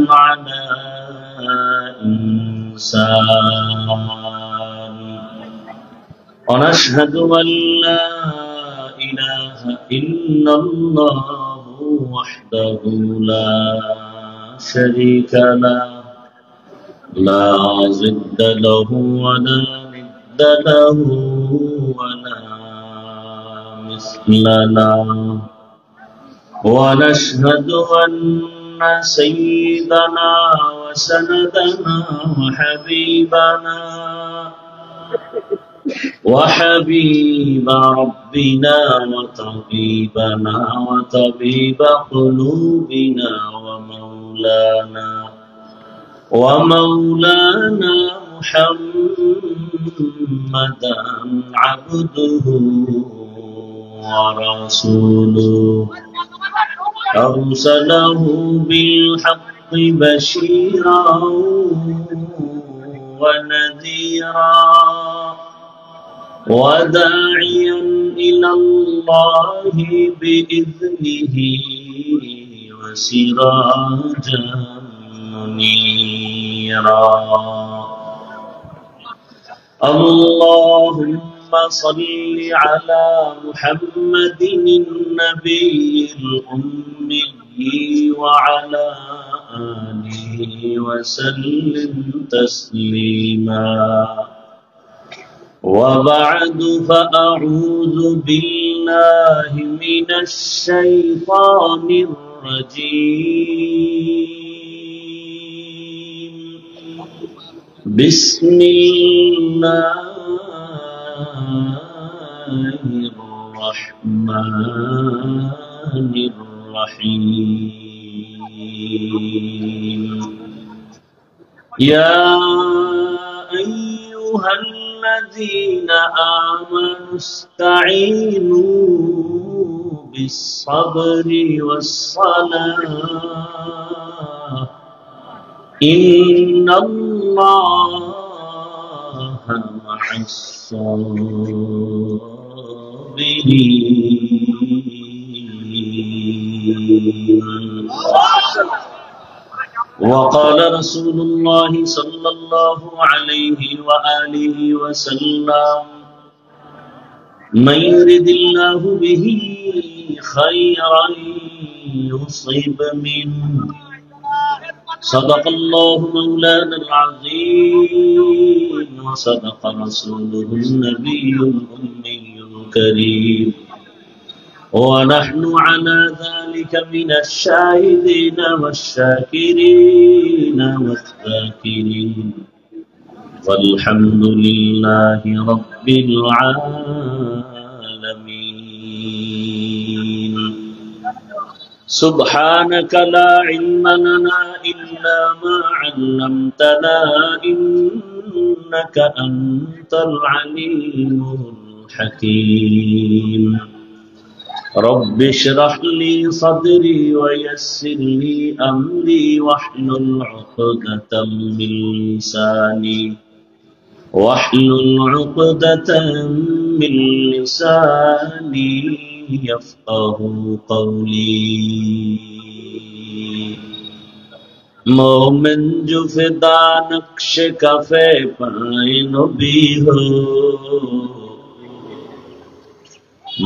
على إنسان ونشهد أن لا إله إلا الله وحده لا شريك له لا ضد له ولا ند له ولا مثل له ونشهد أن سيدنا وسندنا وحبيب ربنا وطبيب قلوبنا ومولانا محمدا عبده ورسوله أرسله بالحق بشيرا ونذيرا وداعيا إلى الله بإذنه وسراجا منيرا اللهم صل على محمد النبي الأمي وعلى آله وسلم تسليما وبعد فأعوذ بالله من الشيطان الرجيم بسم الله الرحمن الرحيم يا أيها الذين آمنوا استعينوا بالصبر والصلاة إن الله مع الصابرين وقال رسول الله صلى الله عليه وآله وسلم من يرد الله به خيرا يصيب منه صدق الله مولانا العظيم وصدق رسوله النبي الأمي الكريم ونحن على ذلك من الشاهدين والشاكرين والذاكرين والحمد لله رب العالمين سبحانك لا علم لنا إلا ما علمتنا إنك أنت العليم الحكيم رب اشرح لي صدري ويسر لي أمري واحلل عقدة من لساني يفقه قولي مومن جو فدا نقش کفے پائے نبی ہو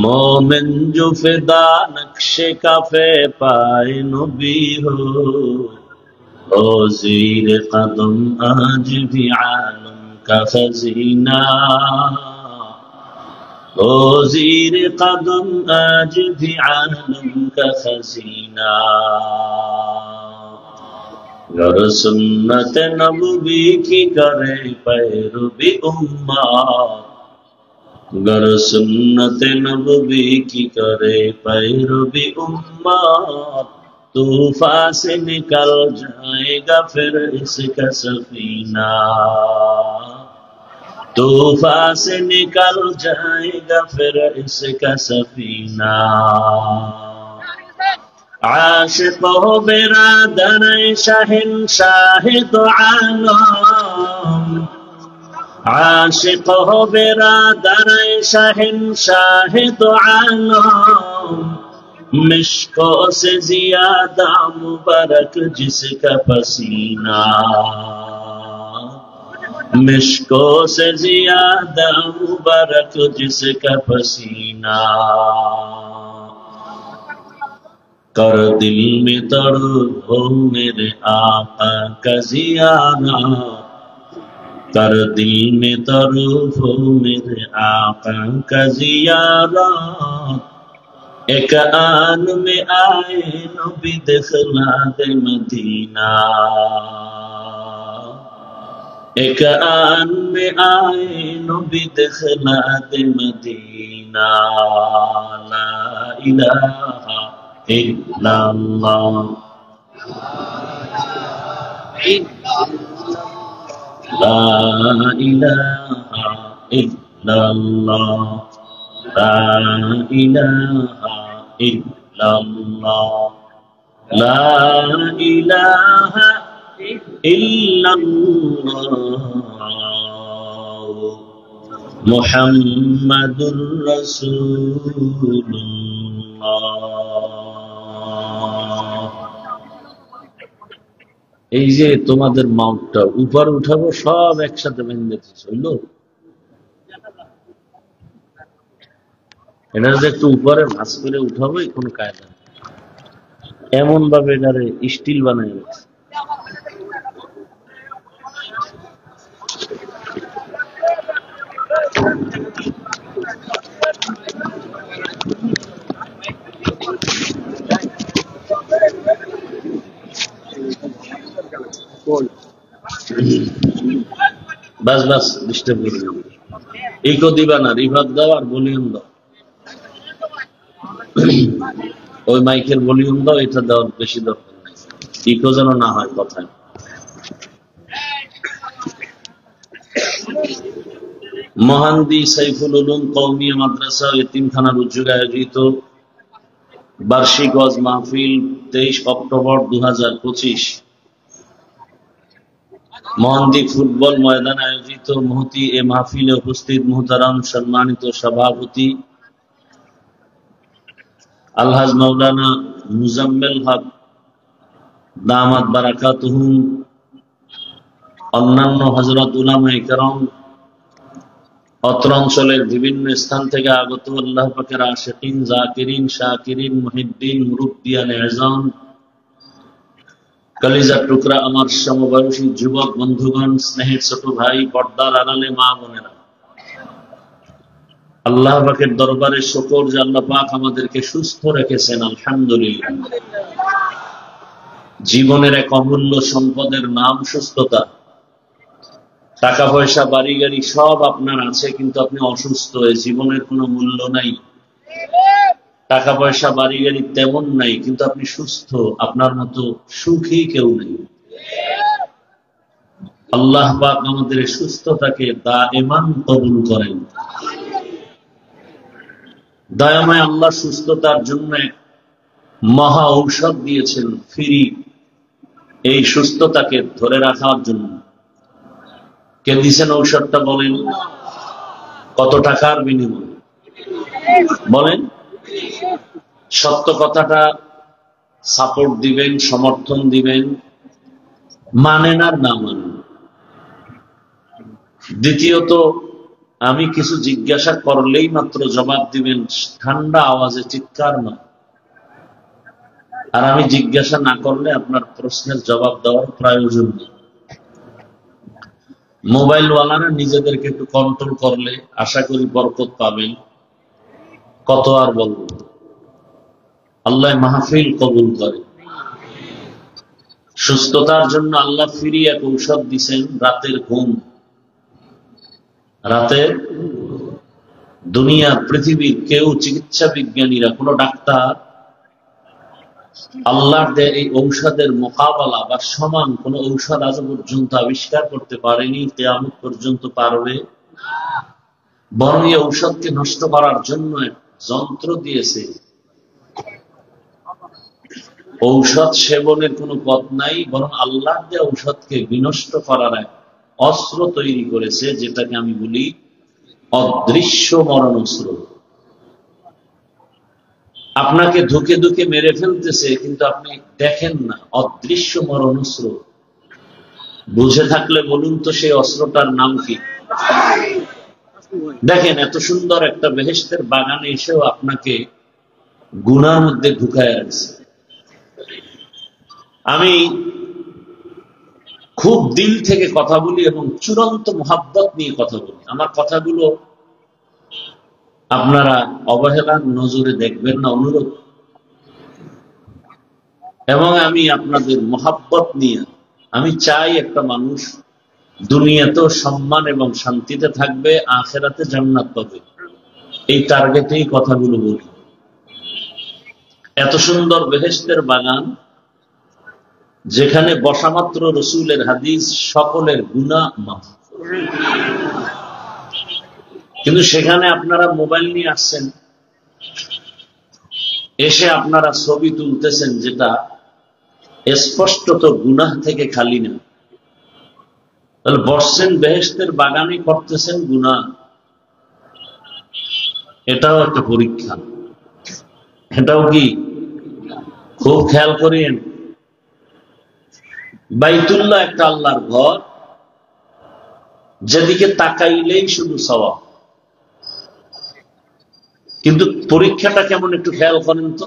مومن جو فدا نقش کفے پائے نبی ہو او زیر قدم آج بھی عالم کا خزینہ او زیر قدم آج بھی عالم کا خزینہ گر سنت نبوی کی کرے پیروی امت گر سنت نبوی کی کرے پیروی امت طوفان سے نکل جائے گا پھر اس کا سفینہ طوفان سے نکل جائے گا پھر اس کا سفینہ عاشق ہو برادر شہنشاہ دو عالم عاشق ہو برادر شہنشاہ دو عالم मिश्कों से ज्यादा मुबारक जिसका पसीना, मिश्कों से ज्यादा मुबारक जिसका पसीना, कर दिल में तड़प हो मेरे आका का जियारा, कर दिल में तड़प हो मेरे आका का जियारा, एक आन में आए नबी दिखला दे मदीना, एक आन में आए नबी दिखला दे मदीना, ला इलाहा इल्लल्लाह, ला इलाहा इल्लल्लाह, ला इलाहा इल्लल्लाह, ला इलाहा इल्लल्लाह, मुहम्मदुर রাসূলুল্লাহ। এই যে তোমাদের মাউথটা উপরে উঠাবো, সব একসাথে বেঁধে হইল। এটা যে একটু উপরে ভাঁজ করে উঠাবো, কোনো কায়দা নেই। এমন ভাবে এটারে স্টিল বানাই রাখছে। বাস বাস, ডিস্টার্ব করবে। ইকো দিবা না, রিভার্ব দাও আর ভলিউম দাও। ওই মাইকের ভলিউম দাও, এটা দেওয়ার বেশি দরকার নাই, ইকো যেন না হয় কথায়। মহানদী সাইফুল উলুম কওমিয়া মাদ্রাসা ও এতিমখানার উদ্যোগে আয়োজিত বার্ষিক ওয়াজ মাহফিল 23 অক্টোবর 2025 মহানদী ফুটবল ময়দানে আয়োজিত মহতি এ মাহফিলে উপস্থিত মুহতারাম সম্মানিত সভাপতি আলহাজ মাওলানা মুজাম্মেল হক দামাত বারাকাতুহুম, অন্যান্য হযরত উলামায়ে কেরাম, অত্র অঞ্চলের বিভিন্ন স্থান থেকে আগত আল্লাহ পাকের আশিকিন, জাকিরিন, শাকিরিন, মুহিদ্দিন, মুরব্বিয়ান এজাম, কলিজার টুকরা আমার সমবয়সী যুবক বন্ধুগণ, স্নেহের ছোট ভাই, পর্দার আড়ালে মা বোনেরা, আল্লাহ পাকের দরবারে শুকর যে আল্লাহ পাক আমাদেরকে সুস্থ রেখেছেন, আলহামদুলিল্লাহ। জীবনের এক অমূল্য সম্পদের নাম সুস্থতা। টাকা পয়সা বাড়ি গাড়ি সব আপনার আছে, কিন্তু আপনি অসুস্থ, এই জীবনের কোনো মূল্য নাই। টাকা পয়সা বাড়ি গাড়ি তেমন নাই, কিন্তু আপনি সুস্থ, আপনার মতো সুখী কেউ নেই। আল্লাহ পাক আমাদের সুস্থতাকে দায়েমান কবুল করেন। দয়াময় আল্লাহ সুস্থতার জন্য মহা ঔষধ দিয়েছেন ফ্রি, এই সুস্থতাকে ধরে রাখার জন্য। কে দিয়েছেন ঔষধটা বলেন? কত টাকার বিনিময় বলেন? সত্য কথাটা সাপোর্ট দিবেন, সমর্থন দিবেন, মানেন আর না মানেন। দ্বিতীয়ত, আমি কিছু জিজ্ঞাসা করলেই মাত্র জবাব দিবেন, ঠান্ডা আওয়াজে, চিৎকার না। আর আমি জিজ্ঞাসা না করলে আপনার প্রশ্নের জবাব দেওয়ার প্রয়োজন নেই। মোবাইলওয়ালারা নিজেদেরকে একটু কন্ট্রোল করলে আশা করি বরকত পাবেন। কত আর বলবো, আল্লাহ মাহফিল কবুল করে। সুস্থতার জন্য আল্লাহ ফিরি এক ঔষধ দিছেন, রাতের ঘুম। রাতের দুনিয়া পৃথিবীর কেউ, চিকিৎসা বিজ্ঞানীরা, কোন ডাক্তার আল্লাহর দেয় এই ঔষধের মোকাবেলা বা সমান কোন ঔষধ আজ পর্যন্ত আবিষ্কার করতে পারেনি, কিয়ামত পর্যন্ত পারবে। বরং এই ঔষধকে নষ্ট করার জন্য যন্ত্র দিয়েছে। ঔষধ সেবনের কোনো পথ নাই, বরং আল্লাহ দেয়া ঔষধকে বিনষ্ট করার এক অস্ত্র তৈরি করেছে, যেটাকে আমি বলি অদৃশ্য মরণাস্ত্র। আপনাকে ধুকে ধুকে মেরে ফেলতেছে, কিন্তু আপনি দেখেন না, অদৃশ্য মরণস্ত্র। বুঝে থাকলে বলুন তো সেই অস্ত্রটার নাম কি? দেখেন, এত সুন্দর একটা বেহেশতের বাগানে এসেও আপনাকে গুনার মধ্যে ঢুকায় রাখছে। আমি খুব দিল থেকে কথা বলি এবং চূড়ান্ত মোহাব্বত নিয়ে কথা বলি। আমার কথাগুলো আপনারা অবহেলার নজরে দেখবেন না, অনুরোধ। এবং আমি আপনাদের মোহাব্বত নিয়ে, আমি চাই একটা মানুষ দুনিয়াতেও সম্মান এবং শান্তিতে থাকবে, আখেরাতে জান্নাত পাবে। এই টার্গেটেই কথাগুলো বলি। এত সুন্দর বেহেশতের বাগান, যেখানে বসামাত্র রসুলের হাদিস সকলের গুনাহ মাফ, কিন্তু সেখানে আপনারা মোবাইল নিয়ে আসছেন, এসে আপনারা ছবি তুলতেছেন যেটা স্পষ্টত গুনাহ থেকে খালি না। তাহলে বসছেন বেহেশতের বাগানে, করতেছেন গুনাহ। এটাও একটা পরীক্ষা। এটাও কি? খুব খেয়াল করেন, বাইতুল্লাহ একটা আল্লাহর ঘর, যেদিকে তাকাইলেই শুধু সওয়াব। কিন্তু পরীক্ষাটা কেমন একটু খেয়াল করেন তো।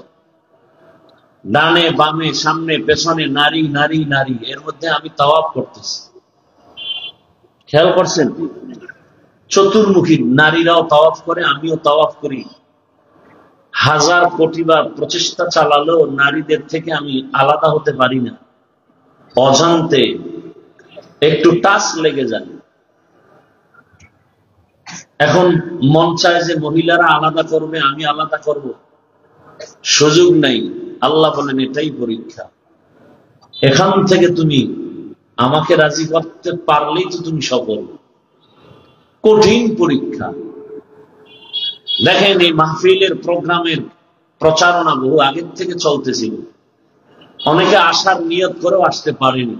ডানে বামে সামনে পেছনে নারী নারী নারী, এর মধ্যে আমি তাওয়াফ করতেছি। খেয়াল করছেন? চতুর্মুখী নারীরাও তাওয়াফ করে, আমিও তাওয়াফ করি। হাজার কোটি বার প্রচেষ্টা চালালেও নারীদের থেকে আমি আলাদা হতে পারি না। অজান্তে একটু টাচ লেগে যায়। এখন মন চায় যে মহিলারা আলাদা করবে, আমি আলাদা করব, সুযোগ নাই। আল্লাহ বলেন এটাই পরীক্ষা। এখান থেকে তুমি আমাকে রাজি করতে পারলেই তো তুমি সফল। কঠিন পরীক্ষা। দেখেন, এই মাহফিলের প্রোগ্রামের প্রচারণা বহু আগের থেকে চলতেছিল। অনেকে আসার নিয়ত করেও আসতে পারেনি,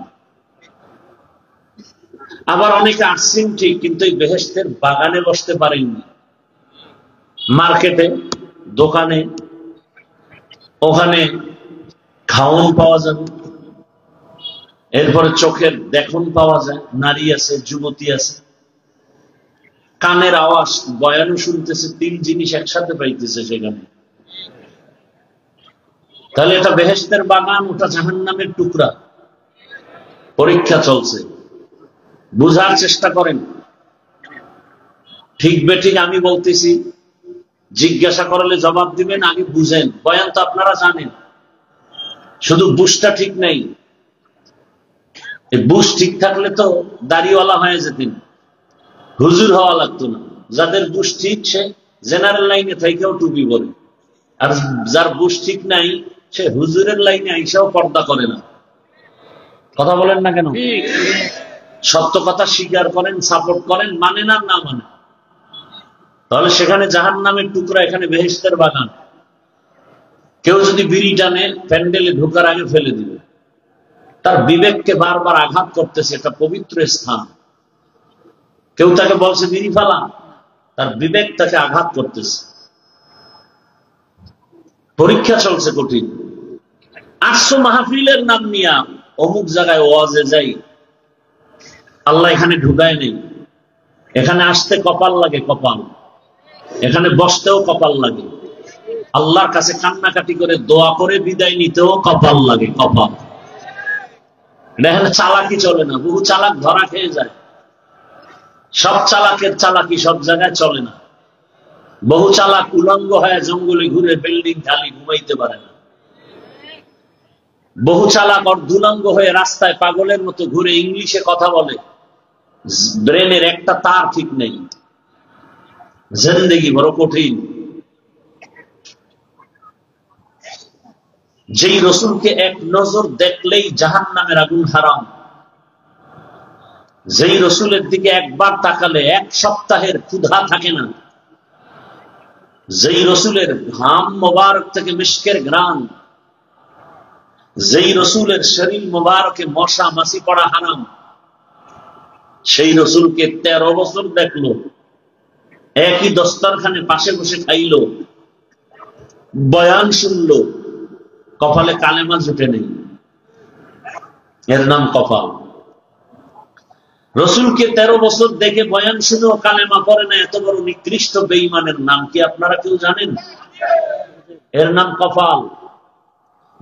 আবার অনেকে আসছেন ঠিক, কিন্তু এই বেহেশতের বাগানে বসতে পারেননি। মার্কেটে, দোকানে, ওখানে খাওন পাওয়া যাবে, এরপরে চোখের দেখুন পাওয়া যায়, নারী আছে, যুবতী আছে, কানের আওয়াজ, বয়ানও শুনতেছে, তিন জিনিস একসাথে পাইতেছে সেখানে। তাহলে এটা বেহেশতের বাগান, ওটা জাহান্নামের টুকরা। পরীক্ষা চলছে, বুঝার চেষ্টা করেন। ঠিক বেঠিক আমি বলতেছি, জিজ্ঞাসা করলে জবাব দিবেন, আগে বুঝেন। বয়ান তো আপনারা জানেন, শুধু বুঝটা ঠিক নেই। বুঝ ঠিক থাকলে তো দাড়িওয়ালা হয়ে যেতেন, হুজুর হওয়া লাগতো না। যাদের বুঝ ঠিক, সে জেনারেল লাইনে থেকেও টুপি পরে, আর যার বুঝ ঠিক নাই, সে হুজুরের লাইনে আইসাও পর্দা করে না। কথা বলেন না কেন? সত্য কথা স্বীকার করেন, সাপোর্ট করেন, মানে না না মানে, তাহলে সেখানে জাহান্নামের টুকরা, এখানে বেহেশতের বাগান। কেউ যদি বিড়ি টানে, প্যান্ডেলে ঢোকার আগে ফেলে দিবে। তার বিবেককে বারবার আঘাত করতেছে, এটা পবিত্র স্থান। কেউ তাকে বলছে বিড়ি ফালা, তার বিবেক তাকে আঘাত করতেছে। পরীক্ষা চলছে কঠিন। 800 মাহফিলের নাম নিয়া অমুক জায়গায় ওয়াজে যাই, আল্লাহ এখানে ঢুকায় নেই। এখানে আসতে কপাল লাগে, কপাল। এখানে বসতেও কপাল লাগে, আল্লাহর কাছে কান্নাকাটি করে দোয়া করে বিদায় নিতেও কপাল লাগে, কপাল। এখানে চালাকি চলে না, বহু চালাক ধরা খেয়ে যায়। সব চালাকের চালাকি সব জায়গায় চলে না। বহু চালাক উলঙ্গ হয়ে জঙ্গলে ঘুরে, বিল্ডিং খালি, ঘুমাইতে পারে না। বহু চালাক অর্ধুলঙ্গ হয়ে রাস্তায় পাগলের মতো ঘুরে, ইংলিশে কথা বলে, ব্রেনের একটা তার ঠিক নেই। জিন্দেগি বড় কঠিন। যেই রসুলকে এক নজর দেখলেই জাহান্নামের আগুন হারাম, যেই রসুলের দিকে একবার তাকালে এক সপ্তাহের ক্ষুধা থাকে না, যেই রসুলের ঘাম মোবারক থেকে মিশকের ঘ্রাণ, যেই রসুলের শরীর মোবারকে মশা মাছি পড়া হারাম, সেই রসুলকে 13 বছর দেখলো, একই দস্তরখানে পাশে বসে খাইলো, বয়ান শুনলো, কপালে কালেমা জুটে নেই, এর নাম কপাল। রসুলকে 13 বছর দেখে বয়ান শুনেও কালেমা পড়ে না, এত বড় নিকৃষ্ট বেঈমানের নাম কি আপনারা কেউ জানেন? এর নাম কপাল।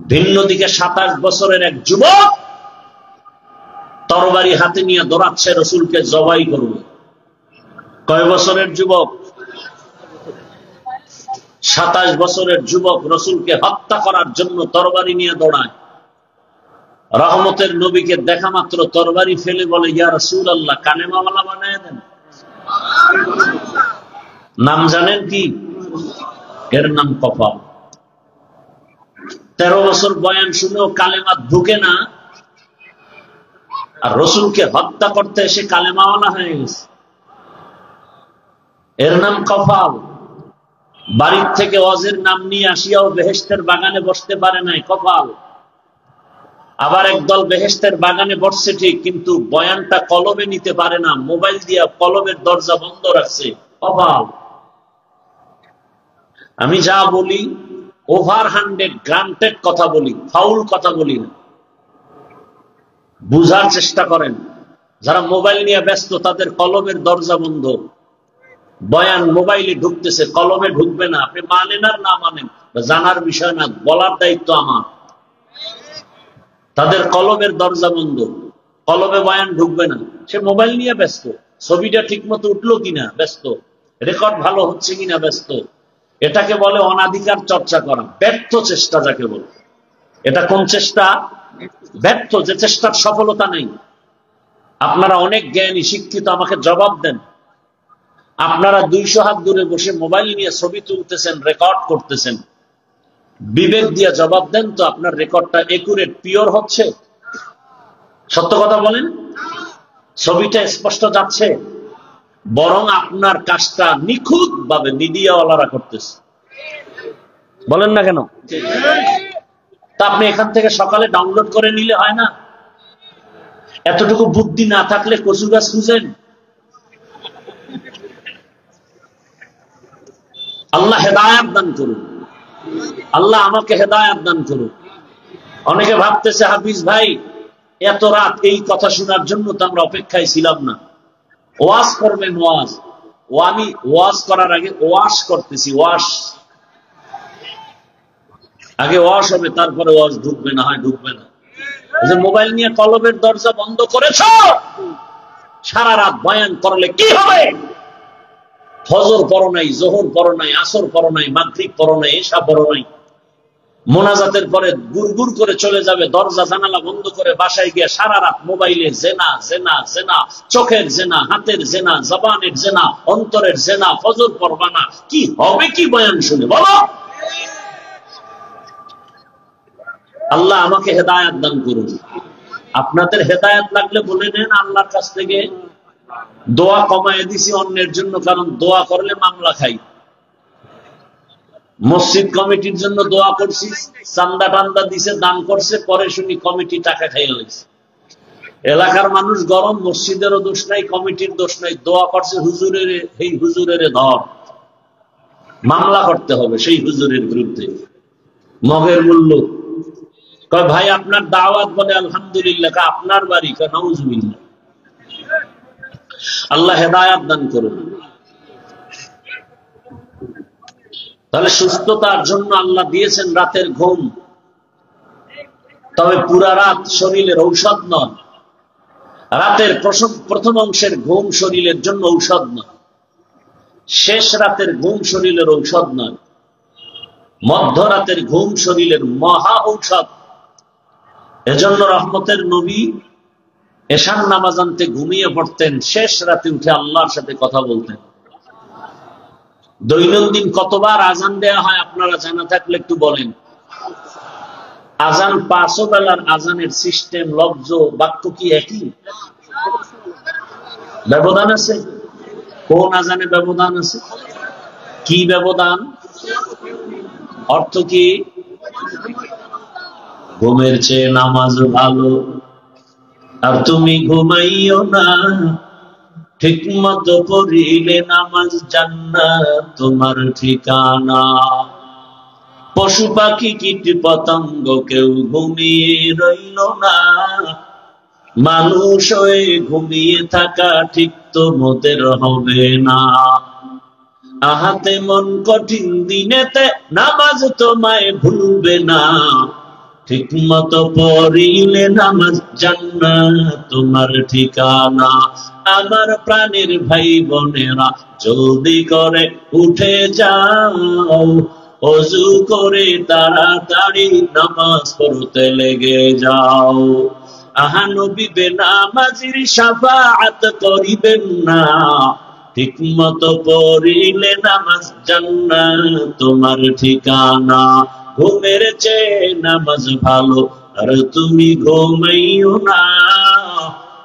ভিন্ন দিকে 27 বছরের এক যুবক তরবারি হাতে নিয়ে দৌড়াচ্ছে রসুলকে জবাই করবে। কয় বছরের যুবক? 27 বছরের যুবক রসুলকে হত্যা করার জন্য তরবারি নিয়ে দৌড়ায়। রহমতের নবীকে দেখা মাত্র তরবারি ফেলে বলে, ইয়া রাসূলুল্লাহ, কালেমাওয়ালা বানায় দেন। নাম জানেন কি? এর নাম কপাল। 13 বছর বয়ান শুনেও কালেমা ঢুকে না, আর রসুলকে হত্যা করতে এসে কালেমাওয়ালা হয়ে গেছে। এর নাম কপাল। বাড়ির থেকে ওয়াজের নাম নিয়ে আসিয়াও বেহেশতের বাগানে বসতে পারে নাই, কপাল। আবার একদল বেহেশতের বাগানে বসছে ঠিক, কিন্তু বয়ানটা কলমে নিতে পারে না, মোবাইল দিয়া কলমের দরজা বন্ধ রাখছে, কপাল। আমি যা বলি ওভার 100 গ্রান্টেড কথা বলি, ফাউল কথা বলি না। বুঝার চেষ্টা করেন। যারা মোবাইল নিয়ে ব্যস্ত তাদের কলমের দরজা বন্ধ। বয়ান মোবাইলে ঢুকতেছে, কলমে ঢুকবে না। আপনি মানেন আর না মানেন জানার বিষয় না, বলার দায়িত্ব আমার। তাদের কলমের দরজা বন্ধ, কলমে বয়ান ঢুকবে না। সে মোবাইল নিয়ে ব্যস্ত, ছবিটা ঠিক মতো উঠলো কিনা ব্যস্ত, রেকর্ড ভালো হচ্ছে কিনা ব্যস্ত। এটাকে বলে অনাধিকার চর্চা করা, ব্যর্থ চেষ্টা যাকে বলে। এটা কোন চেষ্টা? ব্যর্থ, যে চেষ্টার সফলতা নেই। আপনারা অনেক জ্ঞানী শিক্ষিত, আমাকে জবাব দেন। আপনারা 200 হাত দূরে বসে মোবাইল নিয়ে ছবি তুলতেছেন, রেকর্ড করতেছেন, বিবেক দিয়ে জবাব দেন তো, আপনার রেকর্ডটা একুরেট, পিওর হচ্ছে? সত্য কথা বলেন। ছবিটা স্পষ্ট যাচ্ছে, বরং আপনার কাজটা নিখুঁত ভাবে মিডিয়াওয়ালারা করতেছে। বলেন না কেন? তা আপনি এখান থেকে সকালে ডাউনলোড করে নিলে হয় না? এতটুকু বুদ্ধি না থাকলে কচু গাছ খুঁজেন। আল্লাহ হেদায়েত দান করুন, আল্লাহ আমাকে হেদায়েত দান করুন। অনেকে ভাবতেছে হাফিজ ভাই এত রাত এই কথা শোনার জন্য তো আমরা অপেক্ষায় ছিলাম না। ওয়াজ করবেন, ওয়াজ। আমি ওয়াজ করার আগে ওয়াশ করতেছি, ওয়াশ। আগে ওয়াশ হবে, তারপরে ওয়াজ ঢুকবে, না হয় ঢুকবে না। যে মোবাইল নিয়ে কলমের দরজা বন্ধ করেছ, সারা রাত বয়ান করলে কি হবে? ফজর পড়ো নাই, জোহর পড়ো নাই, আসর পড়ো নাই, মাগরিব পড়ো নাই, এশা পড়ো নাই। মোনাজাতের পরে গুড়গুড় করে চলে যাবে, দরজা জানালা বন্ধ করে বাসায় গিয়ে সারা রাত মোবাইলে জেনা জেনা জেনা, চোখের জেনা, হাতের জেনা, জবানের জেনা, অন্তরের জেনা। ফজর পড়বা না, কি হবে কি বয়ান শুনে? বলো। আল্লাহ আমাকে হেদায়েত দান করুন। আপনাদের হেদায়েত লাগলে বলে নেন আল্লাহর কাছ থেকে। দোয়া কমায় দিছি অন্যের জন্য, কারণ দোয়া করলে মামলা খাই। মসজিদ কমিটির জন্য দোয়া করছি, চান্দা টান্দা দিছে, দান করছে, পরে শুনি কমিটি টাকা খাইয়া লাগছে। এলাকার মানুষ গরম, মসজিদেরও দোষ নাই, কমিটির দোষ নাই, দোয়া করছে হুজুরের, এই হুজুরের ধর, মামলা করতে হবে সেই হুজুরের বিরুদ্ধে। মগের মূল্য কয় ভাই আপনার দাওয়াত, বলে আলহামদুলিল্লাহ। আপনার বাড়ি? কয় নাউজুবিল্লাহ। আল্লাহ হেদায়েত দান করুন। তাহলে সুস্থতার জন্য আল্লাহ দিয়েছেন রাতের ঘুম, তবে পুরা রাত শরীরের ঔষধ নয়। রাতের প্রথম অংশের ঘুম শরীরের জন্য ঔষধ নয়, শেষ রাতের ঘুম শরীরের ঔষধ নয়, মধ্যরাতের ঘুম শরীরের মহা ঔষধ। এজন্য রহমতের নবী এশার নামাজ আনতে ঘুমিয়ে পড়তেন, শেষ রাতে উঠে আল্লাহর সাথে কথা বলতেন। দৈনন্দিন কতবার আজান দেয়া হয় আপনারা জানা থাকলে একটু বলেন। আজান 5 বেলার আজানের সিস্টেম, লফজ, বাক্য কি একই? ব্যবধান আছে? কোন আজানে ব্যবধান আছে? কি ব্যবধান? অর্থ কি? ঘুমের চেয়ে নামাজ ভালো, আর তুমি ঘুমাইও না, ঠিক মতো পড়িলে নামাজ জান্নাত তোমার ঠিকানা। পশু পাখি কীট পতঙ্গ কেউ ঘুমিয়ে রইল না, মানুষ হয়ে ঘুমিয়ে থাকা ঠিক তো মোদের হবে না। আহাতে মন কঠিন দিনেতে নামাজ তোমায় ভুলবে না, ঠিক মতো পড়িলে নামাজ জান্নাত তোমার ঠিকানা। আমার প্রাণের ভাই বোনেরা জলদি করে উঠে যাও, ওযু করে তাড়াতাড়ি নামাজ পড়তে লেগে যাও। আহা নবী বেনামাজির শাফাআত করিবেন না, ঠিক মতো পড়িলে নামাজ জান্নাত তোমার ঠিকানা। ঘুমের চেয়ে নামাজ ভালো আর তুমি ঘুমাইও না,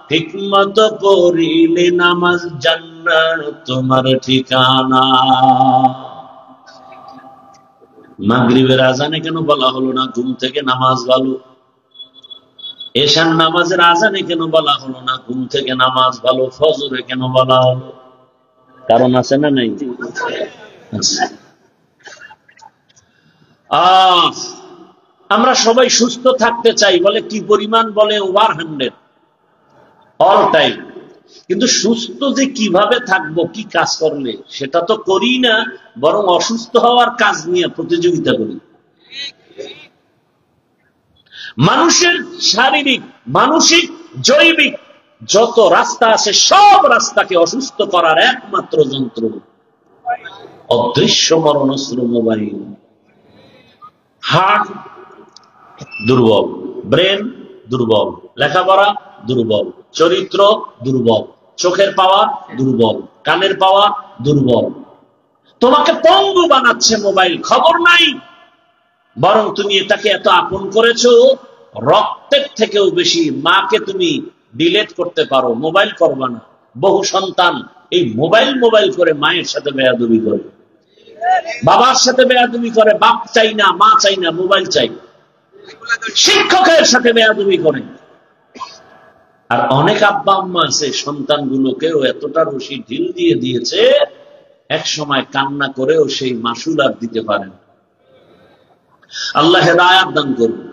ঠিক মতো পড়িলে নামাজ জান্নাত তোমার ঠিকানা। মাগরিবের আজানে কেন বলা হলো না ঘুম থেকে নামাজ ভালো? এশার নামাজের আজানে কেন বলা হলো না ঘুম থেকে নামাজ ভালো? ফজরে কেন বলা হলো? কারণ আছে না নাই? আমরা সবাই সুস্থ থাকতে চাই বলে কি পরিমাণ বলে ওভার 100 অল টাইম, কিন্তু সুস্থ যে কিভাবে থাকবো কি কাজ করলে সেটা তো করি না, বরং অসুস্থ হওয়ার কাজ নিয়ে প্রতিযোগিতা করি। মানুষের শারীরিক, মানসিক, জৈবিক যত রাস্তা আছে সব রাস্তাকে অসুস্থ করার একমাত্র যন্ত্র অদৃশ্য মরণাস্ত্র মোবাইল। হার্ট দুর্বল, ব্রেন দুর্বল, লেখাপড়া দুর্বল, চরিত্র দুর্বল, চোখের পাওয়ার দুর্বল, কানের পাওয়ার দুর্বল। তোমাকে পঙ্গু বানাচ্ছে মোবাইল, খবর নাই, বরং তুমি এটাকে এত আপন করেছো রক্তের থেকেও বেশি। মাকে তুমি ডিলেট করতে পারো, মোবাইল করবা না। বহু সন্তান এই মোবাইল মোবাইল করে মায়ের সাথে বেয়াদবি করে, বাবার সাথে বেয়াদবি করে, বাপ চাই না, মা চাই না, মোবাইল চাই। শিক্ষকের সাথে বেয়াদবি করে। আর অনেক আব্বা আম্মা আছে সন্তানগুলোকেও এতটা রশি ঢিল দিয়ে দিয়েছে, এক সময় কান্না করেও সেই মাসুল আর দিতে পারেন। আল্লাহ হেদায়াত দান করুন।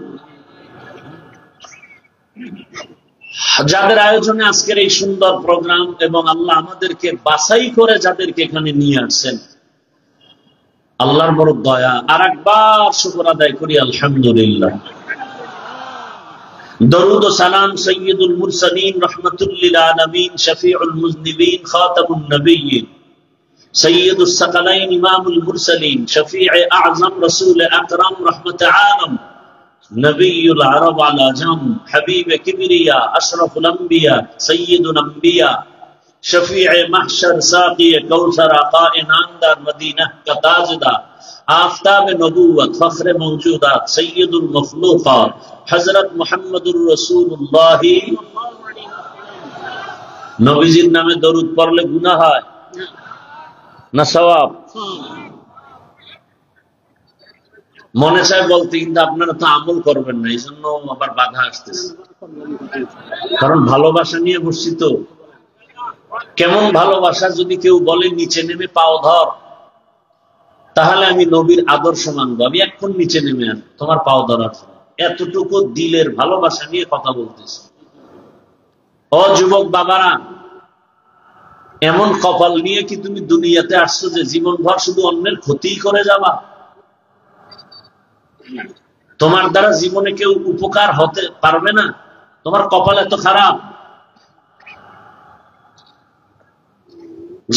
যাদের আয়োজনে আজকের এই সুন্দর প্রোগ্রাম এবং আল্লাহ আমাদেরকে বাছাই করে যাদেরকে এখানে নিয়ে আসছেন, আল্লাহর বড় দয়া। আর একবার শুকর আদায় করি আলহামদুলিল্লাহ। দরুদ ও সালাম সৈয়দুল মুরসালিন রাহমাতুল লিল আলামিন শফিউল মুজনিবিন খাতামুন নবিয়্যিন সৈয়দুস সাকালাইন ইমামুল মুরসালিন শফিউ আযম রাসূল আকরাম রাহমাত আলাম নবিয়ুল আরব আল আজম হাবিব কিবরিয়া আশরাফুল আম্বিয়া সৈয়দুল আম্বিয়া शफीअ महशर साक़ी कौसर आक़ाए नामदार मदीना का ताजदार आफ़ताब नबूवत फ़ख्र मौजूदात सय्यदुल मखलूक़ात हज़रत मुहम्मदुर रसूलुल्लाह। नबीजिर नामे दरूद पढ़ले गुनाह है ना सवाब? মনে চায় বলতে, কিন্তু আপনারা তো আমল করবেন না, এই জন্য আবার বাধা আসতেছে। কারণ ভালোবাসা নিয়ে বসছি তো। কেমন ভালোবাসা? যদি কেউ বলে নিচে নেমে পাও ধর, তাহলে আমি নবীর আদর্শ মানবো। আমি এখন নিচে নেমে আস, তোমার পাও ধরার। এতটুকু দিলের ভালোবাসা নিয়ে কথা বলতেছি। ও যুবক বাবারা, এমন কপাল নিয়ে কি তুমি দুনিয়াতে আসছো যে জীবনভর শুধু অন্যের ক্ষতি করে যাবা? তোমার দ্বারা জীবনে কেউ উপকার হতে পারবে না। তোমার কপাল এত খারাপ।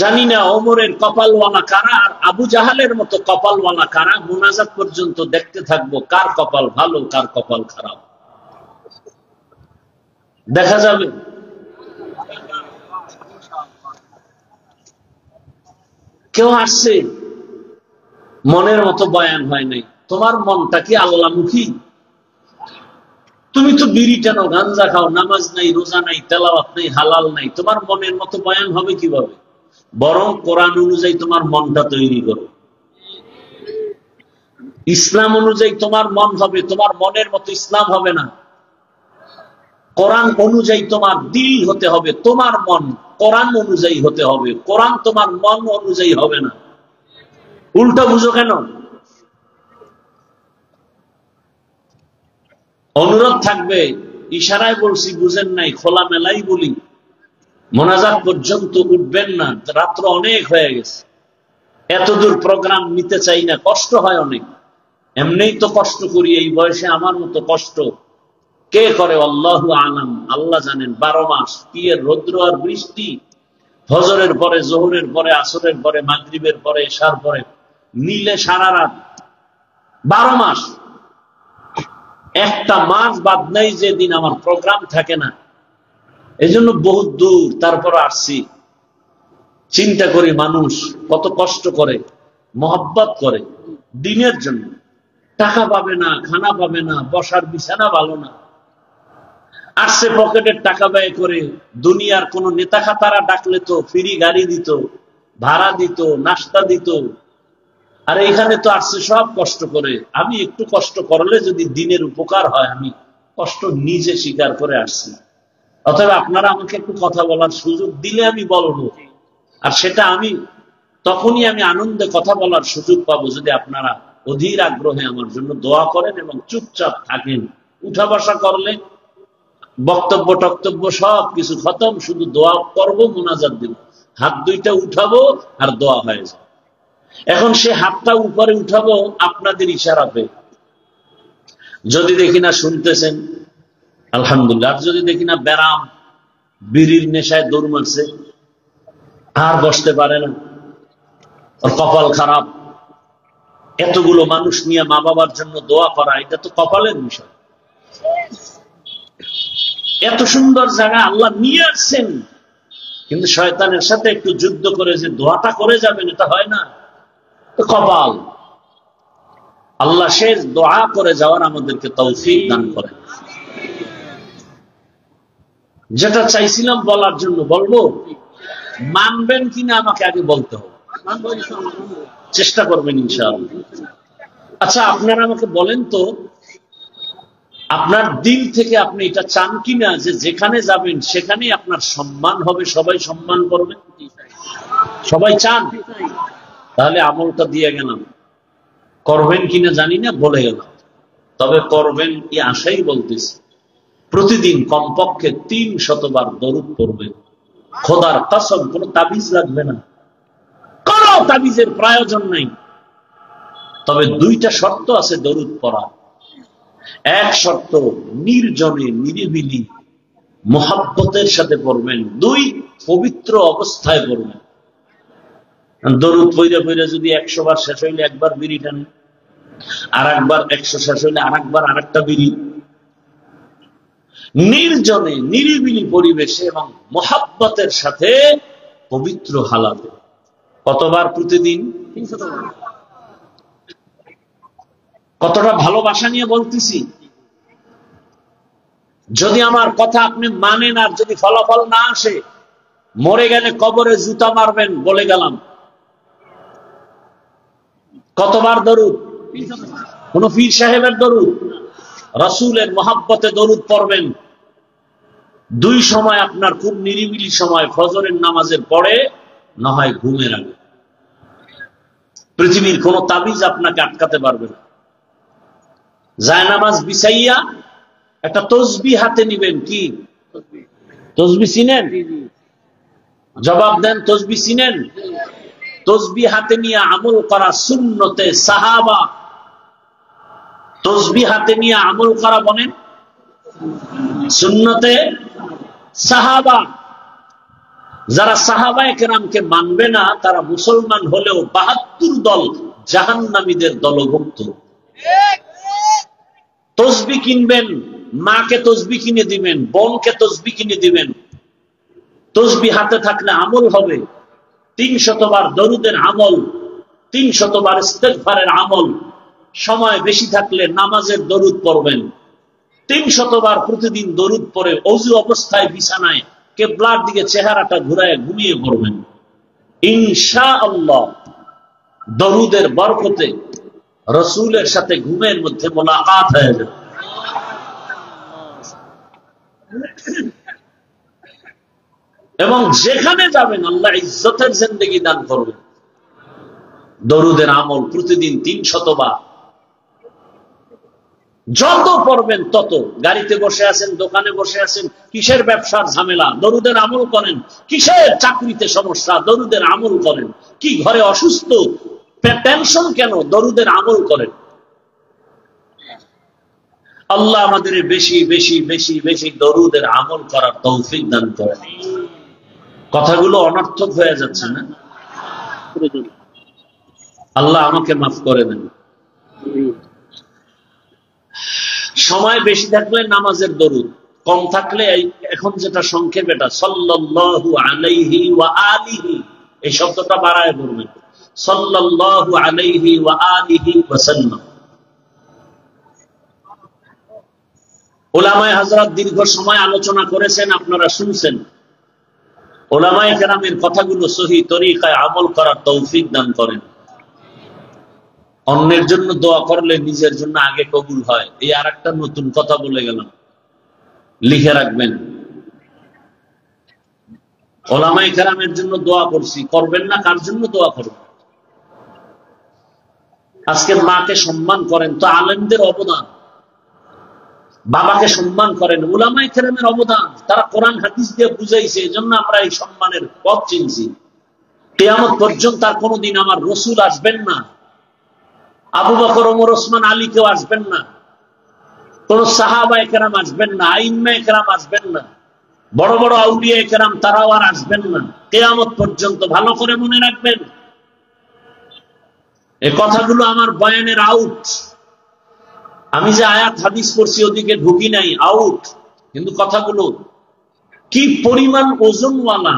জানি না ওমরের কপালওয়ালা কারা আর আবু জাহালের মতো কপালওয়ালা কারা। মুনাজাত পর্যন্ত দেখতে থাকবো কার কপাল ভালো কার কপাল খারাপ, দেখা যাবে। কেউ আসছে, মনের মতো বয়ান হয় নাই। তোমার মনটা কি আল্লাহমুখী? তুমি তো বিড়ি টানো, গাঞ্জা খাও, নামাজ নাই, রোজা নাই, তেলাওয়াত নাই, হালাল নাই, তোমার মনের মতো বয়ান হবে কিভাবে? বরং কোরআন অনুযায়ী তোমার মনটা তৈরি করো। ইসলাম অনুযায়ী তোমার মন হবে, তোমার মনের মতো ইসলাম হবে না। কোরআন অনুযায়ী তোমার দিল হতে হবে, তোমার মন কোরআন অনুযায়ী হতে হবে। কোরআন তোমার মন অনুযায়ী হবে না। উল্টা বুঝো কেন? অনুরোধ থাকবে, ইশারায় বলছি বুঝেন নাই, খোলা মেলাই বলি, মোনাজাত পর্যন্ত উঠবেন না, রাত্র অনেক হয়ে গেছে, এতদূর প্রোগ্রাম নিতে চাই না, কষ্ট হয় অনেক, এমনিই তো কষ্ট করি, এই বয়সে আমার মতো কষ্ট কে করে? আল্লাহু আলাম, আল্লাহ জানেন। 12 মাস কি এর রৌদ্র আর বৃষ্টি, ফজরের পরে, জোহরের পরে, আসরের পরে, মাগরিবের পরে, এশার পরে, মিলে সারা রাত, 12 মাস। একটা মাস বাদ নাই যেদিন আমার প্রোগ্রাম থাকে না। এই জন্য বহুত দূর, তারপর আসছি। চিন্তা করি মানুষ কত কষ্ট করে, মহব্বত করে দিনের জন্য, টাকা পাবে না, খানা পাবে না, বসার বিছানা ভালো না, আসছে পকেটের টাকা ব্যয় করে। দুনিয়ার কোন নেতা খাতারা ডাকলে তো ফ্রি গাড়ি দিত, ভাড়া দিত, নাস্তা দিত, আর এখানে তো আসছে সব কষ্ট করে। আমি একটু কষ্ট করলে যদি দিনের উপকার হয়, আমি কষ্ট নিজে স্বীকার করে আসছি। অথবা আপনারা আমাকে একটু কথা বলার সুযোগ দিলে আমি বলবো, আর সেটা আমি তখনই আমি আনন্দে কথা বলার সুযোগ পাবো যদি আপনারা অধীর আগ্রহে আমার জন্য দোয়া করেন এবং চুপচাপ থাকেন। উঠা বসা করলে বক্তব্য টক্তব্য সব কিছু খতম, শুধু দোয়া করবো, মোনাজাত দেব, হাত দুইটা উঠাবো আর দোয়া হয়ে যাবে। এখন সে হাতটা উপরে উঠাবো আপনাদের ইশারাতে, যদি দেখি না শুনতেছেন আলহামদুলিল্লাহ, আর যদি দেখি না ব্যারাম বিড়ির নেশায় দৌড় মারছে, আর বসতে পারে না, ওর কপাল খারাপ, এতগুলো মানুষ নিয়ে মা বাবার জন্য দোয়া করা, এটা তো কপালের বিষয়। এত সুন্দর জায়গা আল্লাহ নিয়ে আসছেন, কিন্তু শয়তানের সাথে একটু যুদ্ধ করে যে দোয়াটা করে যাবেন, এটা হয় না, তো কপাল। আল্লাহ শেষ দোয়া করে যাওয়ার আমাদেরকে তৌফিক দান করেন। যেটা চাইছিলাম বলার জন্য বলবো, মানবেন কিনা আমাকে আগে বলতে হবে, চেষ্টা করবেন ইনশাআল্লাহ। আচ্ছা, আপনারা আমাকে বলেন তো, আপনার দিল থেকে আপনি এটা চান কিনা যে যেখানে যাবেন সেখানেই আপনার সম্মান হবে, সবাই সম্মান করবে? সবাই চান? তাহলে আমলটা দিয়ে গেলাম, করবেন কিনা জানি না, বলে গেলাম, তবে করবেন কি আশাই বলতেছি। প্রতিদিন কমপক্ষে 300 বার দরুদ পড়বেন। খোদার কসম, কোন তাবিজ লাগবে না, কোন তাবিজের প্রয়োজন নাই। তবে 2টা শর্ত আছে দরুদ পড়া। এক শর্ত, নির্জনে নিরিবিলি মোহাব্বতের সাথে পড়বেন। 2, পবিত্র অবস্থায় পড়বেন। দরুদ পইরা পইরা যদি 100 বার শেষ হইলে একবার বিড়ি টানে, আর একবার 100 শেষ হইলে আর একবার আরেকটা বিড়ি। নির্জনে নিরিবিলি পরিবেশে এবং মোহাব্বতের সাথে পবিত্র হালাতে। কতবার প্রতিদিন? 300 বার। কতটা ভালোবাসা নিয়ে বলতেছি। যদি আমার কথা আপনি মানেন আর যদি ফলাফল না আসে, মরে গেলে কবরে জুতা মারবেন, বলে গেলাম। কতবার দরুদ? কোন পীর সাহেবের দরুদ? রাসূলের মহব্বতে দরুদ পড়বেন। 2 সময় আপনার খুব নিরিবিলি সময়, ফজরের নামাজের পরে, না হয় ঘুমের আগে। পৃথিবীর কোন তাবিজ আপনাকে আটকাতে পারবে না। জায়নামাজ বিছাইয়া একটা তসবিহ হাতে নিবেন। কি তসবিহ চিনেন? জবাব দেন, তসবিহ চিনেন? তসবিহ হাতে নিয়ে আমল করা সুন্নতে সাহাবা। তসবিহ হাতে নিয়ে আমল করা বলেন সুন্নতে সাহাবা। যারা সাহাবায়ে কেরামকে মানবে না, তারা মুসলমান হলেও 72 দল জাহান্নামীদের দলভুক্ত। তসবিহ কিনবেন, মাকে তসবিহ কিনে দিবেন, বোনকে তসবিহ কিনে দিবেন। তসবিহ হাতে থাকলে আমল হবে। 300 বার দরুদের আমল, 300 বার ইস্তেগফারের আমল। সময় বেশি থাকলে নামাজের দরুদ পড়বেন। 300 বার প্রতিদিন দরুদ পড়ে ওযু অবস্থায় বিছানায় কিবলার দিকে চেহারাটা ঘুরায় ঘুমিয়ে পড়বেন। ইনশাআল্লাহ দরুদের বরকতে রাসূলের সাথে ঘুমের মধ্যে মোলাকাত হয়ে যাবে। এবং যেখানে যাবেন আল্লাহ ইজ্জতের জিন্দেগি দান করবেন। দরুদের আমল প্রতিদিন 300 বার। যত পড়বেন তত। গাড়িতে বসে আছেন, দোকানে বসে আছেন, কিসের ব্যবসার ঝামেলা, দরুদের আমল করেন। কিসের চাকরিতে সমস্যা, দরুদের আমল করেন। কি ঘরে অসুস্থ, টেনশন কেন, দরুদের আমল করেন। আল্লাহ আমাদের বেশি বেশি বেশি বেশি দরুদের আমল করার তৌফিক দান করেন। কথাগুলো অনর্থক হয়ে যাচ্ছে না? আল্লাহ আমাকে মাফ করে দেন। সময় বেশি থাকলে নামাজের দরুদ, কম থাকলে এখন যেটা সংক্ষেপ, এটা সাল্লাল্লাহু আলাইহি ওয়া আলিহি, এই শব্দটা বাড়ায় বলবেন, সাল্লাল্লাহু আলাইহি ওয়া আলিহি ওয়াসাল্লাম। উলামায়ে হযরত দীর্ঘ সময় আলোচনা করেছেন, আপনারা শুনছেন। উলামায়ে কেরামের কথাগুলো সহিহ তরিকায় আমল করার তৌফিক দান করেন। অন্যের জন্য দোয়া করলে নিজের জন্য আগে কবুল হয়, এই আর একটা নতুন কথা বলে গেলাম, লিখে রাখবেন। উলামায়ে কেরামের জন্য দোয়া করছি, করবেন না? কার জন্য দোয়া করবেন? আজকে মাকে সম্মান করেন তো আলেমদের অবদান, বাবাকে সম্মান করেন, উলামায়ে কেরামের অবদান। তারা কোরআন হাদিস দিয়ে বুঝাইছে, এজন্য আমরা এই সম্মানের পথ চিনছি। কিয়ামত পর্যন্ত আর কোনোদিন আমার রাসূল আসবেন না, আবু বকর, ওমর, ওসমান, আলী কেউ আসবেন না, কোন সাহাবায়ে কেরাম আসবেন না, আইম্মায়ে কেরাম আসবেন না, বড় বড় আউলিয়ায়ে কেরাম তারাও আর আসবেন না কিয়ামত পর্যন্ত। ভালো করে মনে রাখবেন, এই কথাগুলো আমার বয়ানের আউট। আমি যে আয়াত হাদিস পড়ছি ওদিকে ঢুকি নাই, আউট। কিন্তু কথাগুলো কি পরিমাণ ওজনওয়ালা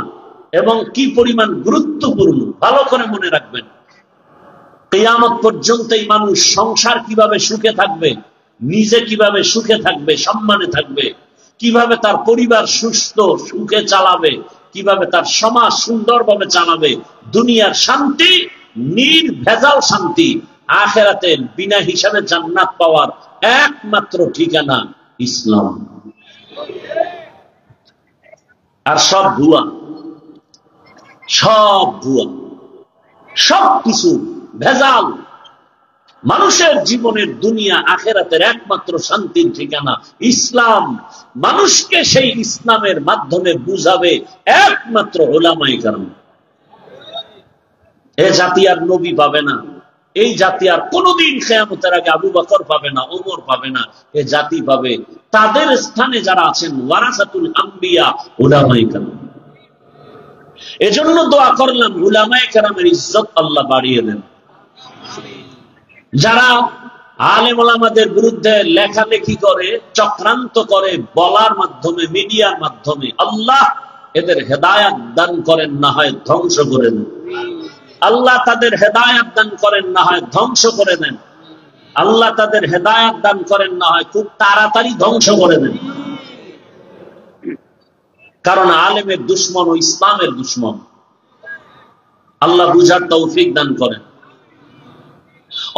এবং কি পরিমাণ গুরুত্বপূর্ণ, ভালো করে মনে রাখবেন। কিয়ামত পর্যন্ত এই মানুষ সংসার কিভাবে সুখে থাকবে, নিজে কিভাবে সুখে থাকবে, সম্মানে থাকবে, কিভাবে তার পরিবার সুস্থ সুখে চালাবে, কিভাবে তার সমাজ সুন্দরভাবে চালাবে, দুনিয়ার শান্তি, নির্ভেজাল শান্তি, আখিরাতের বিনা হিসাবে জান্নাত পাওয়ার একমাত্র ঠিকানা ইসলাম। আর সব ভুয়া, সব ভুয়া, সবকিছু ভেজাল। মানুষের জীবনের দুনিয়া আখিরাতের একমাত্র শান্তির ঠিকানা ইসলাম। মানুষকে সেই ইসলামের মাধ্যমে বুঝাবে একমাত্র উলামায়ে কেরাম। এ জাতি আর নবী পাবে না, এই জাতি আর কোনদিন কিয়ামতের আগে আবু বকর পাবে না, ওমর পাবে না। এ জাতি পাবে তাদের স্থানে যারা আছেন ওয়ারাসাতুল আম্বিয়া, উলামায়ে কেরাম। এজন্য দোয়া করলাম উলামায়ে কেরামের ইজ্জত আল্লাহ বাড়িয়ে দেন। যারা আলেম ওলামাদের বিরুদ্ধে লেখালেখি করে, চক্রান্ত করে, বলার মাধ্যমে, মিডিয়ার মাধ্যমে, আল্লাহ এদের হেদায়াত দান করেন, না হয় ধ্বংস করে দেন। আল্লাহ তাদের হেদায়াত দান করেন, না হয় ধ্বংস করে দেন। আল্লাহ তাদের হেদায়াত দান করেন, না হয় খুব তাড়াতাড়ি ধ্বংস করে দেন। কারণ আলেমের দুশ্মন ও ইসলামের দুশ্মন। আল্লাহ বুঝার তৌফিক দান করেন।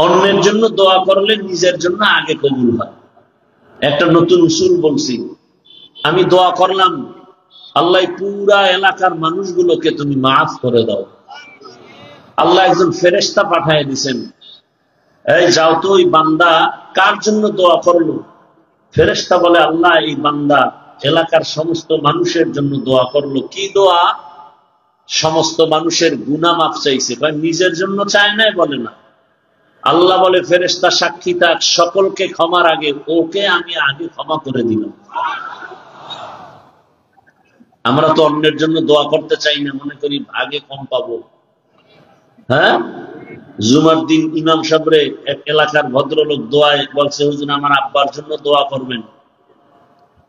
অন্যের জন্য দোয়া করলে নিজের জন্য আগে কবুল হয়। একটা নতুন উসুল বলছি, আমি দোয়া করলাম, আল্লাহ পুরা এলাকার মানুষগুলোকে তুমি মাফ করে দাও। আল্লাহ একজন ফেরেশতা পাঠিয়ে দিয়েছেন, এই যাও তো ওই বান্দা কার জন্য দোয়া করলো। ফেরেশতা বলে, আল্লাহ এই বান্দা এলাকার সমস্ত মানুষের জন্য দোয়া করলো। কি দোয়া? সমস্ত মানুষের গুনাহ মাফ চাইছে। নিজের জন্য চায় নাই, বলে না। আল্লাহ বলে, ফেরেশতা সাক্ষী থাক, সকলকে ক্ষমার আগে ওকে আমি আগে ক্ষমা করে দিলাম। আমরা তো অন্যের জন্য দোয়া করতে চাই না, মনে করি আগে কম পাবো। হ্যাঁ, জুমার দিন ইমাম সাহেবরে এক এলাকার ভদ্রলোক দোয়ায় বলছে, হুজুর আমার আব্বার জন্য দোয়া করবেন।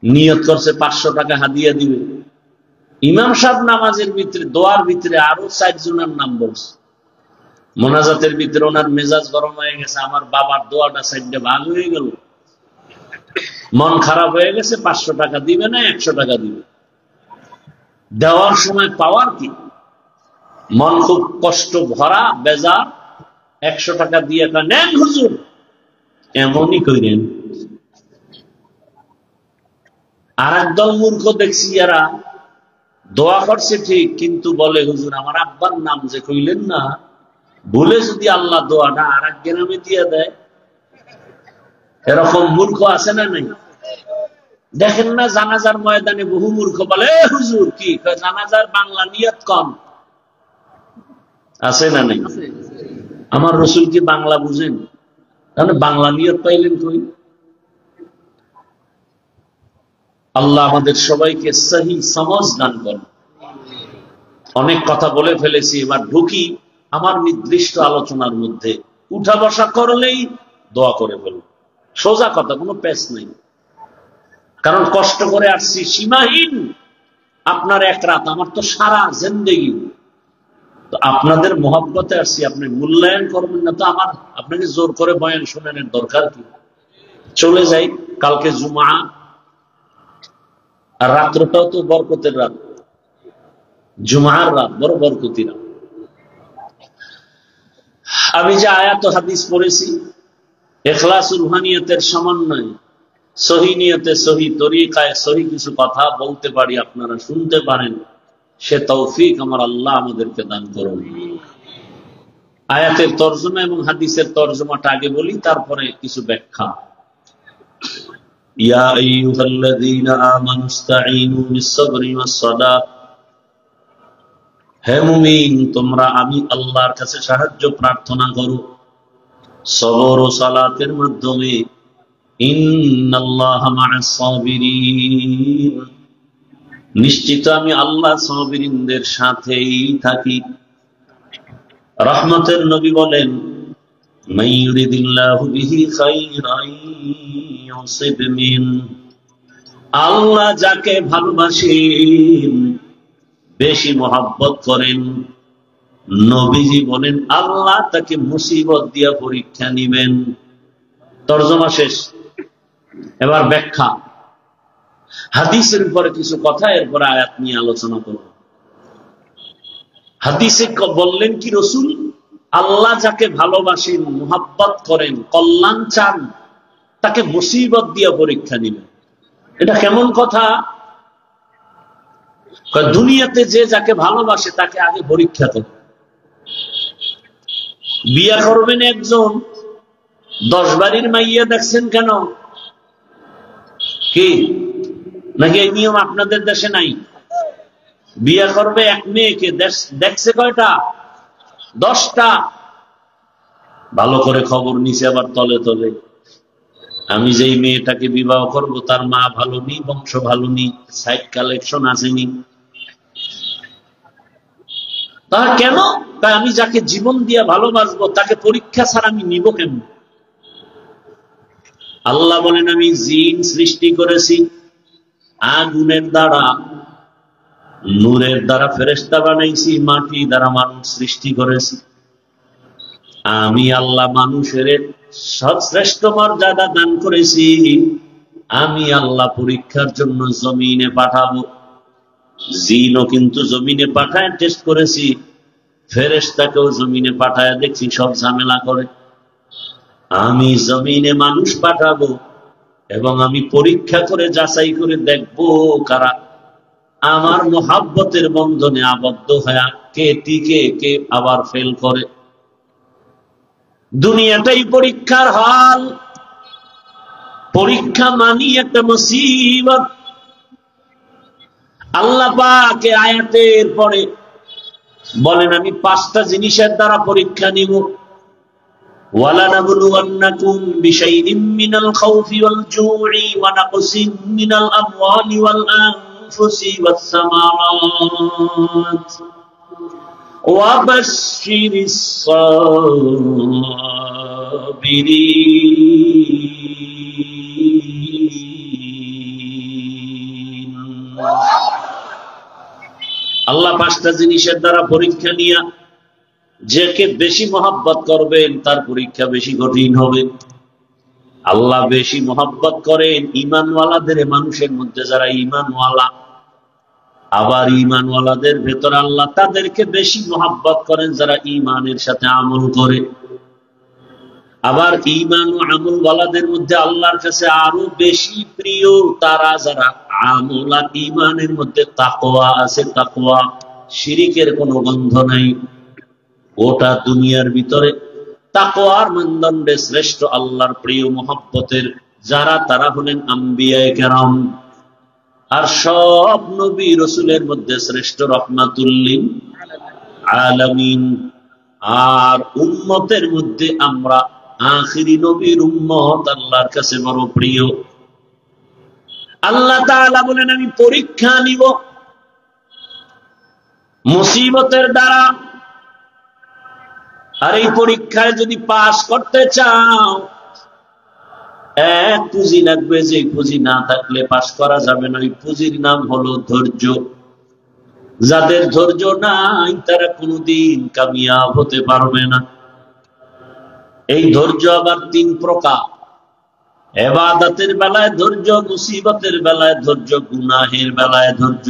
নিয়ত করছে 500 টাকা হাদিয়া দিবে। ইমাম সাহেব নামাজের ভিতরে, দোয়ার ভিতরে আরো 4 জনের নাম বলছে। মোনাজাতের ভিতরে ওনার মেজাজ গরম হয়ে গেছে, আমার বাবার দোয়াটা সাইডে ভাগ হয়ে গেল, মন খারাপ হয়ে গেছে। 500 টাকা দিবে না 100 টাকা দিবে। দেওয়ার সময় পাওয়ার কি, মন খুব কষ্ট ভরা, বেজার। 100 টাকা দিয়ে নেন হুজুর, এমনই করেন। আর একদল মূর্খ দেখছি, এরা দোয়া করছে ঠিক, কিন্তু বলে হুজুর আমার আব্বার নাম যে কইলেন না, ভুলে যদি আল্লাহ দোয়াটা আর এক গ্রামে দিয়ে দেয়, এরকম মূর্খ আছে না নাই? দেখেন না জানাজার ময়দানে বহু মূর্খ বলে হুজুর কি জানাজার বাংলা নিয়ত কম, আছে না নাই? আমার রসুল কি বাংলা বুঝেন? তাহলে বাংলা নিয়ত পাইলেন কই? আল্লাহ আমাদের সবাইকে সহি সমঝ দান করেন। অনেক কথা বলে ফেলেছি, এবার ঢুকি আমার নির্দিষ্ট আলোচনার মধ্যে। উঠা বসা করলেই দোয়া করে ফেলব, সোজা কথা, কোনো পেশ নেই। কারণ কষ্ট করে আসছি, সীমাহীন। আপনার এক রাত, আমার তো সারা জিন্দেগি। তো আপনাদের মহব্বতে আসছি, আপনি মূল্যায়ন করবেন না তো আমার আপনাকে জোর করে বয়ান শোনানোর দরকার কি? চলে যাই, কালকে জুমা, আর রাত্রটাও তো বরকতের রাত, জুমার রাত বড় বরকতি রাত। আমি যে আয়াত হাদিস পড়েছি, ইখলাস রুহানিয়তের সমন্বয়, সহি নিয়তে, সহি তরিকায়, সহি কিছু কথা বলতে পারি, আপনারা শুনতে পারেন, সে তৌফিক আমার আল্লাহ আমাদেরকে দান করুন। আয়াতের তর্জমা এবং হাদিসের তর্জমাটা আগে বলি, তারপরে কিছু ব্যাখ্যা। ইয়া আইয়ুহাল্লাযীনা আমানুস্তাঈনু বিস-সাবরি ওয়াস-সালাহ, হে মুমিন তোমরা আমি আল্লাহর কাছে সাহায্য প্রার্থনা করো সবর ও সালাতের মাধ্যমে। ইন্নাল্লাহা মা'আস-সাবিরিন, নিশ্চিত আমি আল্লাহ সাবিরিনদের সাথেই থাকি। রহমতের নবী বলেন, মান ইউরিদিল্লাহু বিহি খাইরান ইউসিব মিন, আল্লাহ যাকে ভালোবাসেন, বেশি মহব্বত করেন, নবীজি বলেন আল্লাহ তাকে মুসিবত দিয়া পরীক্ষা নিবেন। তরজমা শেষ, এবার ব্যাখ্যা। হাদিসের উপরে কিছু কথা, এরপরে আয়াত নিয়ে আলোচনা করব। হাদিসে বললেন কি রসুল, আল্লাহ যাকে ভালোবাসেন, মুহাব্বত করেন, কল্যাণ চান, তাকে মুসিবত দিয়া পরীক্ষা নিবেন। এটা কেমন কথা? দুনিয়াতে যে যাকে ভালোবাসে তাকে আগে পরীক্ষা করে। বিয়া করবেন একজন, 10 বাড়ির মাইয়া দেখছেন কেন? কি নাকি এই নিয়ম আপনাদের দেশে নাই? বিয়া করবে এক মেয়েকে, দেখছে কয়টা? 10টা। ভালো করে খবর নিছে আবার তলে তলে। আমি যেই মেয়েটাকে বিবাহ করব তার মা ভালো নি, বংশ ভালো নি, সাইড কালেকশন আসেনি। তার কেন? তাই আমি যাকে জীবন দিয়া ভালোবাসবো তাকে পরীক্ষা ছাড়া আমি নিব কেন? আল্লাহ বলেন আমি জিন সৃষ্টি করেছি আগুনের দ্বারা, নূরের দ্বারা ফেরেশতা বানাইছি, মাটি দ্বারা মানুষ সৃষ্টি করেছি। আমি আল্লাহ মানুষের সর্বশ্রেষ্ঠ মর্যাদা দান করেছি। আমি আল্লাহ পরীক্ষার জন্য জমিনে পাঠাবো। জিনও কিন্তু জমিনে পাঠায় টেস্ট করেছি, ফেরেশতাকেও জমিনে পাঠায় দেখছি সব ঝামেলা করে। আমি জমিনে মানুষ পাঠাবো এবং আমি পরীক্ষা করে যাচাই করে দেখবো কারা আমার মোহাব্বতের বন্ধনে আবদ্ধ হয়ে কে টিকে, কে আবার ফেল করে। দুনিয়াটাই পরীক্ষার হল। পরীক্ষা মানি একটা মুসিবত। আল্লাহ পাক আয়াতের পরে বলেন আমি 5টা জিনিসের দ্বারা পরীক্ষা নিব। ওয়ালানাবলুওয়ান্নাকুম বিশাইইম মিনাল খাউফি ওয়াল জু'i ওয়া নাকসিম মিনাল আমওয়ালি ওয়াল আনফুসি ওয়াস সামারাত ওয়া বাশশিরিস সাবিরিন। আল্লাহ 5টা জিনিসের দ্বারা পরীক্ষা নিয়া যাকে বেশি মহব্বত করবেন তার পরীক্ষা বেশি কঠিন হবে। আল্লাহ বেশি মহব্বত করেন ঈমানওয়ালাদের, মানুষের মধ্যে যারা ঈমানওয়ালা, আবার ঈমানওয়ালাদের ভেতর আল্লাহ তাদেরকে বেশি মহব্বত করেন যারা ঈমানের সাথে আমল করে। আবার ঈমান ও আমলওয়ালাদের মধ্যে আল্লাহর কাছে আরো বেশি প্রিয় তারা যারা আমল আর ঈমানের মধ্যে তাকওয়া আছে, তাকওয়া, শিরিকের কোনো গন্ধ নাই। গোটা দুনিয়ার ভিতরে তাকওয়ার মানদণ্ডে শ্রেষ্ঠ, আল্লাহর প্রিয় মহব্বতের যারা, তারা হলেন আম্বিয়ায়ে কেরাম। আর সব নবী রাসূলের মধ্যে শ্রেষ্ঠ রাহমাতুল লিল আলামিন। আর উম্মতের মধ্যে আমরা আখিরি নবীর উম্মত, আল্লাহর কাছে বড় প্রিয়। আল্লাহ তাআলা বলেন, আমি পরীক্ষা নিব মুসিবতের দ্বারা, আর এই পরীক্ষায় যদি পাস করতে চাও, এক পুঁজি লাগবে, যে পুঁজি না থাকলে পাস করা যাবে না। ওই পুঁজির নাম হলো ধৈর্য। যাদের ধৈর্য নাই তারা কোনোদিন কামিয়াব হতে পারবে না। এই ধৈর্য আবার তিন প্রকার: ইবাদতের বেলায় ধৈর্য, মুসিবতের বেলায় ধৈর্য, গুনাহের বেলায় ধৈর্য।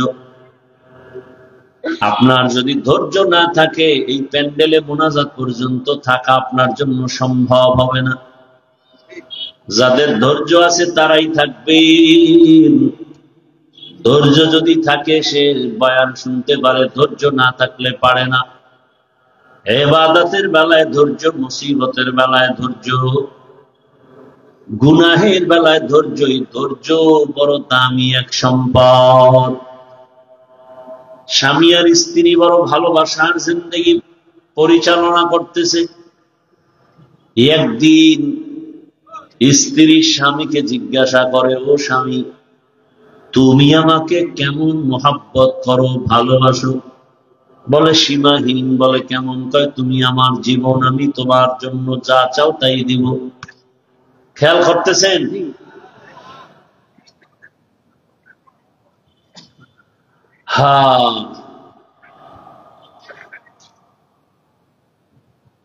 আপনার যদি ধৈর্য না থাকে, এই প্যান্ডেলে মোনাজাত পর্যন্ত থাকা আপনার জন্য সম্ভব হবে না। যাদের ধৈর্য আছে তারাই থাকবেন। ধৈর্য যদি থাকে সে বয়ান শুনতে পারে, ধৈর্য না থাকলে পারে না। ইবাদতের বেলায় ধৈর্য, মুসিবতের বেলায় ধৈর্য, গুনাহের বেলায় ধৈর্য। এই ধৈর্য বড় দামি এক সম্পদ। স্বামী আর স্ত্রী বড় ভালোবাসার জিন্দেগি পরিচালনা করতেছে। একদিন স্ত্রী স্বামীকে জিজ্ঞাসা করে, ও স্বামী, তুমি আমাকে কেমন মহব্বত করো, ভালোবাসো? বলে সীমাহীন। বলে কেমন? কয়, তুমি আমার জীবন, আমি তোমার জন্য যা চাও তাই দিব। খেয়াল করতেছেন? হ্যাঁ,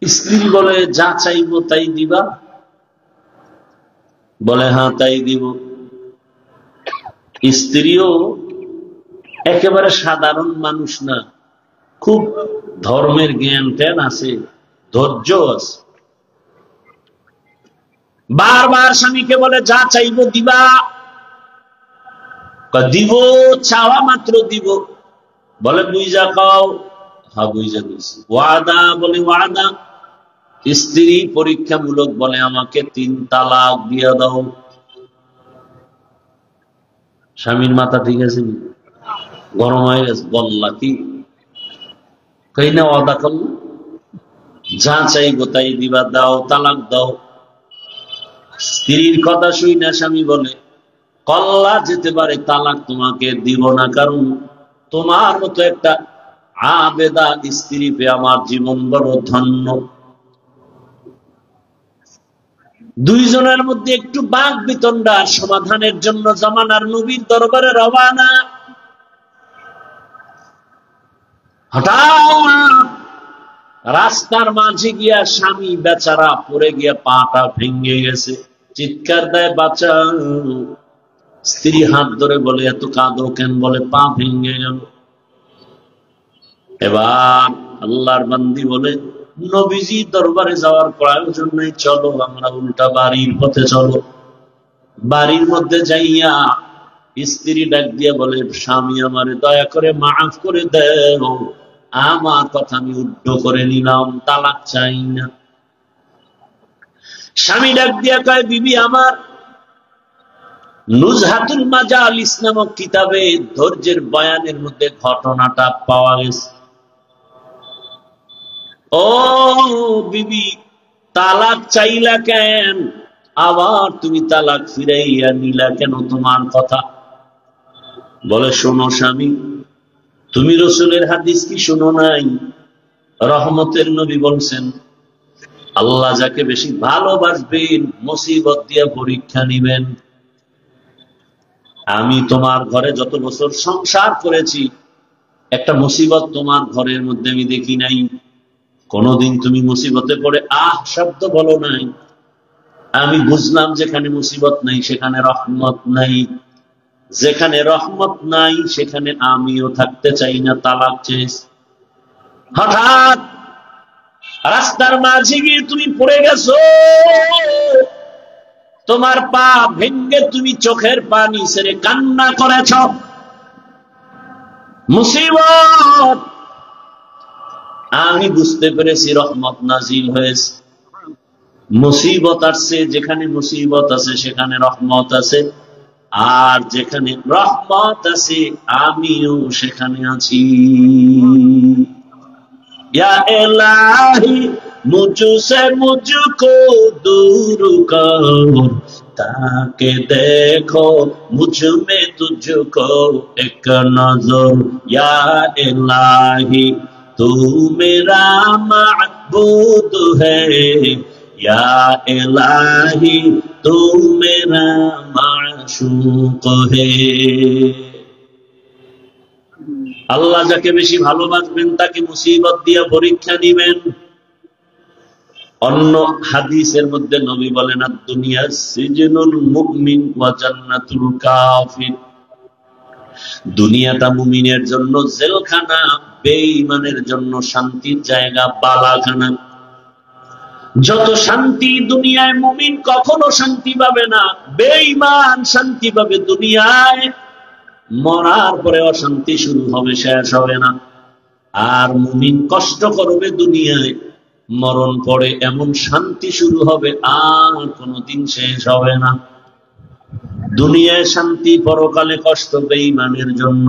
স্ত্রী বলে যা চাইবো তাই দিবা? বলে হ্যাঁ তাই দিব। স্ত্রীও একেবারে সাধারণ মানুষ না, খুব ধর্মের জ্ঞান ট্যান আছে, ধৈর্য আছে। বারবার স্বামীকে বলে যা চাইবো দিবা? দিব, চাওয়া মাত্র দিব। বলে বুঝা খাও? হ্যাঁ বুঝা দিছি। ওয়াদা? বলে ওয়াদা। স্ত্রী পরীক্ষামূলক বলে আমাকে 3 তালাক দিয়ে দাও। স্বামীর মাথা ঠিক আছে, গরম হয়ে গেছে। বললা কি? কই না ওয়াদা করল, যা চাইবো তাই দিবা, দাও, তালাক দাও। স্ত্রীর কথা শুই না স্বামী বলে, কল্লা যেতে পারে, তালাক তোমাকে দিব না, কারণ তোমার মতো একটা আবেদা স্ত্রী পেয়ে আমার জীবন বড় ধন্য। দুইজনের মধ্যে একটু বাক বিতণ্ডার সমাধানের জন্য জামানার নবীর দরবারে রওনা। হঠাৎ রাস্তার মাঝে গিয়া স্বামী বেচারা পড়ে গিয়া পাটা ভেঙে গেছে, চিৎকার দেয় বাঁচাও। স্ত্রী হাত ধরে বলে এত কাঁদো কেন? বলে পা ভেঙে গেল। এবার আল্লাহর বান্দি বলে, নবীজি দরবারে যাওয়ার প্রয়োজন নেই, চলো আমরা উল্টা বাড়ির পথে চলো। বাড়ির মধ্যে যাইয়া স্ত্রী ডাক দিয়া বলে, স্বামী আমারে দয়া করে মাফ করে দেও, আমার কথা আমি উদ্ধ করে নিলাম, তালাক চাই না। স্বামী ডাক দিয়া কয়, বিবি আমার, নুজহাতুল মাজালিস নামক কিতাবে ধৈর্যের বয়ানের মধ্যে ঘটনাটা পাওয়া গেছে। ও বিবি, তালাক চাইলা কেন? আবার তুমি তালাক ফিরাইয়া নিলা কেন? তোমার কথা। বলে শোনো স্বামী, তুমি রাসূলের হাদিস কি শোনো নাই? রহমতের নবী বলছেন, আল্লাহ যাকে বেশি ভালোবাসবেন মুসিবত দিয়া পরীক্ষা নিবেন। আমি তোমার ঘরে যত বছর সংসার করেছি, একটা মুসিবত তোমার ঘরের মধ্যে আমি দেখি নাই। কোনদিন তুমি মুসিবতে পড়ে আহ শব্দ বলো নাই। আমি বুঝলাম যেখানে মুসিবত নাই সেখানে রহমত নাই, যেখানে রহমত নাই সেখানে আমিও থাকতে চাই না, তালাক চেয়েছি। হঠাৎ রাস্তার মাঝে গিয়ে তুমি পড়ে গেছো, তোমার পা ভেঙ্গে তুমি চোখের পানি ছেড়ে কান্না করেছ। মুসিবত, আমি বুঝতে পেরেছি রহমত নাজিল হয়েছে। মুসিবত আসছে, যেখানে মুসিবত আছে সেখানে রহমত আছে, আর যেখানে রহমত আছে আমিও সেখানে আছি। या इलाही मुझसे मुझको दूर कर, ताकि देखो मुझ में तुझको एक नजर। या इलाही तू मेरा माबूद है, या इलाही तू मेरा माशूक है। আল্লাহ যাকে বেশি ভালোবাসবেন তাকে মুসিবত দিয়ে পরীক্ষা নিবেন। অন্য হাদিসের মধ্যে নবী বলেন, দুনিয়া সিজনুল মুমিন ওয়া জান্নাতুল কাফির। দুনিয়াটা মুমিনের জন্য জেলখানা, বেঈমানের জন্য শান্তির জায়গা, বালাখানা। যত শান্তি দুনিয়ায়, মুমিন কখনো শান্তি পাবে না। বেঈমান শান্তি পাবে দুনিয়ায়, মরার পরে অশান্তি শুরু হবে, শেষ হবে না। আর মুমিন কষ্ট করবে দুনিয়ায়, মরণ পরে এমন শান্তি শুরু হবে আর কোনদিন শেষ হবে না। দুনিয়ায় শান্তি, পরকালে কষ্ট বেঈমানের জন্য।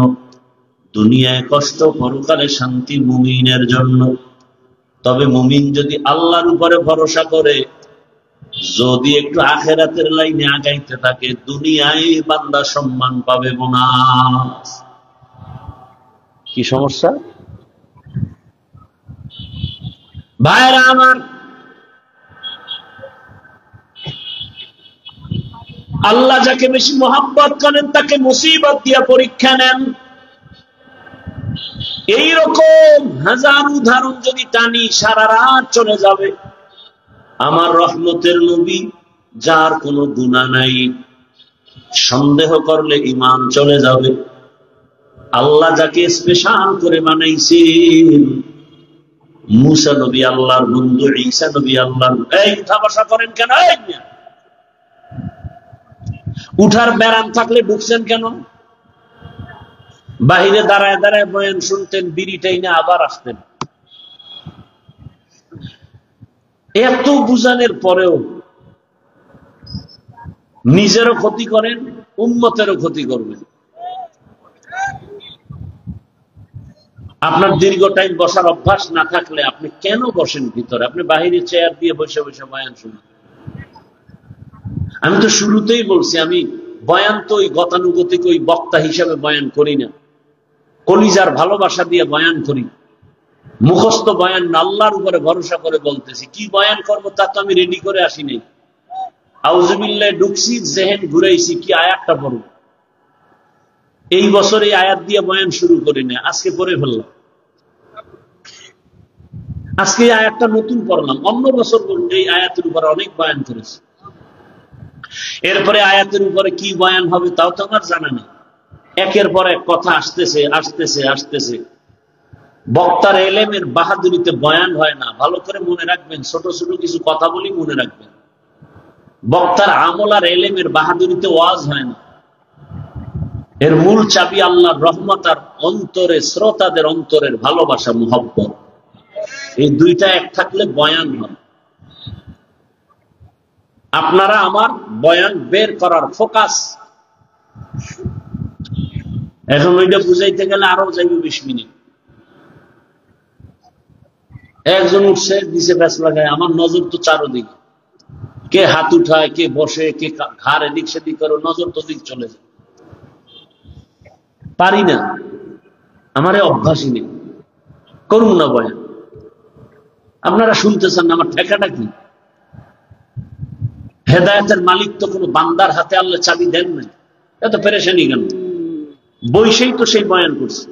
দুনিয়ায় কষ্ট, পরকালে শান্তি মুমিনের জন্য। তবে মুমিন যদি আল্লাহর উপরে ভরসা করে, যদি একটু আখিরাতের লাইনে আগাইতে থাকে, দুনিয়ায় বান্দা সম্মান পাবে বোনাস। কি সমস্যা ভাইরা আমার? আল্লাহ যাকে বেশি মহব্বত করেন তাকে মুসিবত দিয়ে পরীক্ষা নেন। এইরকম হাজার উদাহরণ যদি টানি সারা রাত চলে যাবে। আমার রহমতের নবী, যার কোনো গুনাহ নাই, সন্দেহ করলে ঈমান চলে যাবে। আল্লাহ যাকে স্পেশাল করে বানাইছেন, মুসা নবী আল্লাহর বন্ধু, ঈসা নবী আল্লাহর। এই উঠা বসা করেন কেন? উঠার ব্যারাম থাকলে ঢুকছেন কেন? বাহিরে দাঁড়ায় দাঁড়ায় বয়ান শুনতেন, বিড়িটাই না আবার আসতেন। এত বুঝানোর পরেও নিজেরও ক্ষতি করেন, উম্মতেরও ক্ষতি করবেন। আপনার দীর্ঘ টাইম বসার অভ্যাস না থাকলে আপনি কেন বসেন ভিতরে? আপনি বাহিরে চেয়ার দিয়ে বসে বসে বয়ান শুনেন। আমি তো শুরুতেই বলছি, আমি বয়ান তো ওই গতানুগতিক ওই বক্তা হিসাবে বয়ান করি না, কলিজার ভালোবাসা দিয়ে বয়ান করি। মুখস্থ বয়ান না, আল্লাহর উপরে ভরসা করে বলতেছি। কি বয়ান করবো তা তো আমি রেডি করে আসি নাই। আউযুবিল্লাহ ঢুকছি, জেহেন ঘুরাইছি, কি আয়াতটা পড়ব। এই বছর এই আয়াত দিয়ে বয়ান শুরু করি না, আজকে পড়ে ফেললাম। আজকে এই আয়াতটা নতুন পড়লাম। অন্য বছর এই আয়াতের উপরে অনেক বয়ান করেছি। এরপরে আয়াতের উপরে কি বয়ান হবে তাও তো আমার জানা নেই। একের পর এক কথা আসতেছে আসতেছে আসতেছে। বক্তার এলেমের বাহাদুরিতে বয়ান হয় না, ভালো করে মনে রাখবেন। ছোট ছোট কিছু কথা বলি মনে রাখবেন। বক্তার আমল আর এলেমের বাহাদুরিতে ওয়াজ হয় না। এর মূল চাবি আল্লাহর রহমত আর অন্তরে, শ্রোতাদের অন্তরের ভালোবাসা, মুহাব্বত। এই দুইটা এক থাকলে বয়ান হয়। আপনারা আমার বয়ান বের করার ফোকাস। এখন ওইটা বুঝাইতে গেলে আরো যাইবে 20 মিনিট। একজন উঠছে, দিছে ব্যাস লাগায়, আমার নজর তো চারোদিকে। কে হাত উঠায়, কে বসে, কে ঘাড় এদিক সেদিক করে, নজর তো দিক চলে যায়। পারি না, আমার অভ্যাসই নেই, করুন না বয়ান। আপনারা শুনতেছেন না, আমার ঠেকাটা কি? হেদায়েতের মালিক তো কোনো বান্দার হাতে আল্লাহ চাবি দেন না। এত পেরেশানি কেন? বৈশেই তো সেই বয়ান করছে।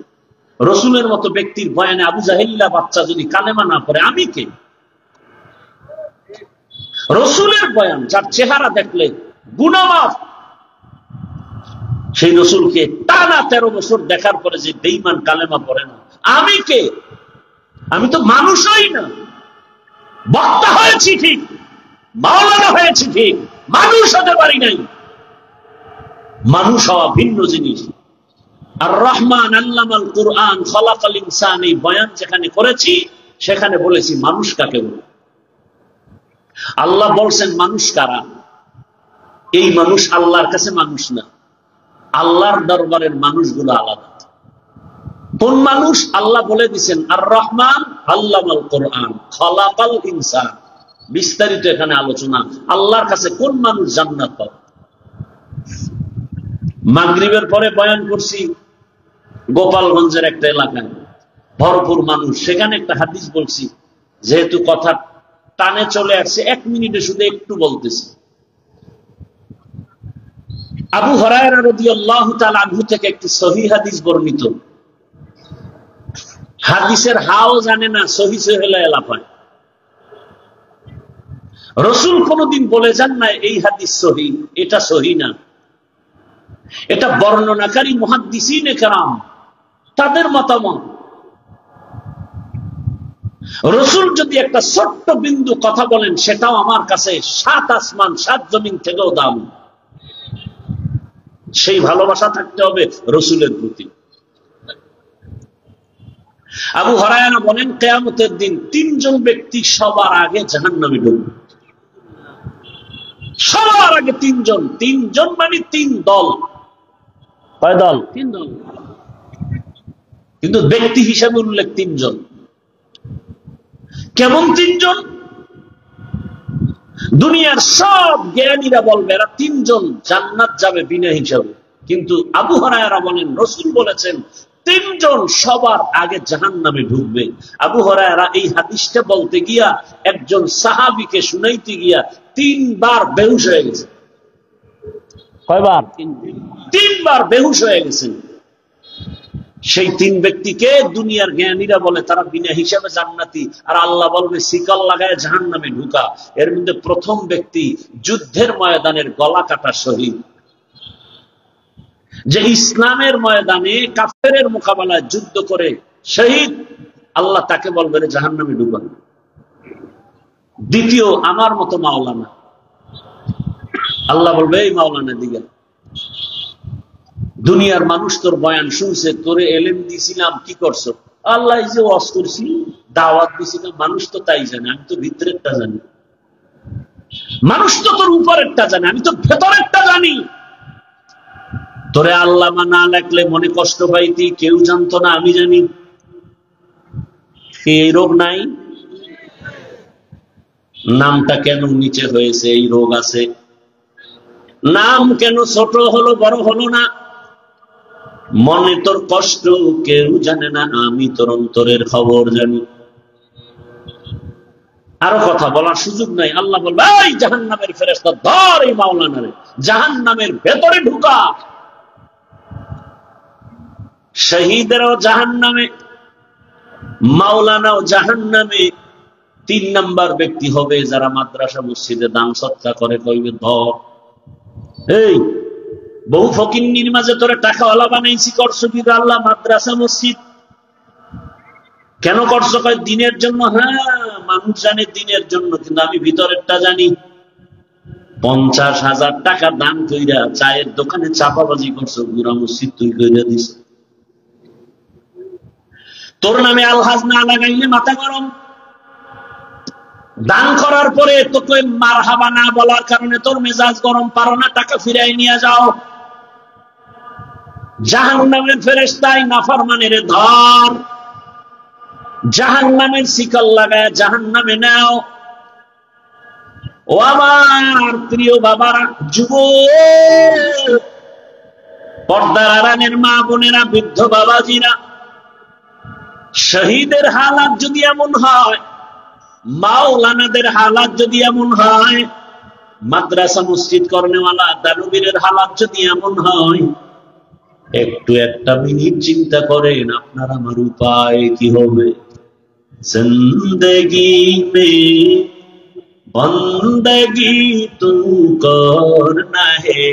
রসুলের মতো ব্যক্তির বয়ানে আবু জাহেল্লা বাচ্চা যদি কালেমা না পড়ে, আমি কে? রসুলের বয়ান, যার চেহারা দেখলে গুনাহ মাফ, সেই রসুলকে টানা 13 বছর দেখার পরে যে বেঈমান কালেমা পড়ে না, আমি কে? আমি তো মানুষই না। বক্তা হয়েছি ঠিক, মাওলানা হয়েছি ঠিক, মানুষ হতে পারি নাই। মানুষ হওয়া ভিন্ন জিনিস। আর রহমান আল্লামাল কুরআন খলাকাল ইনসান, এই বয়ান যেখানে করেছি সেখানে বলেছি মানুষ কাকে বলে। আল্লাহ বলছেন মানুষ কারা? এই মানুষ আল্লাহর কাছে মানুষ না, আল্লাহর দরবারের মানুষগুলো আলাদা। কোন মানুষ? আল্লাহ বলে দিচ্ছেন আর রহমান আল্লামাল কোরআন খালাকাল ইনসান। বিস্তারিত এখানে আলোচনা। আল্লাহর কাছে কোন মানুষ জান্নাত পাবে? মাগরিবের পরে বয়ান করছি গোপালগঞ্জের একটা এলাকায়, ভরপুর মানুষ। সেখানে একটা হাদিস বলছি, যেহেতু কথা টানে চলে আসছে, 1 মিনিটে শুধু একটু বলতেছি। আবু হুরায়রা রাদিয়াল্লাহু তাআলা আনহু থেকে একটি সহিহ হাদিস বর্ণিত। হাদিসের হাও জানে না, সহিহ হলে এলাপায়। রাসূল কোনদিন বলে যান না এই হাদিস সহিহ, এটা সহিহ না। এটা বর্ণনাকারী মুহাদ্দিসিনে কেরাম তাদের মতামত। রাসূল যদি একটা ছোট্ট বিন্দু কথা বলেন, সেটাও আমার কাছে 7 আসমান 7 জমিন থেকেও দাম। সেই ভালোবাসা থাকতে হবে রাসূলের প্রতি। আবু হুরায়রা বলেন, কিয়ামতের দিন 3 জন ব্যক্তি সবার আগে জাহান্নামে ঢুকবে। সবার আগে 3 জন। 3 জন মানে 3 দল। কয় দল? 3 দল। কিন্তু ব্যক্তি হিসাবে উল্লেখ 3 জন। কেমন 3 জন? দুনিয়ার সব জ্ঞানীরা বলবে এরা 3 জন জান্নাত যাবে বিনা হিসাবে। কিন্তু আবু হুরায়রা বলেন, রাসূল বলেছেন 3 জন সবার আগে জাহান্নামে ঢুকবে। আবু হুরায়রা এই হাদিসটা বলতে গিয়া একজন সাহাবীকে শুনাইতে গিয়া 3 বার বেহুশ হয়ে গেছে। কয়বার? 3 বার বেহুশ হয়ে গেছেন। সেই 3 ব্যক্তিকে দুনিয়ার জ্ঞানীরা বলে তারা বিনা হিসাবে জান্নাতি, আর আল্লাহ বলবে শিকল লাগায় জাহান্নামে ঢুকা। এর মধ্যে প্রথম ব্যক্তি যুদ্ধের ময়দানের গলা কাটা শহীদ, যে ইসলামের ময়দানে কাফেরের মোকাবেলায় যুদ্ধ করে শহীদ, আল্লাহ তাকে বলবে জাহান্নামে ঢুকা। দ্বিতীয় আমার মতো মাওলানা, আল্লাহ বলবে এই মাওলানা দিকে, দুনিয়ার মানুষ তোর বয়ান শুনছে, তোরে এলেম দিছিলাম, কি করছো? আল্লাহ এই যে ওয়াজ করছি, দাওয়াত দিছিলাম, মানুষ তো তাই জানে, আমি তো ভিতরেরটা জানি। মানুষ তো তোর উপরেরটা জানে, আমি তো ভেতরেরটা জানি। তোরে আল্লামা না লেখলে মনে কষ্ট পাইতি, কেউ জানতো না, আমি জানি। এই রোগ নাই? নামটা কেন নিচে হয়েছে? এই রোগ আছে। নাম কেন ছোট হলো, বড় হলো না? মনে তোর কষ্ট কেউ জানে না, আমি তোর অন্তরের খবর জানি। আরো কথা বলার সুযোগ নাই। আল্লাহ বলবে এই জাহান্নামের ফেরেশতা ধর এই মাওলানারে, জাহান্নামের ভেতরে ঢুকা। শহীদেরও জাহান্নামে, মাওলানাও জাহান্নামে। 3 নাম্বার ব্যক্তি হবে যারা মাদ্রাসা মসজিদে দান সৎকা করে, কইবে ধর এই বহু ফকিন্নির মাঝে তোরে টাকাওয়ালা বানাইছি, করছো কি? আল্লাহ মাদ্রাসা মসজিদ কেন করছো? কয় দিনের জন্য। হ্যাঁ, মানুষ জানে দিনের জন্য, কিন্তু আমি ভিতরেরটা জানি। 50,000 টাকা দান কইরা চায়ের দোকানে চাপাবাজি করছো, পুরা মসজিদ তুই কইরা দিস। তোর নামে আলহাজ না লাগাইলে মাথা গরম। দান করার পরে তোকে মারহাবা না বলার কারণে তোর মেজাজ গরম, পারো না, টাকা ফিরাই নিয়ে যাও। জাহান্নামের ফেরেশতাই নাফরমানের ধর, জাহান্নামের শিকল লাগায় জাহান্নামে নাও। ও আমার প্রিয় বাবারা, যুবক, পর্দার আড়ালের মা বোনেরা, বৃদ্ধ বাবাজিরা, শহীদের হালাত যদি এমন হয়, মাওলানাদের হালাত যদি এমন হয়, মাদ্রাসা মসজিদ করনেওয়ালা দানবীরের হালাত যদি এমন হয়, একটু 1 মিনিট চিন্তা করেন আপনার আমার উপায় কি হবে। জিন্দেগি মে বন্দগি তু করনা হে,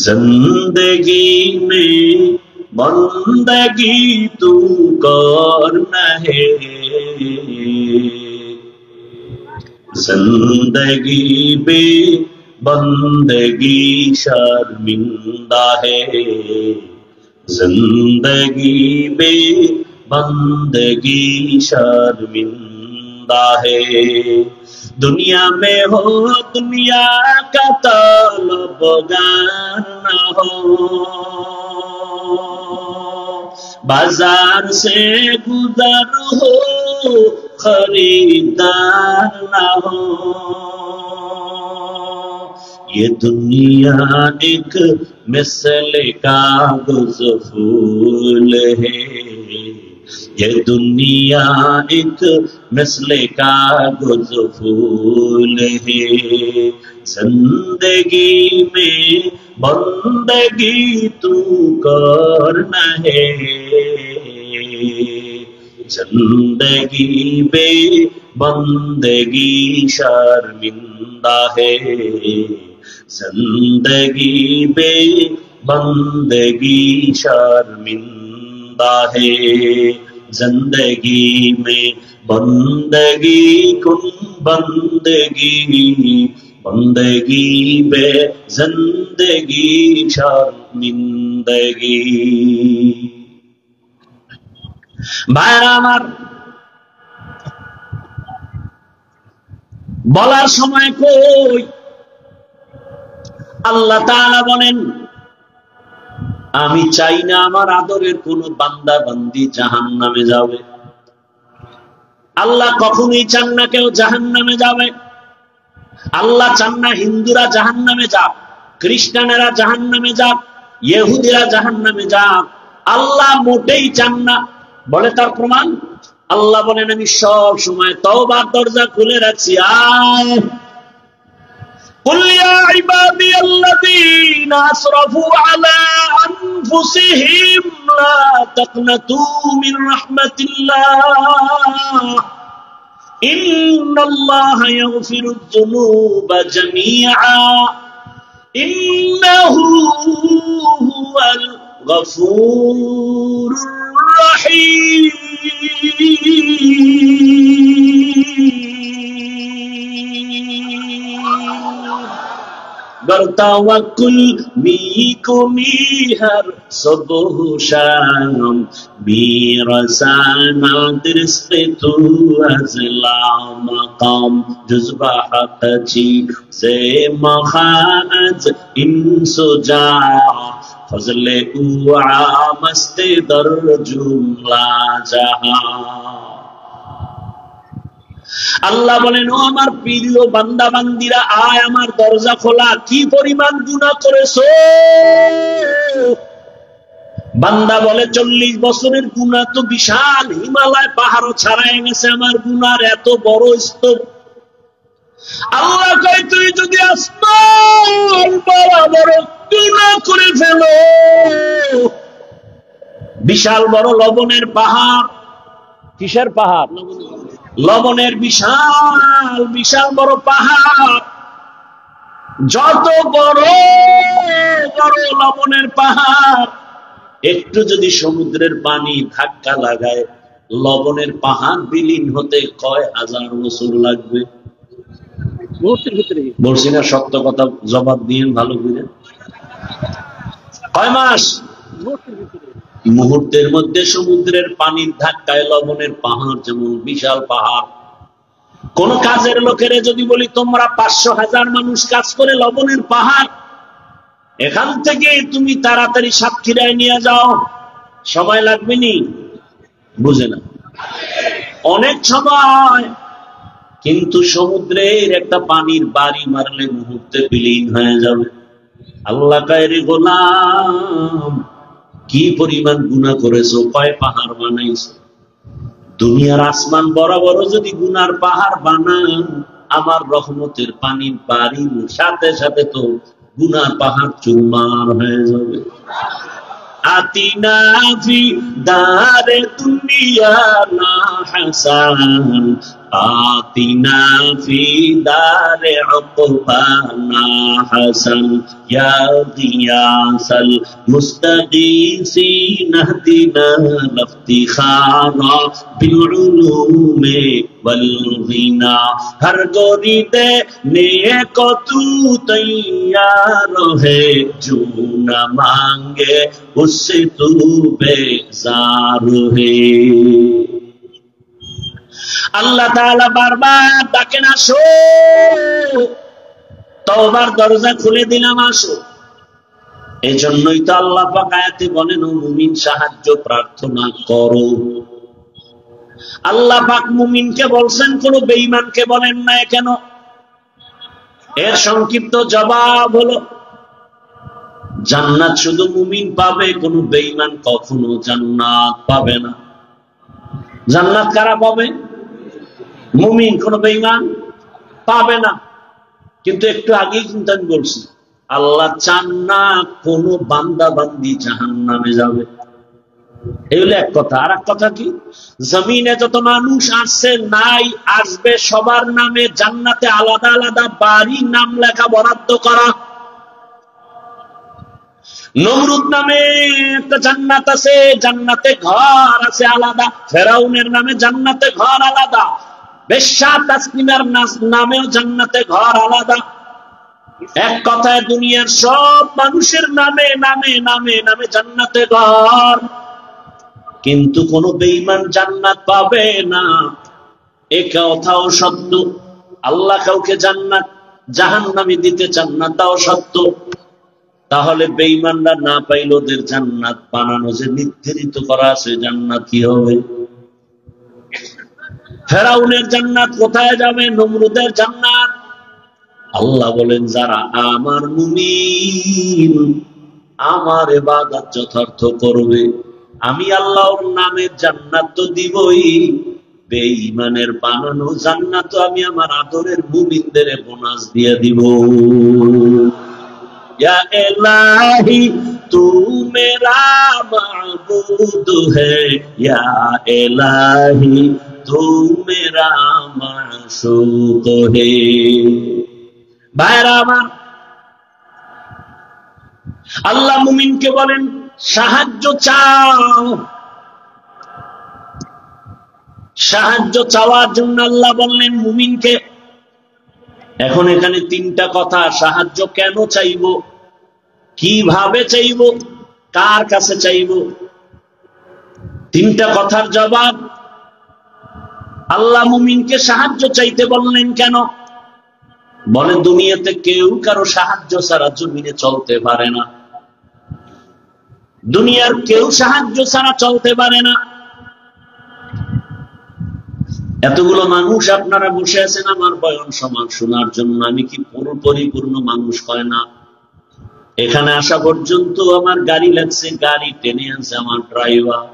जिंदगी में बंदगी तू करना है, जिंदगी में बंदगी शर्मिंदा है, जिंदगी में बंदगी शर्मिंदा बंदा है। दुनिया में हो दुनिया का तलबगार न हो, बाजार से गुजर हो खरीदार न हो। ये दुनिया एक मिसल कागज फूल है, ये दुनिया एक मिसल कागज फूल है। जिंदगी में बंदगी तू करना है, जिंदगी में बंदगी शर्मिंदा है, जिंदगी में बंदगी शर्मिंदा है। जिंदगी में बंदगी कुन बंदगी, बंदगी बे जिंदगी शर्मिंदगी। ভাইরা আমার, বলার সময় কই আল্লাহ তাআলা বলেন, আমি চাই না আমার আদরের কোন বান্দা বান্দি জাহান্নামে যাবে। আল্লাহ কখনোই চান না কেউ জাহান্নামে যাবে। আল্লাহ চান না হিন্দুরা জাহান্নামে যাক, খ্রিস্টানেরা জাহান্নামে যাক, ইহুদিরা জাহান্নামে যাক। আল্লাহ মোটেই চান না। বলে তার প্রমাণ, আল্লাহ বলেন আমি সব সময় তওবার দরজা খুলে রাখছি। আয় قل يا عبادي الذين أسرفوا على أنفسهم لا تقنطوا من رحمة الله إن الله يغفر الذنوب جميعا إنه هو الغفور الرحيم। बरतावकुल मीको मीहर सुबह शाम मीरसाना दरिस्ते तू अज़ला मकाम जुज़बा हक़ची से मखाज इंसुजा फज़ले उआ मस्ते दर जुमला जहां। আল্লাহ বলেন, ও আমার প্রিয় বান্দা বান্দিরা, আয় আমার দরজা খোলা। কি পরিমাণ গুনাহ করেছো? বান্দা বলে 40 বছরের গুনাহ তো বিশাল, হিমালয় পাহাড়ও ছাড়াই গেছে আমার গুনার এত বড় স্তূপ। আল্লাহ কয়, তুই যদি আসমান বরাবর গুনাহ করে ফেলো, বিশাল বড় লবণের পাহাড়। কিসের পাহাড়? লবণের বিশাল বিশাল বড় পাহাড়। যত বড় বড় লবণের পাহাড়, একটু যদি সমুদ্রের পানি ধাক্কা লাগায়, লবণের পাহাড় বিলীন হতে কয় হাজার বছর লাগবে। বলছি না সত্য কথা, জবাব দিয়েন ভালো করে। কয় মাস? মুহূর্তের মধ্যে সমুদ্রের পানির ধাক্কায় লবণের পাহাড় যেমন বিশাল পাহাড়। কোন কাজের লোকেরে যদি বলি তোমরা 500,000 মানুষ কাজ করে লবণের পাহাড়, এখান থেকে তুমি তাড়াতাড়ি সাতক্ষীরায় নিয়ে যাও, সময় লাগবে নি? বুঝে না, অনেক সময়। কিন্তু সমুদ্রের একটা পানির বাড়ি মারলে মুহূর্তে বিলীন হয়ে যাবে। আল্লাহ কয়, রে গোলাম, কি পরিমাণ গুনাহ করেছো, কয় পাহাড় বানাইছো। দুনিয়ার আসমান বরাবর যদি গুনার পাহাড় বানান, আমার রহমতের পানির বাড়ির সাথে সাথে তো গুনার পাহাড় চুরমার হয়ে যাবে। আতিনা ফি দারে দুনিয়া না হাসান, আতিনা ফি দারে উকবানা হাসান, ইয়া গিয়াসাল মুস্তাগীসিন ইহদিনা লিফতিখারা বিল উলুমি ওয়াল গিনা। হর গরিদে নেক তু তৈয়ার হে, जो न मांगे उससे तू बेजार है। আল্লাহ তাআলা বারবার ডাকেন, আসো, তওবার দরজা খুলে দিলাম, আসো। এই জন্যই তো আল্লাহ পাক আয়াতে বলেন, ও মুমিন সাহায্য প্রার্থনা করো। আল্লাহ পাক মুমিনকে বলছেন, কোন বেঈমানকে বলেন না কেন? এর সংক্ষিপ্ত জবাব হলো, জান্নাত শুধু মুমিন পাবে, কোন বেঈমান কখনো জান্নাত পাবে না। জান্নাত কারা পাবে? মুমিন, কোন বেঈমান পাবে না। কিন্তু একটু আগেই কিন্তু আমি বলছি, আল্লাহ চান না কোন বান্দা বান্দি জাহান্নামে যাবে। এই হলো এক কথা। আর এক কথা কি, জমিনে যত মানুষ আসছে নাই আসবে, সবার নামে জান্নাতে আলাদা আলাদা বাড়ি নাম লেখা বরাদ্দ করা। নমরুদ নামে একটা জান্নাত আছে, জান্নাতে ঘর আছে আলাদা। ফেরাউনের নামে জান্নাতে ঘর আলাদা। বেশ্যা তাসলিমার নামেও জান্নাতে ঘর আলাদা। এক কথায় দুনিয়ার সব মানুষের নামে নামে নামে নামে জান্নাতে ঘর। কিন্তু কোন বেঈমান জান্নাত পাবে না, এ কথাও সত্য। আল্লাহ কাউকে জান্নাত জাহান্নামে দিতে চান না, তাও সত্য। তাহলে বেঈমানরা না পাইল, ওদের জান্নাত বানানো যে নির্ধারিত করা আছে, জান্নাত কি হবে? ফেরাউনের জান্নাত কোথায় যাবে? নমরুদের জান্নাত। আল্লাহ বলেন, যারা আমার মুমিন, আমার ইবাদত যথার্থ করবে, আমি আল্লাহর নামের জান্নাত তো দিবই, বেঈমানের বানানো জান্নাত আমি আমার আদরের মুমিনদের বোনাস দিয়ে দিব। या इलाही तू मेरा माबूद है, या इलाही तू मेरा माशूक है। ভাইরা আমার, আল্লাহ মুমিনকে বলেন সাহায্য চাও। সাহায্য চাওয়ার জন্য আল্লাহ বললেন মুমিনকে। এখন এখানে তিনটা কথা, সাহায্য কেন চাইব, কিভাবে চাইব, কার কাছে চাইব, তিনটা কথার জবাব। আল্লাহ মুমিনকে সাহায্য চাইতে বললেন কেন? বলে দুনিয়াতে কেউ কারো সাহায্য ছাড়া জমিনে চলতে পারে না। দুনিয়ার কেউ সাহায্য ছাড়া চলতে পারে না। এতগুলো মানুষ আপনারা বসে আছেন আমার বয়ান সমান শোনার জন্য। আমি কি পরিপূর্ণ মানুষ হয় না? এখানে আসা পর্যন্ত আমার গাড়ি লাগছে, গাড়ি টেনে আনছে আমার ড্রাইভার।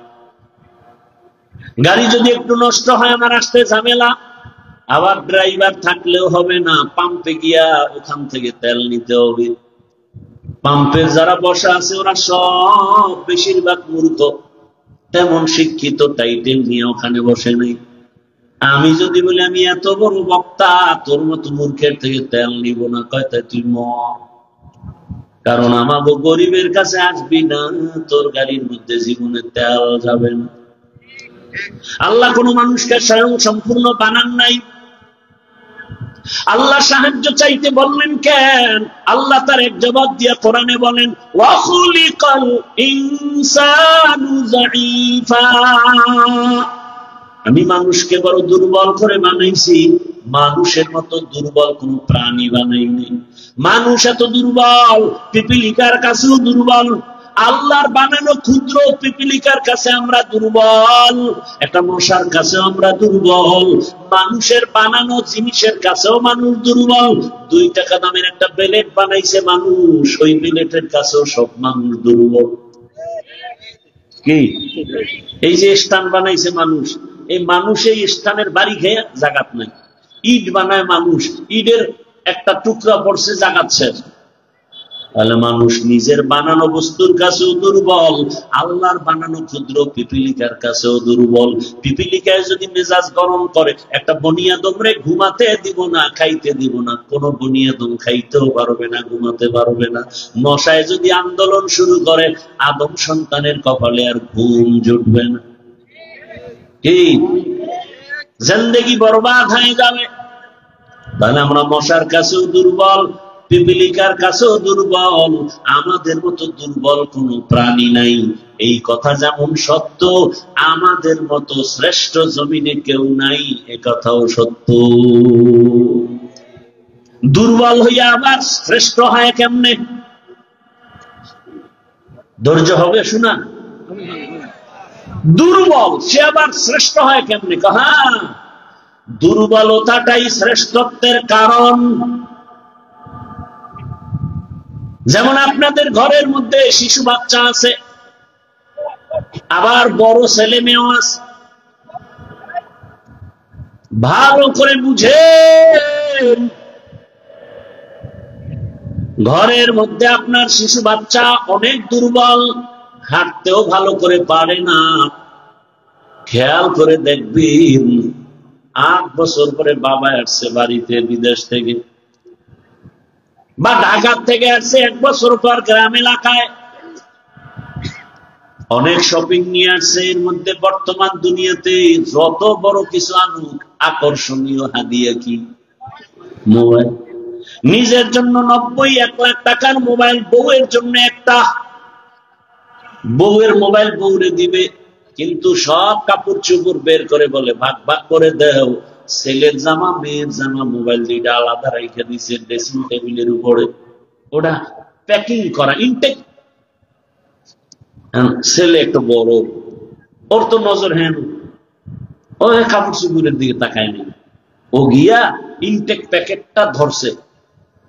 গাড়ি যদি একটু নষ্ট হয় আমার আসতে ঝামেলা। আবার ড্রাইভার থাকলেও হবে না, পাম্পে গিয়া ওখান থেকে তেল নিতে হবে। পাম্পের যারা বসা আছে ওরা সব বেশিরভাগ মূর্খ, তেমন শিক্ষিত টাইটেল নিয়ে ওখানে বসে নেই। আমি যদি বলি আমি এত বড় বক্তা, তোর মতো মূর্খের থেকে তেল নিব না, কয় তাই তুই মর। কারণ আমাকে গরিবের কাছে আসবি না, তোর গাড়ির মধ্যে জীবনে তেল যাবে না। আল্লাহ কোন মানুষকে স্বয়ং সম্পূর্ণ বানান নাই। আল্লাহ সাহায্য চাইতে বললেন কেন? আল্লাহ তার এক জবাব দিয়ে কোরআনে বলেন, ওয়া খুলিকাল ইনসানু যায়ীফা। আমি মানুষকে বড় দুর্বল করে বানাইছি। মানুষের মতো দুর্বল কোন প্রাণী বানাইনি। মানুষ এত দুর্বল, পিপিলিকার কাছেও দুর্বল। আল্লাহর বানানো ক্ষুদ্র পিপিলিকার কাছে আমরা দুর্বল, একটা মশার কাছেও আমরা দুর্বল, মানুষের বানানো জিনিসের কাছেও মানুষ দুর্বল। 2 টাকা দামের একটা বেলেট বানাইছে মানুষ, ওই বেলেটের কাছেও সব মানুষ দুর্বল। কি এই যে স্থান বানাইছে মানুষ, এই মানুষ এই স্থানের বাড়ি খেয়ে জাগাত নাই। ইট বানায় মানুষ, ইটের একটা টুকরা পড়ছে জাগাচ্ছে। তাহলে মানুষ নিজের বানানো বস্তুর কাছেও দুর্বল, আল্লাহর বানানো ক্ষুদ্র পিপিলিকার কাছেও দুর্বল। পিপিলিকায় যদি মেজাজ গরম করে, একটা বনিয়াদমরে ঘুমাতে দিব না, খাইতে দিব না, কোন বনিয়াদম খাইতেও পারবে না, ঘুমাতে পারবে না। মশায় যদি আন্দোলন শুরু করে, আদম সন্তানের কপালে আর ঘুম জুটবে না। কি জিন্দেগি বরবাদ হয়ে যাবে। তাহলে আমরা মশার কাছেও দুর্বল, পিপিলিকার কাছেও দুর্বল, আমাদের মতো দুর্বল কোন প্রাণী নাই। এই কথা যেমন সত্য, আমাদের মতো শ্রেষ্ঠ জমিনে কেউ নাই, এ কথাও সত্য। দুর্বল হইয়া আবার শ্রেষ্ঠ হয় কেমনে? ধৈর্য হবে শোনা। দুর্বল সে আবার শ্রেষ্ঠ হয় কেমনে? হ্যাঁ, দুর্বলতাটাই শ্রেষ্ঠত্বের কারণ। যেমন আপনাদের ঘরের মধ্যে শিশু বাচ্চা আছে, আবার বড় ছেলে মেয়েও আছে। ভালো করে বুঝেন, ঘরের মধ্যে আপনার শিশু বাচ্চা অনেক দুর্বল, হাঁটতেও ভালো করে পারে না। খেয়াল করে দেখবেন 8 বছর পরে বাবা আসছে বাড়িতে বিদেশ থেকে, বা ঢাকা থেকে আসছে 1 বছর পর গ্রাম এলাকায়, অনেক শপিং নিয়ে আসছে। এর মধ্যে বর্তমান দুনিয়াতে যত বড় কিছু আনুক, আকর্ষণীয় হাদিয়া কি? মোবাইল। নিজের জন্য 90-1 লাখ টাকার মোবাইল, বউয়ের জন্য একটা। বউয়ের মোবাইল বউরে দিবে, কিন্তু সব কাপড় চোপড় বের করে বলে ভাগ ভাগ করে দেও। ছেলের জামা মেয়ের জামা মোবাইল দুইটা আলাদা রেখে দিচ্ছে ড্রেসিং টেবিলের উপরে, ওটা প্যাকিং করা ইনটেক। ছেলে একটু বড়, ওর তো নজর হ্যাঁ ও কাপড় চোপড়ের দিকে তাকায় নেই, ও গিয়া ইনটেক প্যাকেটটা ধরছে।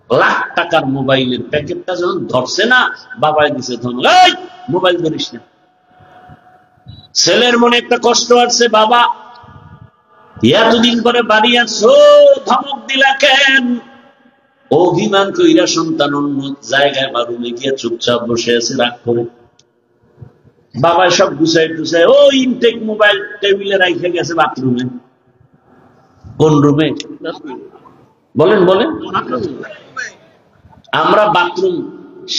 লাখ টাকার মোবাইলের প্যাকেটটা যখন ধরছে না, বাবাই দিছে ধমক, এই মোবাইল ধরিস না। ছেলের মনে একটা কষ্ট আসছে, বাবা এতদিন পরে বাড়ি আসছো, ধমক দিলা কেন? অভিমান কইরা সন্তান অন্য জায়গায় বা রুমে গিয়ে চুপচাপ বসে আছে রাগ করে। বাবা সব গুছাই টুছাই ও ইনটেক মোবাইল টেবিলে রাইখে গেছে বাথরুমে। কোন রুমে? বলেন বলেন। আমরা বাথরুম,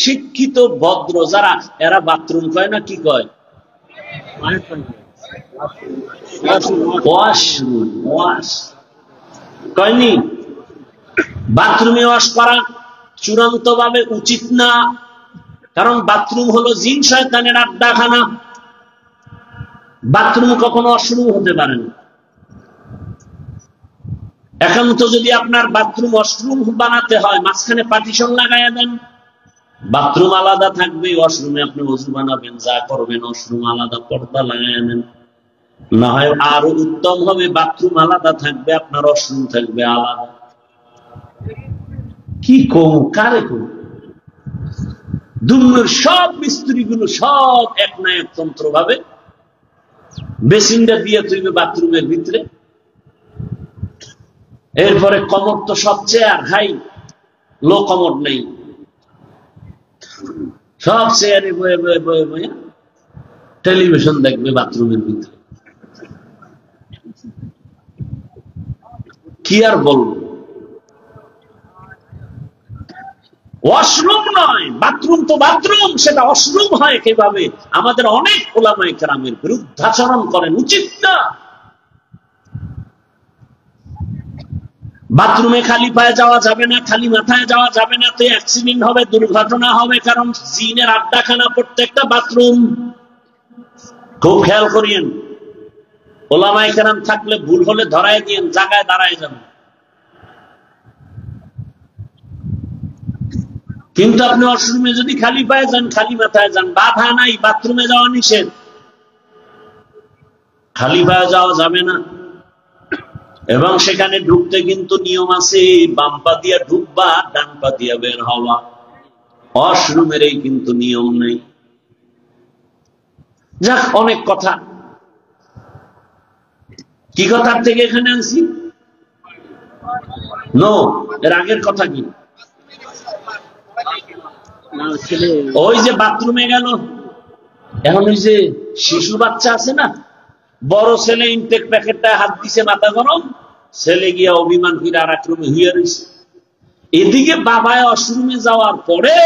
শিক্ষিত ভদ্র যারা, এরা বাথরুম কয় না, কি কয়? ওয়াশরুম। ওয়াশ কয়নি? বাথরুমে ওয়াশ করা চূড়ান্ত ভাবে উচিত না, কারণ বাথরুম হলো জিন শয়তানের আড্ডাখানা। বাথরুম কখনো ওয়াশরুম হতে পারে না। একান্ত যদি আপনার বাথরুম ওয়াশরুম বানাতে হয়, মাঝখানে পার্টিশন লাগাইয়া দেন, বাথরুম আলাদা থাকবে, ওয়াশরুমে আপনি ওযু বানাবেন, যা করবেন ওয়াশরুম আলাদা, পর্দা লাগাইয়া নেন। না হয় আরো উত্তম হবে, বাথরুম আলাদা থাকবে, আপনার ওয়াশরুম থাকবে আলাদা। কি কম কারে কম? দুনিয়ার সব মিস্ত্রি গুলো সব এক না একতন্ত্র ভাবে বেসিনটা দিয়ে তুইবে বাথরুমের ভিতরে। এরপরে কমর তো সব চেয়ার হাই, লো কমর নেই, সব চেয়ারে বয়ে বয়ে বয়ে বয়ে টেলিভিশন দেখবে বাথরুমের ভিতরে। কি আর বলবো? ওয়াশরুম নয়, বাথরুম তো বাথরুম, সেটা ওয়াশরুম হয় কিভাবে? আমাদের অনেক ওলামায়ে কেরামের বিরুদ্ধাচরণ করেন, উচিত না। বাথরুমে খালি পায়ে যাওয়া যাবে না, খালি মাথায় যাওয়া যাবে না, তো অ্যাক্সিডেন্ট হবে, দুর্ঘটনা হবে, কারণ জিনের আড্ডাখানা প্রত্যেকটা বাথরুম। খুব খেয়াল করিয়েন, ওলামায়ে কেরাম থাকলে ভুল হলে ধরাই দিয়েন, জায়গায় দাঁড়ায় যান। কিন্তু আপনি ওয়াশরুমে যদি খালি পায়ে যান, খালি মাথায় যান, বাধা নাই, বাথরুমে যাওয়া নিষেধ, খালি পায়ে যাওয়া যাবে না। এবং সেখানে ঢুকতে কিন্তু নিয়ম আছে, বাম পা দিয়া ঢুকবা, ডান পা দিয়া বের হওয়া। ওয়াশরুমের এই কিন্তু নিয়ম নেই। যাক, অনেক কথা। কি কথার থেকে এখানে আনছি? নো, এর আগের কথা কি? ওই যে বাথরুমে গেল, এখন ওই যে শিশু বাচ্চা আছে না, বড় ছেলে ইনটেক প্যাকেটটা হাত দিছে, মাথা গরম, ছেলে গিয়া অভিমান করে আর এক রুমে হুইয়া রয়েছে। এদিকে বাবায় ওয়াশরুমে যাওয়ার পরে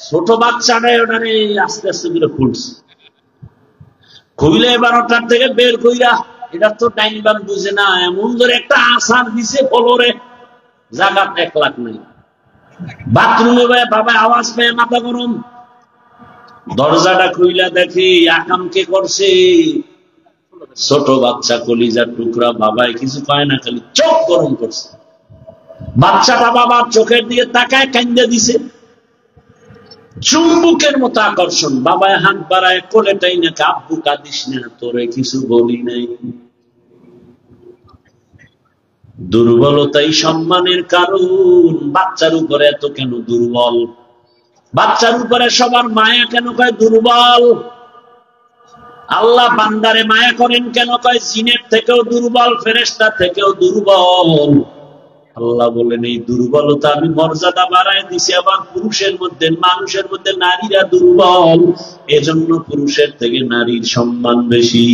ছোট বাচ্চাটাই ওটারে আস্তে আস্তে করে খুলছে। খুলে এবার ওটার থেকে বের কইরা, এটা তো ডাইন বাম বুঝে না, এমন ধরে একটা আসার দিছে ফলোরে, জায়গা 1 লাখ নাই। বাথরুমে বাবা আওয়াজ পেয়ে মাথা গরম, দরজাটা খুইলা দেখে আকাম কে করছে, ছোট বাচ্চা কলিজার টুকরা, বাবাই কিছু পায় না, খালি চোখ গরম করছে। বাচ্চাটা বাবার চোখের দিকে তাকায় কান্দে দিছে, চুম্বুকের মতো আকর্ষণ। বাবায় হাত বাড়ায় কোলেটাই নাকি, আব্বু কাঁদিস না, তোরে কিছু বলি নাই। দুর্বলতাই সম্মানের কারণ। বাচ্চার উপরে এত কেন দুর্বল? বাচ্চার উপরে সবার মায়া কেন কয় দুর্বল? আল্লাহ বান্দারে মায়া করেন কেন কয় জিনের থেকেও দুর্বল, ফেরেশতা থেকেও দুর্বল। আল্লাহ বলেন এই দুর্বলতা আমি মর্যাদা বাড়ায় দিছি। আবার পুরুষের মধ্যে, মানুষের মধ্যে নারীরা দুর্বল, এজন্য পুরুষের থেকে নারীর সম্মান বেশি।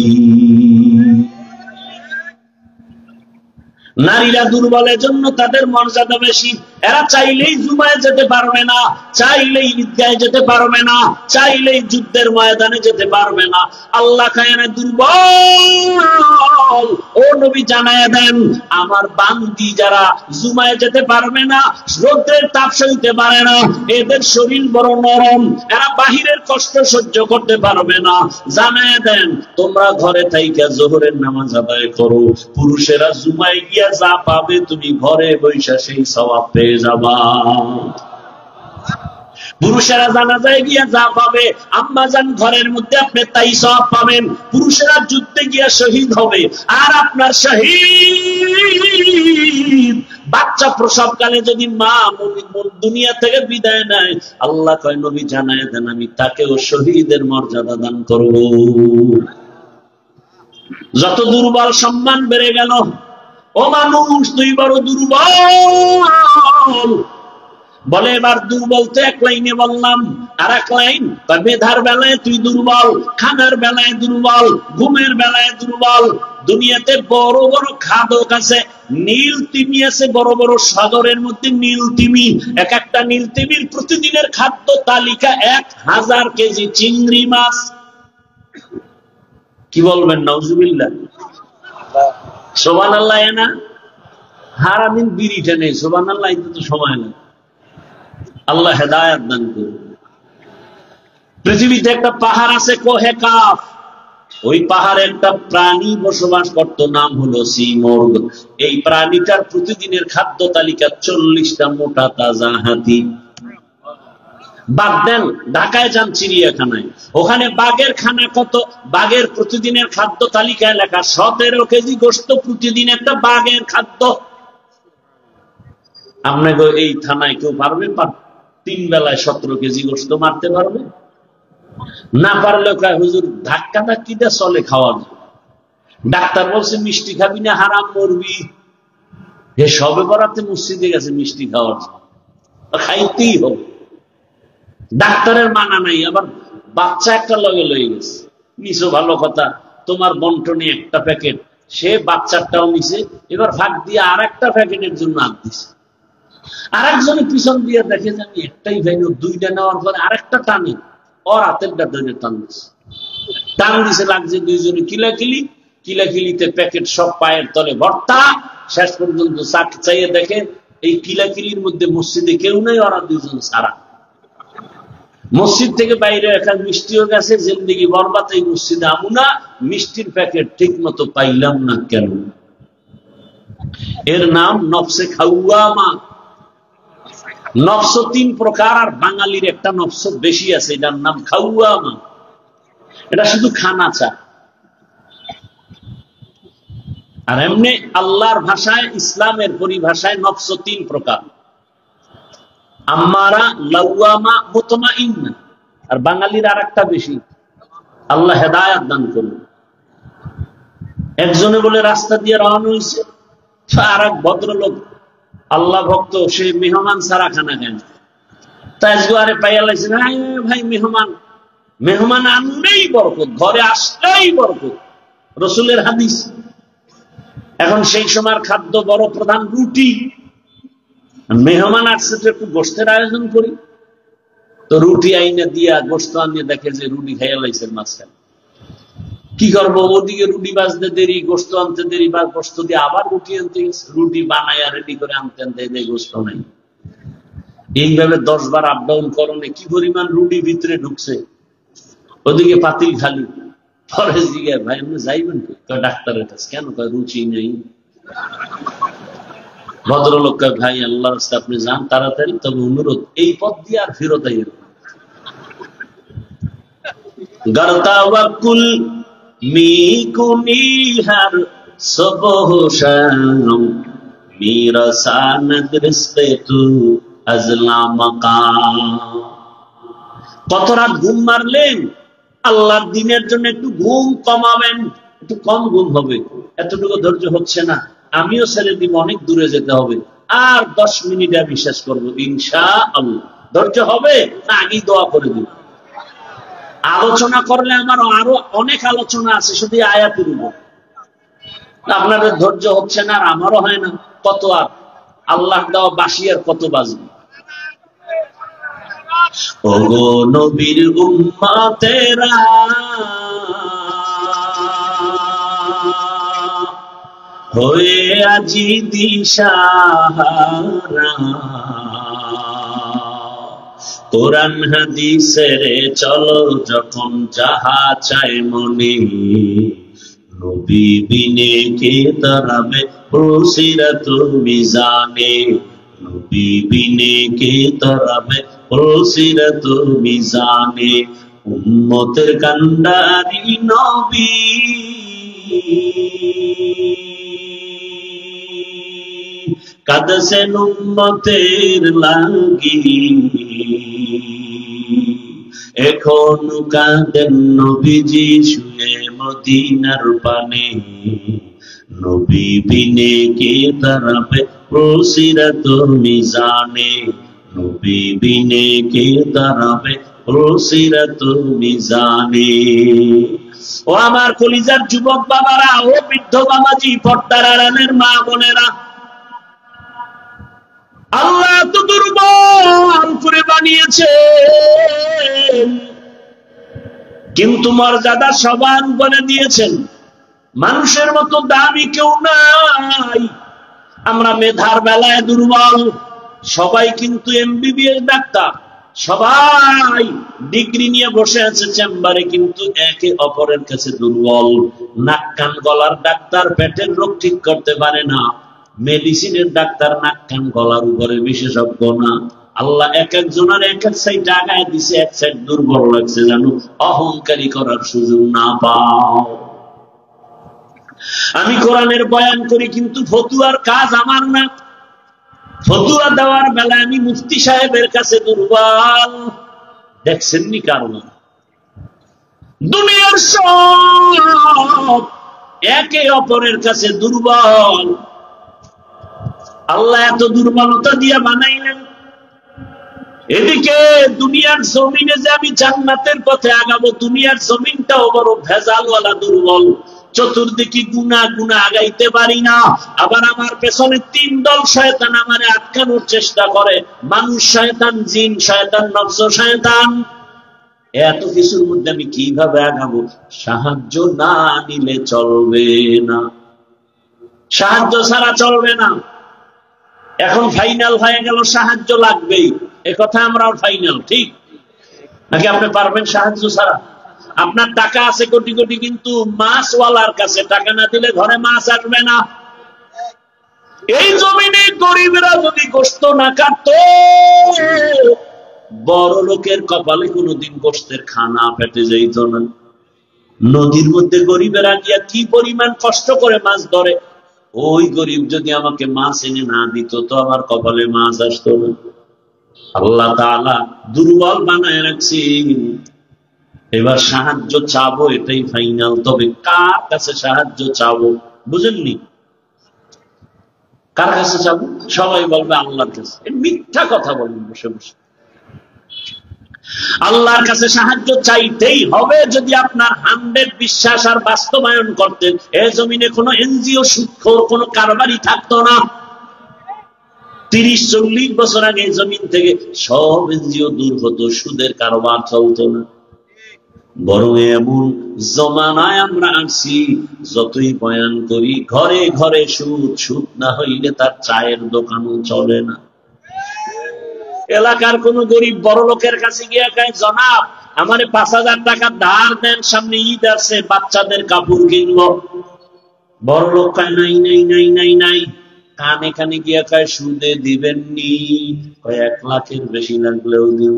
নারীরা দুর্বল, এজন্য তাদের মর্যাদা বেশি। এরা চাইলেই জুমায় যেতে পারবে না, চাইলেই ঈদগাহে যেতে পারবে না, চাইলেই যুদ্ধের ময়দানে যেতে পারবে না। আল্লাহ কায়নে দুর্বল। ও নবী জানায়া দেন, আমার বান্দি যারা জুমায় যেতে পারবে না, রোদ্রের তাপ সইতে পারে না, এদের শরীর বড় নরম, এরা বাহিরের কষ্ট সহ্য করতে পারবে না। জানায়া দেন তোমরা ঘরে থাইকা যোহরের নামাজ আদায় করো। পুরুষেরা জুমায় গিয়া যা পাবে তুমি ঘরে বৈশা সেই সওয়াব পেয়ে যাবা। পুরুষেরা জানাজায় গিয়া যা পাবে, আম্মাজান ঘরের মধ্যে আপনি তাই সওয়াব পাবেন। পুরুষেরা যুদ্ধে গিয়া শহীদ হবে, আর আপনার শহীদ বাচ্চা প্রসবকালে যদি মা দুনিয়া থেকে বিদায় নেয়, আল্লাহ কয় নবী জানায় দেন আমি তাকেও শহীদের মর্যাদা দান করব। যত দুর্বল সম্মান বেড়ে গেল। ও মানুষ তুই বড় দুর্বল। বলে এবার দুর্বল তো এক লাইনে বললাম, আর এক লাইন মেধার বেলায় তুই দুর্বল, খানার বেলায় দুর্বল, ঘুমের বেলায় দুর্বল। দুনিয়াতে বড় বড় খাদক আছে, নীল তিমি আছে বড় বড় সাগরের মধ্যে। নীল তিমি, এক একটা নীল তিমির প্রতিদিনের খাদ্য তালিকা 1000 কেজি চিংড়ি মাছ। কি বলবেন নাউজুবিল্লাহ? সুবহানাল্লাহ। না সারাদিন বিড়িটা নেই, সুবহানাল্লাহ তো সময় নেই। আল্লাহ হেদায়েত দান করুন। পৃথিবীতে একটা পাহাড় আছে কোহে কাফ, ওই পাহাড়ে একটা প্রাণী বসবাস করত, নাম হলো সিমর্গ। এই প্রাণীটার প্রতিদিনের খাদ্য তালিকা 40টা মোটা তাজা হাতি। বাদ দেন ঢাকায় যান চিড়িয়াখানায়, ওখানে বাঘের খানা কত? বাঘের প্রতিদিনের খাদ্য তালিকায় লেখা 17 কেজি গোশত প্রতিদিন একটা বাঘের খাদ্য। আপনাকে এই থানায় কেউ পারবে? 3 বেলায় 17 কেজি গোশত মারতে পারবে? না পারলে হুজুর ধাক্কা ধাক্কিটা চলে খাওয়া। ডাক্তার বলছে মিষ্টি খাবি না, হারাম মরবি। হে সবে বরাতে মসজিদে গেছে মিষ্টি খাওয়ার, খাইতেই হবে। ডাক্তারের মানা নাই, আবার বাচ্চা একটা লগে লয়ে গেছে। নিছো ভালো কথা, তোমার বন্টনে একটা প্যাকেট, সে বাচ্চাটাও নিছে, এবার ভাগ দিয়ে আর একটা প্যাকেটের জন্য হাত দিছে। আর একজনের পিছন দিয়ে দেখে যে আমি একটাই ভেঙে 2টা নেওয়ার পরে আরেকটা টানে, ওর হাতের ধরে টান দিছে। টান দিছে, লাগছে দুইজনে কিলাকিলি। কিলাকিলিতে প্যাকেট সব পায়ের তলে ভর্তা। শেষ পর্যন্ত চাইয়ে দেখে এই কিলাকিলির মধ্যে মসজিদে কেউ নেই, ওরা দুইজন ছাড়া। মসজিদ থেকে বাইরে একটা মিষ্টিও গেছে, জিন্দেগি বরবাদ, এই মসজিদে আমুনা মিষ্টির প্যাকেট ঠিক মতো পাইলাম না কেন? এর নাম নফসে খাওয়ামা। নফস 3 প্রকার, আর বাঙালির একটা নফস বেশি আছে, এটার নাম খাওয়ামা। এটা শুধু খানা চা। আর এমনি আল্লাহর ভাষায়, ইসলামের পরিভাষায় নফস 3 প্রকার: আম্মারা, লাওয়ামা, মুতমাইন্না। আর বাঙালির আর একটা বেশি। আল্লাহ হেদায়েত দান করুন। একজনে বলে রাস্তা দিয়ে রওনা হয়েছে, আর এক ভদ্রলোক আল্লাহ ভক্ত, সে মেহমান সারা খানা খায় না। তাই আরে পাইয়া লাগছে, ভাই মেহমান, মেহমান আনলেই বরকত, ঘরে আসলেই বরকত, রসুলের হাদিস। এখন সেই সময়ের খাদ্য বড় প্রধান রুটি। মেহমান আসছে তো একটু গোশতের আয়োজন করি, তো রুটি আইনে দিয়া গোশত আনিয়ে দেখে যে রুটি খাইয়া লাইছে মাঝখানে। কি করবো? ওদিকে রুটি বাজতে দেরি, গোশত আনতে দেরি, বা গোশত দিয়ে আবার রুটি আনতে গেছে, রুটি বানাইয়া রেডি করে আনতে আনতে গোশত নাই। এইভাবে 10 বার আপ ডাউন করণে কি পরিমাণ রুটি ভিতরে ঢুকছে ওদিকে পাতিল খালি। পরে জিজ্ঞাসা, ভাই আপনি যাইবেন ডাক্তারের কাছে? কেন? রুচি নেই। ভদ্রলোক কয়, ভাই আল্লাহর রাস্তায় আপনি যান তাড়াতাড়ি, তবে অনুরোধ এই পথ দিয়ে আর ফেরত আইয়েন। গর্তাওয়াকুল মিকুনিহার সবহশাম মিরাসানাদ রিজকিতু আজলামাকা। কত রাত ঘুম মারলেন? আল্লাহর দিনের জন্য একটু ঘুম কমাবেন, একটু কম ঘুম হবে। এতটুকু ধৈর্য হচ্ছে না, আমিও ছেড়ে দিব, অনেক দূরে যেতে হবে। আর 10 মিনিট বিশ্বাস করবো ইনশাআল্লাহ। ধৈর্য হবে না? আগেই দোয়া করে দিব। আলোচনা করলে আমার আরো অনেক আলোচনা আছে শুধু আয়াতের উপর। আপনাদের ধৈর্য হচ্ছে না, আর আমারও হয় না। কত আর আল্লাহ দেওয়া বাসি আর কত বাজবে। ওগো নবীর উম্মতেরা, হয়ে আজি দিশাহারা, কোরআন হাদিসের চলো যখন যাহা চাই মনে, নবী বিনে কে তারাবে পুরসিরাত মিজানে, নবী বিনে কে তারাবে পুরসিরাত মিজানে। উম্মতের কান্ডারি নবী, কাঁদছেন উম্মতের লাগি, এখন কাঁদেন নবীজি শুয়ে মদিনার পানে, নবী বিনে কে দাঁড়াবে পুরসিরাত মিজানে, নবী বিনে কে দাঁড়াবে পুরসিরাত মিজানে। ও আমার কলিজার যুবক বাবারা, ও বৃদ্ধ বাবাজি, পর্দার আড়ালের মা বোনেরা, আল্লাহ তো দুর্বল করে বানিয়েছে, কিন্তু মর্যাদা সমান করে দিয়েছেন। মানুষের মতো দামি কেউ নাই। আমরা মেধার বেলায় দুর্বল, সবাই কিন্তু এমবিবিএস ডাক্তার, সবাই ডিগ্রি নিয়ে বসে আছে চেম্বারে, কিন্তু একে অপরের কাছে দুর্বল। নাক কান গলার ডাক্তার পেটের রোগ ঠিক করতে পারে না, মেডিসিনের ডাক্তার নাক কান গলার উপরে বিশেষজ্ঞ না। আল্লাহ এক একজনের এক এক সাইড আগায় দিছে, এক সাইড দুর্বল লাগছে, জানো, অহংকারী করার সুযোগ না পাও। আমি কোরআনের বয়ান করি, কিন্তু ফতুয়ার কাজ আমার না। ফতুয়া দেওয়ার বেলায় আমি মুফতি সাহেবের কাছে দুর্বল। দেখছেননি কারণ দুনিয়ার সব একে অপরের কাছে দুর্বল। আল্লাহ এত দুর্বলতা দিয়ে বানাইলেন, এদিকে দুনিয়ার জমিনে যে আমি জান্নাতের পথে আগাবো, দুনিয়ার জমিনটাও বড় ভেজালওয়ালা, দুর্বল। চতুর্দিকে গুনাহ গুনাহ আগাইতে পারি না। আবার আমার পেছনে 3 দল শয়তান আমারে আটকানোর চেষ্টা করে, মানুষ শয়তান, জিন শয়তান, নফস শয়তান। এত কিছুর মধ্যে আমি কিভাবে আগাবো? সাহায্য না নিলে চলবে না, সাহায্য ছাড়া চলবে না। এখন ফাইনাল হয়ে গেল, সাহায্য লাগবেই। এ কথা আমরাও ফাইনাল, ঠিক নাকি? আপনি পারবেন সাহায্য ছাড়া? আপনার টাকা আছে কোটি কোটি, কিন্তু মাছওয়ালার কাছে টাকা না দিলে ঘরে মাছ আসবে না। এই জমিনে গরিবরা যদি গোশত না কাটতো, বড় লোকের কপালে কোনোদিন গোশতের খানা পেটে যেত না। নদীর মধ্যে গরিবেরা গিয়া কি পরিমাণ কষ্ট করে মাছ ধরে, ওই গরিব যদি আমাকে মাছ এনে না দিত, তো আমার কপালে মাছ আসতো না। আল্লাহ তাআলা দুর্বল বানায় রাখছি। এবার সাহায্য চাবো, এটাই ফাইনাল। তবে কার কাছে সাহায্য চাবো বুঝেননি? কার কাছে চাবো? সবাই বলবে আল্লাহর কাছে। মিথ্যা কথা বলবেন বসে বসে। আল্লাহর কাছে সাহায্য চাইতেই হবে। যদি আপনার 100 বিশ্বাস আর বাস্তবায়ন করতেন, এই জমিনে কোনো এনজিও সুদখোর কোনো কারবারি থাকতো না। 30-40 বছর আগে এই জমিন থেকে সব এনজিও দূর হতো, সুদের কারবার চলতো না। বরং এমন জমানায় আমরা আসছি, যতই বয়ান করি ঘরে ঘরে সুদ, সুদ না হইলে তার চায়ের দোকানও চলে না। এলাকার কোন গরিব বড় লোকের কাছে গিয়ে কয়, জনাব আমারে 5,000 টাকা ধার দেন, সামনে ঈদ আছে, বাচ্চাদের কাপড় কিনবো। বড় লোক কয় নাই নাই নাই নাই নাই, কানে কানে গিয়া কয় সুদে দিবেননি, কয় 1 লাখের বেশি লাগলেও দিব।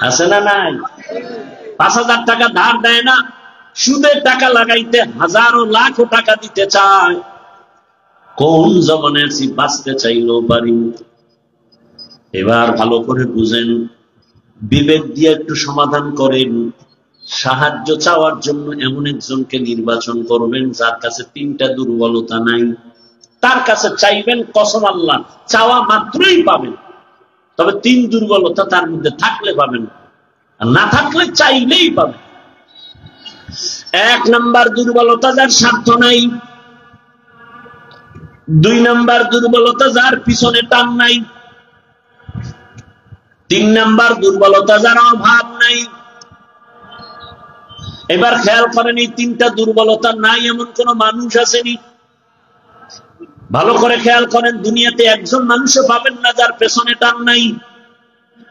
আছে না নাই? 5,000 টাকা ধার দেয় না, সুদের টাকা লাগাইতে হাজারো লাখো টাকা দিতে চায়। কোন জমানে আছি, বাঁচতে চাইলেও পারি। এবার ভালো করে বুঝেন, বিবেক দিয়ে একটু সমাধান করেন। সাহায্য চাওয়ার জন্য এমন একজনকে নির্বাচন করবেন যার কাছে 3টা দুর্বলতা নাই। তার কাছে চাইবেন, কসম আল্লাহ চাওয়া মাত্রই পাবেন। তবে 3 দুর্বলতা তার মধ্যে থাকলে পাবেন, আর না থাকলে চাইলেই পাবেন। 1 নাম্বার দুর্বলতা, যার স্বার্থ নাই। 2 নাম্বার দুর্বলতা, যার পিছনে টান নাই। 3 নাম্বার দুর্বলতা, যার অভাব নাই। এবার খেয়াল করেন, এই 3টা দুর্বলতা নাই এমন কোন মানুষ আসেনি? ভালো করে খেয়াল করেন, দুনিয়াতে একজন মানুষও পাবেন না যার পেছনে টান নাই।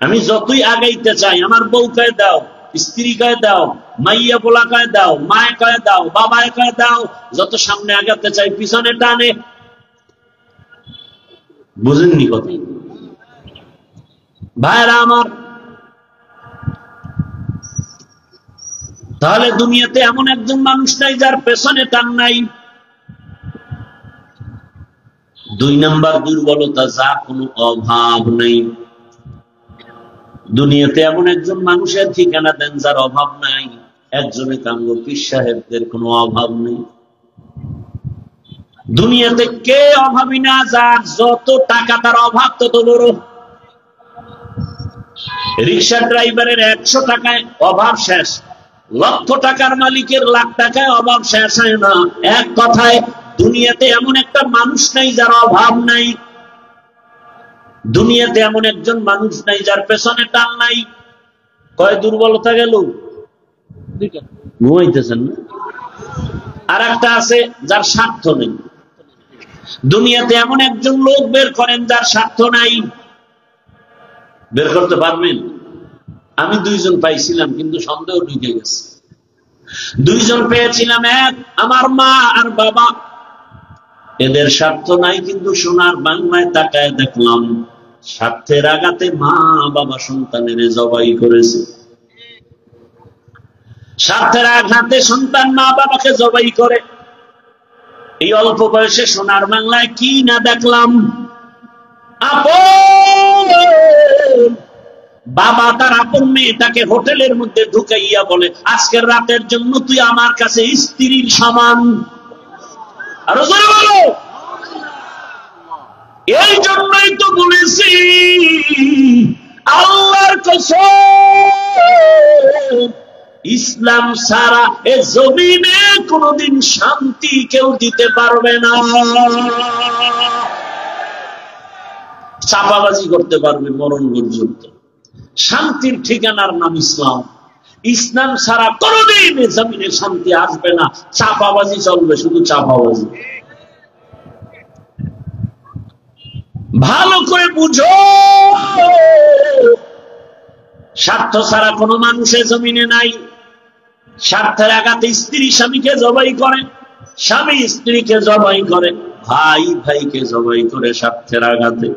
আমি যতই আগাইতে চাই, আমার বউ কয়ে দাও, স্ত্রী কয়ে দাও, মাইয়া পোলা কয়ে দাও, মায়ে কয়ে দাও, বাবায় কয়ে দাও, যত সামনে আগাতে চাই পিছনে টানে। বুঝেননি কথা? ভাইরা আমার, তাহলে দুনিয়াতে এমন একজন মানুষ নাই যার পেছনে টান নাই। 2 নাম্বার দুর্বলতা, যার কোনো অভাব নেই। দুনিয়াতে এমন একজন মানুষের ঠিকানা দেন যার অভাব নাই। একজনে কাঙ্গ পীর সাহেবদের কোনো অভাব নেই। দুনিয়াতে কে অভাবী না, যার যত টাকা তার অভাব তত বড়। রিক্সা ড্রাইভারের 100 টাকায় অভাব শেষ, লক্ষ টাকার মালিকের লাখ টাকায় অভাব শেষ হয় না। এক কথায়, দুনিয়াতে এমন একটা মানুষ নাই যার অভাব নাই। দুনিয়াতে এমন একজন মানুষ নাই যার পেছনে টান নাই। কয় দুর্বলতা গেল? ঘুমাইতেছেন না? আর একটা আছে, যার স্বার্থ নেই। দুনিয়াতে এমন একজন লোক বের করেন যার স্বার্থ নাই। বের করতে পারবেন? আমি 2 জন পাইছিলাম, কিন্তু সন্দেহ ঢুকে গেছে। 2 জন পেয়েছিলাম, এক আমার মা আর বাবা। এদের স্বার্থ নাই, কিন্তু সোনার বাংলায় তাকায় দেখলাম স্বার্থের আঘাতে মা বাবা সন্তানের জবাই করেছে। স্বার্থের আঘাতে সন্তান মা বাবাকে জবাই করে। এই অল্প বয়সে সোনার বাংলায় কি না দেখলাম। বাবা তার আপন মেয়েটাকে হোটেলের মধ্যে ঢুকাইয়া বলে, আজকের রাতের জন্য তুই আমার কাছে স্ত্রীর সমান। আরো জোরে বলো। এই জন্যই তো বলেছি, আল্লাহর কসম, ইসলাম ছাড়া এ জমিনে কোনদিন শান্তি কেউ দিতে পারবে না। চাপাবাজি করতে পারবে মরণ পর্যন্ত। শান্তির ঠিকানার নাম ইসলাম। ইসলাম ছাড়া কোনদিন এ জমিনে শান্তি আসবে না। চাপাবাজি চলবে, শুধু চাপাবাজি। ভালো করে বুঝো, স্বার্থ ছাড়া কোনো মানুষের জমিনে নাই। স্বার্থের আঘাতে স্ত্রী স্বামীকে জবাই করে, স্বামী স্ত্রীকে জবাই করে, ভাই ভাইকে জবাই করে স্বার্থের আঘাতে।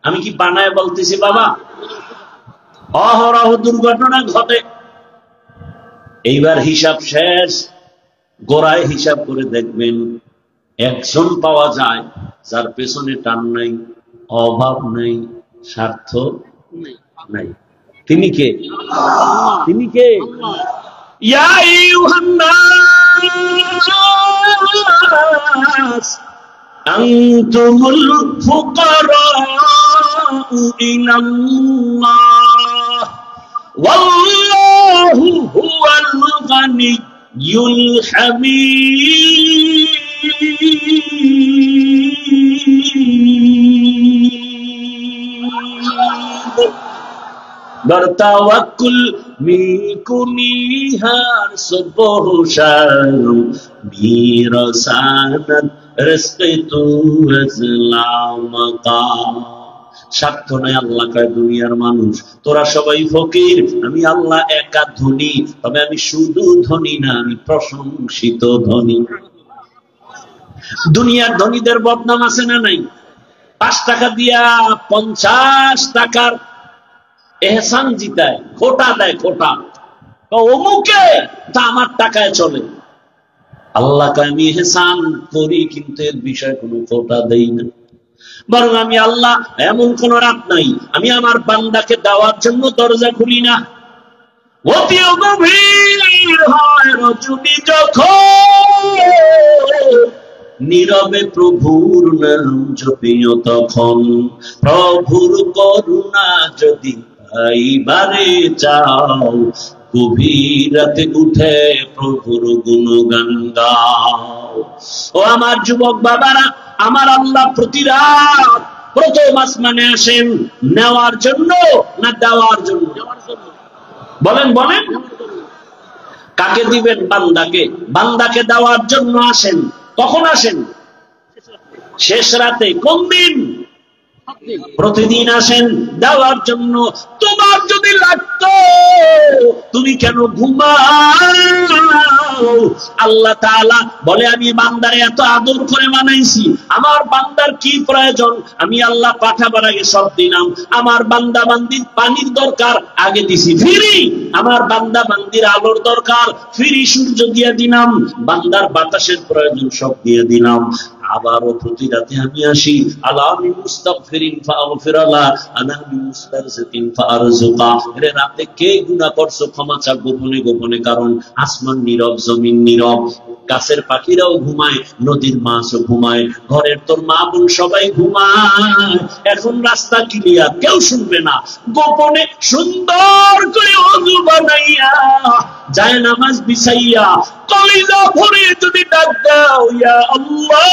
আমি কি বানায় বলতেছি বাবা? অহরহ দুর্ঘটনা ঘটে। এইবার হিসাব শেষ, গোড়ায় হিসাব করে দেখবেন একজন পাওয়া যায় যার পেছনে টান নাই, অভাব নাই, স্বার্থ নাই। তিনি কে? তিনি কে? ইয়া আইয়ুহান নাস আনতুমুল ফুকারাউ ইলাল্লাহ ওয়াল্লাহু হুয়াল গানিয়্যুল Hamid. bertawakul mikunihan sepohushan birasanat rezeki itu selamaka স্বার্থ নাই। আল্লাহ কয় দুনিয়ার মানুষ তোরা সবাই ফকির, আমি আল্লাহ একা ধনী, তবে আমি শুধু ধনী না, আমি প্রশংসিত ধনী। দুনিয়ার ধনীদের বদনাম আছে না নাই? 5 টাকা দিয়া 50 টাকার এহসান জিতায়, খোটা দেয়, খোটা অমুকে তা আমার টাকায় চলে। আল্লাহ কয় আমি এহসান করি কিন্তু এর বিষয়ে কোনো খোটা দেই না, বরং আমি আল্লাহ এমন কোন রাত নাই আমি আমার বান্দাকে দেওয়ার জন্য দরজা খুলি না। অতিও গভীর হয় রজনী যখন, নীরবে প্রভুর নাম জপিও তখন। প্রভুর করুণা যদি পাইবারে চাও, গভীর রাতে উঠে প্রভুর গুণগান গাও। ও আমার যুবক বাবারা, আমার আল্লাহ প্রতি রাত প্রথম আসমানে আসেন নেওয়ার জন্য না দেওয়ার জন্য? বলেন বলেন, কাকে দিবেন? বান্দাকে। বান্দাকে দেওয়ার জন্য আসেন। কখন আসেন? শেষ রাতে। কোন দিন? প্রতিদিন আসেন দেওয়ার জন্য। তোমার যদি লাগতো তুমি কেন ঘুমাও? আল্লাহ তাআলা বলে আমি বান্দারে এত আদর করে বানাইছি, আমার বান্দার কি প্রয়োজন আমি আল্লাহ পাঠাবার আগে সব দিলাম। আমার বান্দা বান্দির পানির দরকার আগে দিছি ফ্রি, আমার বান্দা বান্দির আলোর দরকার ফ্রি সূর্য দিয়ে দিলাম, বান্দার বাতাসের প্রয়োজন সব দিয়ে দিলাম। আবারও প্রতি রাতে আমি আসি, আলামি মুস্তাগফিরিন ফাগফিরালা, আনামি মুস্তারজিকিন ফারজুকা। এর রাতে কে গুনাহ করছো ক্ষমা চা গোপনে গোপনে, কারণ আসমান নীরব, জমিন নীরব, গাছের পাখিরাও ঘুমায়, নদীর মাছও ঘুমায়, ঘরের তোর মা বোন সবাই ঘুমায়। এখন রাস্তা ক্লিয়ার, কেউ শুনবে না। গোপনে সুন্দর করে ওযু বানাইয়া যায় নামাজ বিছাইয়া কলিজা ভরে যদি ডাক দাও ইয়া আল্লাহ,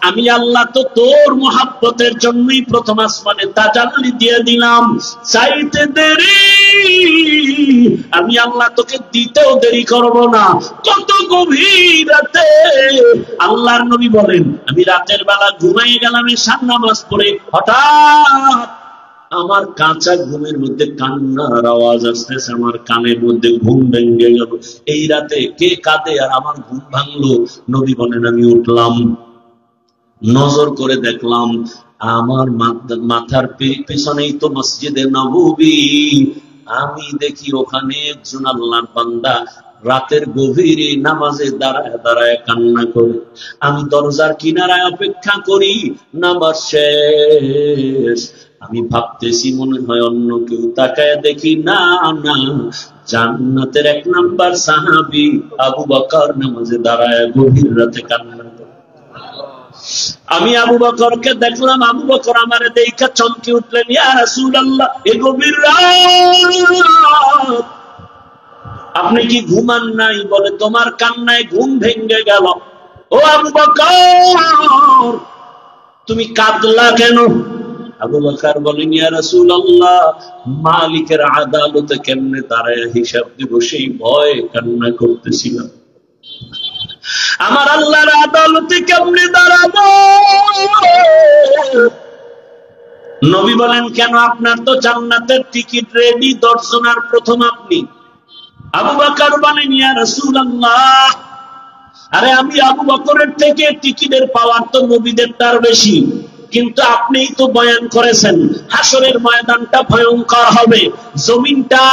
আমি আল্লাহ তো তোর মোহাব্বতের জন্যই প্রথম আসমানে তাজাল্লি দিয়ে দিলাম, চাইতে দেরি আমি আল্লাহ তোকে দিতেও দেরি করব না। কত গভীর রাতে আল্লাহর নবী বলেন আমি রাতের বেলা ঘুমাইয়ে গেলাম এশার নামাজ পড়ে, হঠাৎ আমার কাঁচা ঘুমের মধ্যে কান্নার আওয়াজ আসতেছে, আমার কানের মধ্যে ঘুম ভেঙে গেল। এই রাতে কে কাঁদে আর আমার ঘুম ভাঙলো? নবী বলেন আমি উঠলাম, নজর করে দেখলাম আমার মাথার পেছনেই তো মসজিদে নববী। আমি দেখি ওখানে একজন আল্লাহর বান্দা রাতের গভীরে নামাজে দাঁড়ায় দাঁড়ায় কান্না করে। আমি দরজার কিনারায় অপেক্ষা করি, নামাজ শেষ। আমি ভাবতেছি মনে হয় অন্য কেউ, তাকায় দেখি না না, জান্নাতের 1 নাম্বার সাহাবী আবু বকর নামাজে দাঁড়ায় গভীর রাতে কান্না করে। আমি আবু বকরকে দেখলাম, আবু বকর আমারে দেখা চমকে উঠলেন, ইয়া রাসূলুল্লাহ এ গভীর রাত আপনি কি ঘুমান নাই? বলে তোমার কান্নায় ঘুম ভেঙে গেল। ও আবু বকর তুমি কাঁদলা কেন? আবু বকর বলেন ইয়া রাসূলুল্লাহ মালিকের আদালতে কেমনে দাঁড়ায় হিসাব দিব সেই ভয়ে কান্না করতেছিলাম। আমার আল্লাহর আদালতে কেমনে দাঁড়াবো? নবী বলেন কেন? আপনার তো জান্নাতের টিকিট রেডি, দর্শনার প্রথম আপনি। আবু বকর বলেন ইয়া রাসূলুল্লাহ আরে আমি আবু বকরের থেকে টিকিটের পাওয়ার তো নবীদেরটার বেশি, কিন্তু আপনিই তো বয়ান করেছেন হাসরের ময়দানটা ভয়ঙ্কর হবে, জমিনটা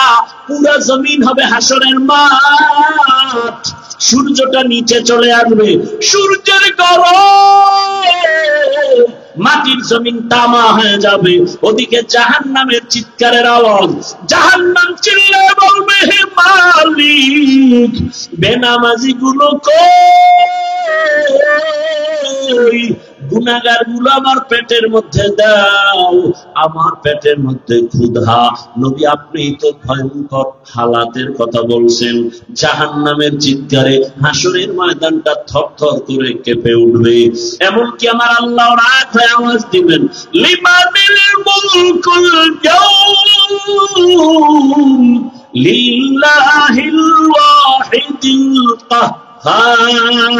পুরো জমিন হবে হাসরের মাঠ, সূর্যটা নিচে চলে আসবে, সূর্যের গরমে মাটির জমিন তামা হয়ে যাবে, ওদিকে জাহান্নামের চিৎকারের আওয়াজ, জাহান্নাম চিল্লায় বলবে হে মালিক বেনামাজি গুলো কই, গুনাহগার গুলো আমার পেটের মধ্যে দাও, আমার পেটের মধ্যে ক্ষুধা। নবী আপনি তো ভয়ঙ্কর হালাতের কথা বলছেন, জাহান্নামের চিৎকারে হাসরের ময়দানটা থরথর করে কেঁপে উঠবে। এমনকি আমার আল্লাহ রাত হয়ে আওয়াজ দিবেন লিমানিল মুলকুল ইয়াউম লিল্লাহিল ওয়াহিদিল কাহ্হার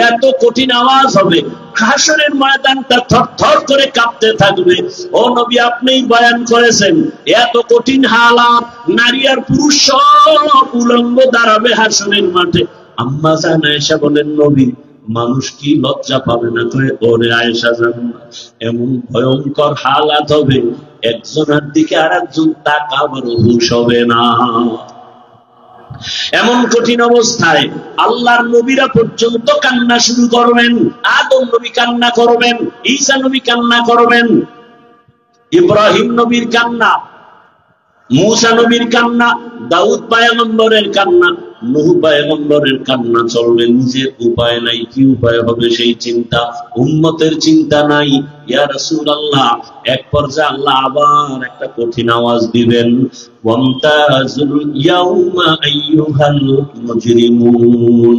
এত কঠিন আওয়াজ হবে, হাসরের ময়দানটা থরথর করে কাঁপতে থাকবে। ও নবী, আপনিই বয়ান করেছেন এত কঠিন হালাত, নারী আর পুরুষ সব উলঙ্গ দাঁড়াবে হাসরের মাঠে। আম্মা জান আয়েশা বলেন, নবী মানুষ কি লজ্জা পাবে না? ওরে আয়েশা জানো না, এমন ভয়ঙ্কর হালাত হবে, একজনের দিকে আর একজন তাকাবার হুঁশ হবে না। এমন কঠিন অবস্থায় আল্লাহর নবীরা পর্যন্ত কান্না শুরু করবেন। আদম নবী কান্না করবেন, ঈসা নবী কান্না করবেন, ইব্রাহিম নবীর কান্না, মূসা নবীর কান্না, দাউদ পয়গম্বরের কান্না, নূহ পয়গম্বরের কান্না চলবে। নিজের উপায় নাই, কি উপায় হবে সেই চিন্তা, উম্মতের চিন্তা নাই। ইয়া রাসূলুল্লাহ, এক পর্যায়ে আল্লাহ আবার একটা কঠিন আওয়াজ দিবেন, ওয়ামতাজুল ইয়াউমা আইয়ুহাল মুজরিমুন।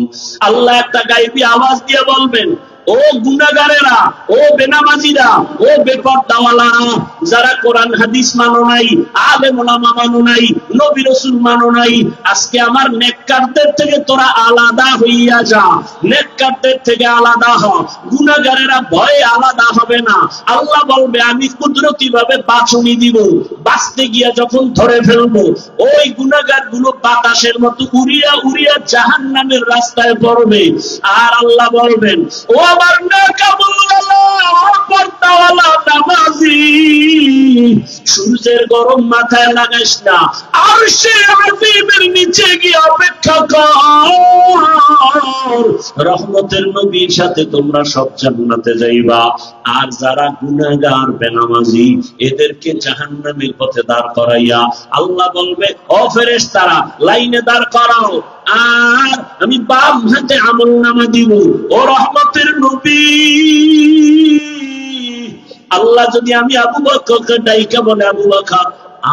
আল্লাহ একটা গায়েবী আওয়াজ দিয়ে বলবেন, ও গুনাহগারেরা, ও বেনামাজিরা, ও বেপরদাওয়ালারা, যারা কোরআন হাদিস মানো নাই, আলেম ওলামা মানো নাই, নবী রাসূল মানো নাই, আজকে আমার নেককারদের থেকে তোরা আলাদা হইয়া যা, নেককারদের থেকে আলাদা হ। গুনাহগারেরা ভয়ে আলাদা হবে না। আল্লাহ বলবে, আমি কুদরতি ভাবে বাছুনি দিব, বাঁচতে গিয়া যখন ধরে ফেলবো, ওই গুনাহগার গুলো বাতাসের মতো উড়িয়া উড়িয়া জাহান্নামের রাস্তায় পড়বে। আর আল্লাহ বলবেন, ও আমার পর্দাওয়ালা নামাজি, সূর্যের গরম মাথায় লাগাইস না, আরশে আজিমের নিচে গিয়ে অপেক্ষা কর, রহমতের নবীর সাথে তোমরা সব জান্নাতে যাইবা। আর যারা গুনাহগার বেনামাজি, এদেরকে জাহান্নামের পথে দাঁড় করাইয়া আল্লাহ বলবে, ও ফেরেশতারা লাইনে দাঁড় করাও, আর আমি বাম হাতে আমলনামা দিব। ও রহমতের নবী, আল্লাহ যদি আমি আবু বকরকে ডাইকা বলে, আবু বকর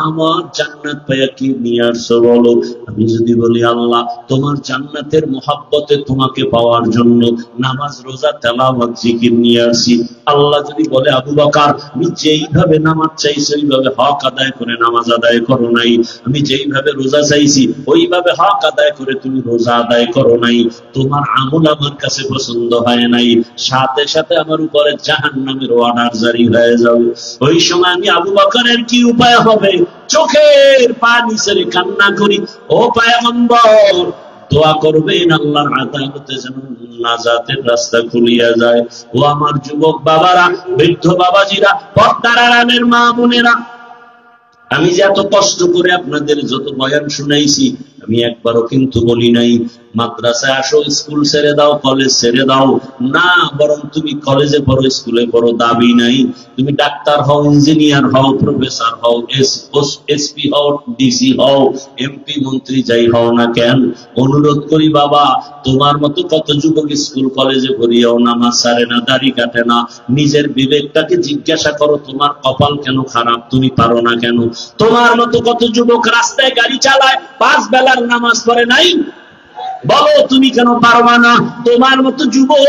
আমার জান্নাত পাইয়া কি নিয়ে আসছো বলো, আমি যদি বলি আল্লাহ তোমার জান্নাতের মহব্বতে তোমাকে পাওয়ার জন্য নামাজ রোজা তেলাওয়াত জিকির নিয়ে আসি, আল্লাহ যদি বলে আবু বকর আমি যেইভাবে নামাজ চাইছি ওইভাবে হক আদায় করে নামাজ আদায় করো নাই, আমি যেইভাবে রোজা চাইছি ওইভাবে হক আদায় করে তুমি রোজা আদায় করো নাই, তোমার আমল আমার কাছে পছন্দ হয় নাই, সাথে সাথে আমার উপরে জাহান্নামের অর্ডার জারি হয়ে যাবে। ওই সময় আমি আবু বকরের কি উপায় হবে? চোখের পানি ছেড়ে কান্না করি, ও পয়গম্বর দোয়া করবেন আল্লাহর আদালতে যেন নাজাতের রাস্তা খুলিয়া যায়। ও আমার যুবক বাবারা, বৃদ্ধ বাবাজিরা, পর্দার আড়ালের মা বোনেরা, আমি যে এত কষ্ট করে আপনাদের যত বয়ান শুনাইছি, আমি একবারও কিন্তু বলি নাই মাদ্রাসায় আসো, স্কুল ছেড়ে দাও, কলেজ ছেড়ে দাও, না, বরং তুমি কলেজে পড়ো, স্কুলে পড়ো, দাবি নাই। তুমি ডাক্তার হও, ইঞ্জিনিয়ার হও, প্রফেসর হও, এসপি হও, ডিসি হও, এমপি মন্ত্রী যাই হও না কেন, অনুরোধ করি বাবা, তোমার মতো কত যুবক স্কুল কলেজে পড়িয়াও নামাজ ছাড়ে না, দাড়ি কাটে না। নিজের বিবেকটাকে জিজ্ঞাসা করো, তোমার কপাল কেন খারাপ, তুমি পারো না কেন? তোমার মতো কত যুবক রাস্তায় গাড়ি চালায়, 5 বেলার নামাজ পড়ে নাই, বলো তুমি কেন পারবা না? তোমার মতো যুবক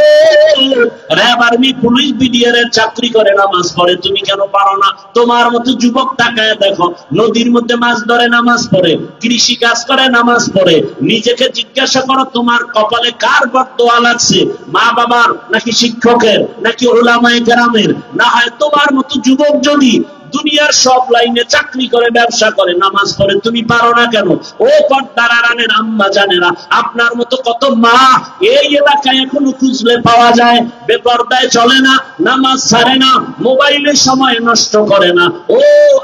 র্যাব আর্মি পুলিশ বিডিআর এর চাকরি করে নামাজ পড়ে, তুমি কেন পারো না? তোমার মতো যুবক তাকায় দেখো, নদীর মধ্যে মাছ ধরে নামাজ পড়ে, কৃষি কাজ করে নামাজ পড়ে। নিজেকে জিজ্ঞাসা করো, তোমার কপালে কার বদদোয়া লাগছে? মা বাবার, নাকি শিক্ষকের, নাকি উলামায়ে কেরামের? না হয় তোমার মতো যুবক যদি দুনিয়ার সব লাইনে চাকরি করে, ব্যবসা করে, নামাজ পড়ে, তুমি পারো না কেন? ও পর্দার আড়ালের আম্মা জানেরা, আপনার মতো কত মা এই এলাকায় এখনো খুঁজলে পাওয়া যায়, বেপর্দায় চলে না, নামাজ ছাড়ে না, মোবাইলে সময় নষ্ট করে না। ও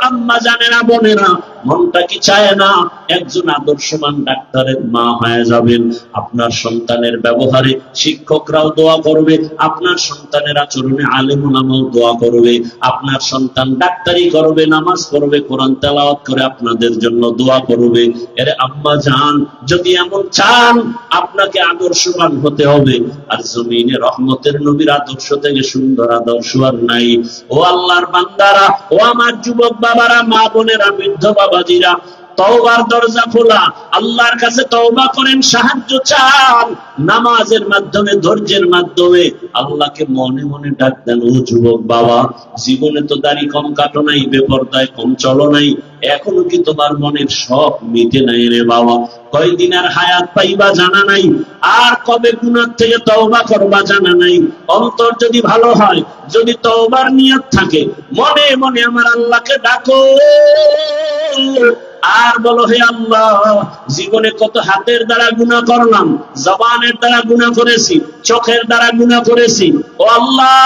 আম্মা জানেরা, বোনেরা, মনটা কি চায় না একজন আদর্শবান ডাক্তারের মা হয়ে যাবেন? আপনার সন্তানের ব্যবহারে শিক্ষকরাও দোয়া করবে, আপনার সন্তানের আচরণে আলেম ওলামাও দোয়া করবে, আপনার সন্তান ডাক্তারি করবে, নামাজ পড়বে, কোরআন তেলাওয়াত করে আপনাদের জন্য দোয়া করবে। এর আম্মা জান, যদি এমন চান আপনাকে আদর্শবান হতে হবে, আর জমিনে রহমতের নবীর আদর্শ থেকে সুন্দর আদর্শ আর নাই। ও আল্লাহর বান্দারা, ও আমার যুবক বাবারা, মা বোনেরা, বৃদ্ধ বাবাজিরা, তওবার দরজা খোলা, আল্লাহর কাছে তওবা করেন, সাহায্য চান, নামাজের মাধ্যমে, ধৈর্যের মাধ্যমে আল্লাহকে মনে মনে ডাক দেন। ও যুবক বাবা, জীবনে তো দাড়ি কম কাটো নাই, বেপরদায় কম চলো নাই, এখনো কি তোমার মনের শখ মিটে নাই রে বাবা? কয়দিন আর হায়াত পাইবা জানা নাই, আর কবে গুনাহ থেকে তওবা করবা জানা নাই। অন্তর যদি ভালো হয়, যদি তওবার নিয়ত থাকে, মনে মনে আমার আল্লাহকে ডাকো আর বলো, হে আল্লাহ, জীবনে কত হাতের দ্বারা গুনাহ করলাম, জবানের দ্বারা গুনাহ করেছি, চোখের দ্বারা গুনাহ করেছি। ও আল্লাহ,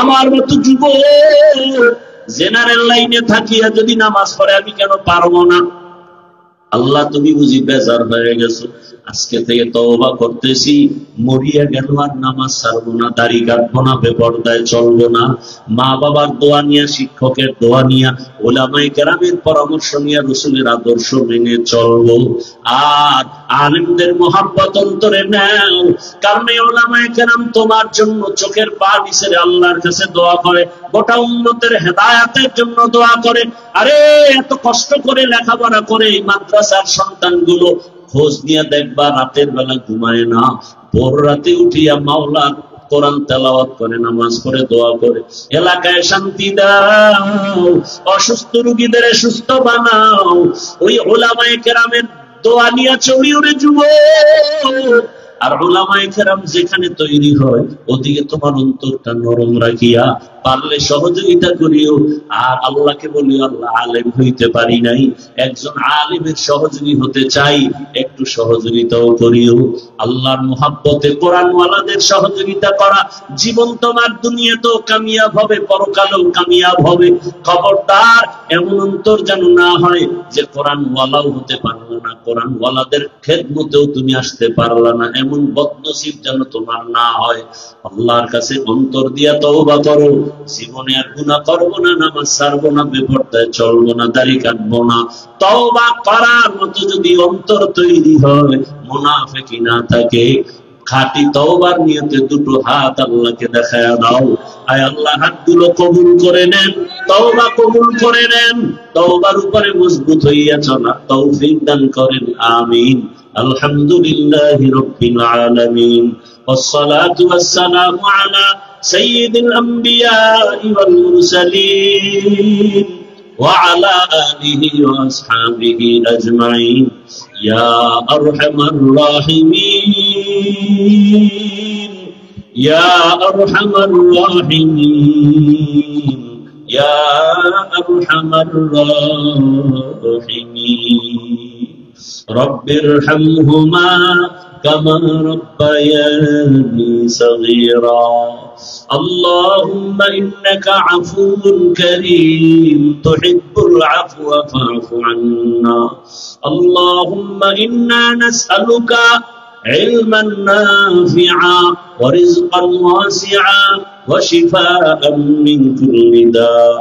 আমার মতো যুবক জেনারেল লাইনে থাকিয়া যদি নামাজ পড়ে আমি কেন পারবো না? আল্লাহ, তুমি বুঝি বেজার হয়ে গেছো, আজকে থেকে তওবা করতেছি, মরিয়া গেল আর নামাজ ছাড়বো না, দাড়ি কাটবো না, বেপরদায় চলবো না, মা বাবার দোয়া নিয়া, শিক্ষকের দোয়া নিয়া, উলামায়ে কেরামের পরামর্শ নিয়া, রাসূলের আদর্শ মেনে চলবো। আর আলেমদের মহব্বত অন্তরে নাও, কারণ উলামায়ে কেরাম তোমার জন্য চোখের পানি ছেড়ে আল্লাহর কাছে দোয়া করে, গোটা উম্মতের হেদায়েতের জন্য দোয়া করে। আরে এত কষ্ট করে লেখাপড়া করে এই মাদ্রাসার সন্তানগুলো খোঁজ নিয়ে দেখবা, রাতের বেলা ঘুমায় না, ভোর রাতে উঠিয়া মাওলার কোরআন তেলাওয়াত করে, নামাজ পড়ে, দোয়া করে। এলাকায় শান্তি দাও, অসুস্থ রোগীদের সুস্থ বানাও। ওই উলামায়ে কেরামের দোয়া নিয়ে চলিও রে যুবক। আর উলামায়ে কেরাম যেখানে তৈরি হয়, ওদিকে তোমার অন্তরটা নরম রাখিয়া পারলে সহযোগিতা করিও। আর আল্লাহকে বলিও, আল্লাহ, আলেম হইতে পারি নাই, একজন আলেমের সহযোগী হতে চাই, একটু সহযোগিতাও করিও। আল্লাহর মুহাব্বতে কোরআনওয়ালাদের সহযোগিতা করা, জীবন তোমার দুনিয়াতেও কামিয়াব হবে, পরকালেও কামিয়াব হবে। খবরদার এমন অন্তর যেন না হয় যে কোরআনওয়ালাও হতে পারলো না, কোরআনওয়ালাদের খেদমতেও তুমি আসতে পারলা না, এমন বদনসিব যেন তোমার না হয়। আল্লাহর কাছে অন্তর দিয়া তওবা করো, জীবনে আর গুনাহ করবো না, নামাজ ছাড়বো না, বেপরদায় চলবো না, দাড়ি কাটবো না। তওবা করার মতো যদি অন্তর তৈরি হয়, মুনাফিকি না থাকে, খাঁটি তওবার নিয়তে দুটো হাত আল্লাহকে দেখায়া দাও। আয় আল্লাহ, হাতগুলো কবুল করে নেন, তওবা কবুল করে নেন, তওবার উপরে মজবুত হইয়া চলা তৌফিক দান করেন, আমিন। আলহামদুলিল্লাহি রাব্বিল আলামিন, والصلاة والسلام على سيد الأنبياء والمرسلين وعلى آله وأصحابه أجمعين يا أرحم الراحمين يا أرحم الراحمين يا أرحم الراحمين رب ارحمهما كما ربياني صغيرا اللهم إنك عفو كريم تحب العفو فاعف عنا اللهم إنا نسألك علما نافعا ورزقا واسعا وشفاء من كل داء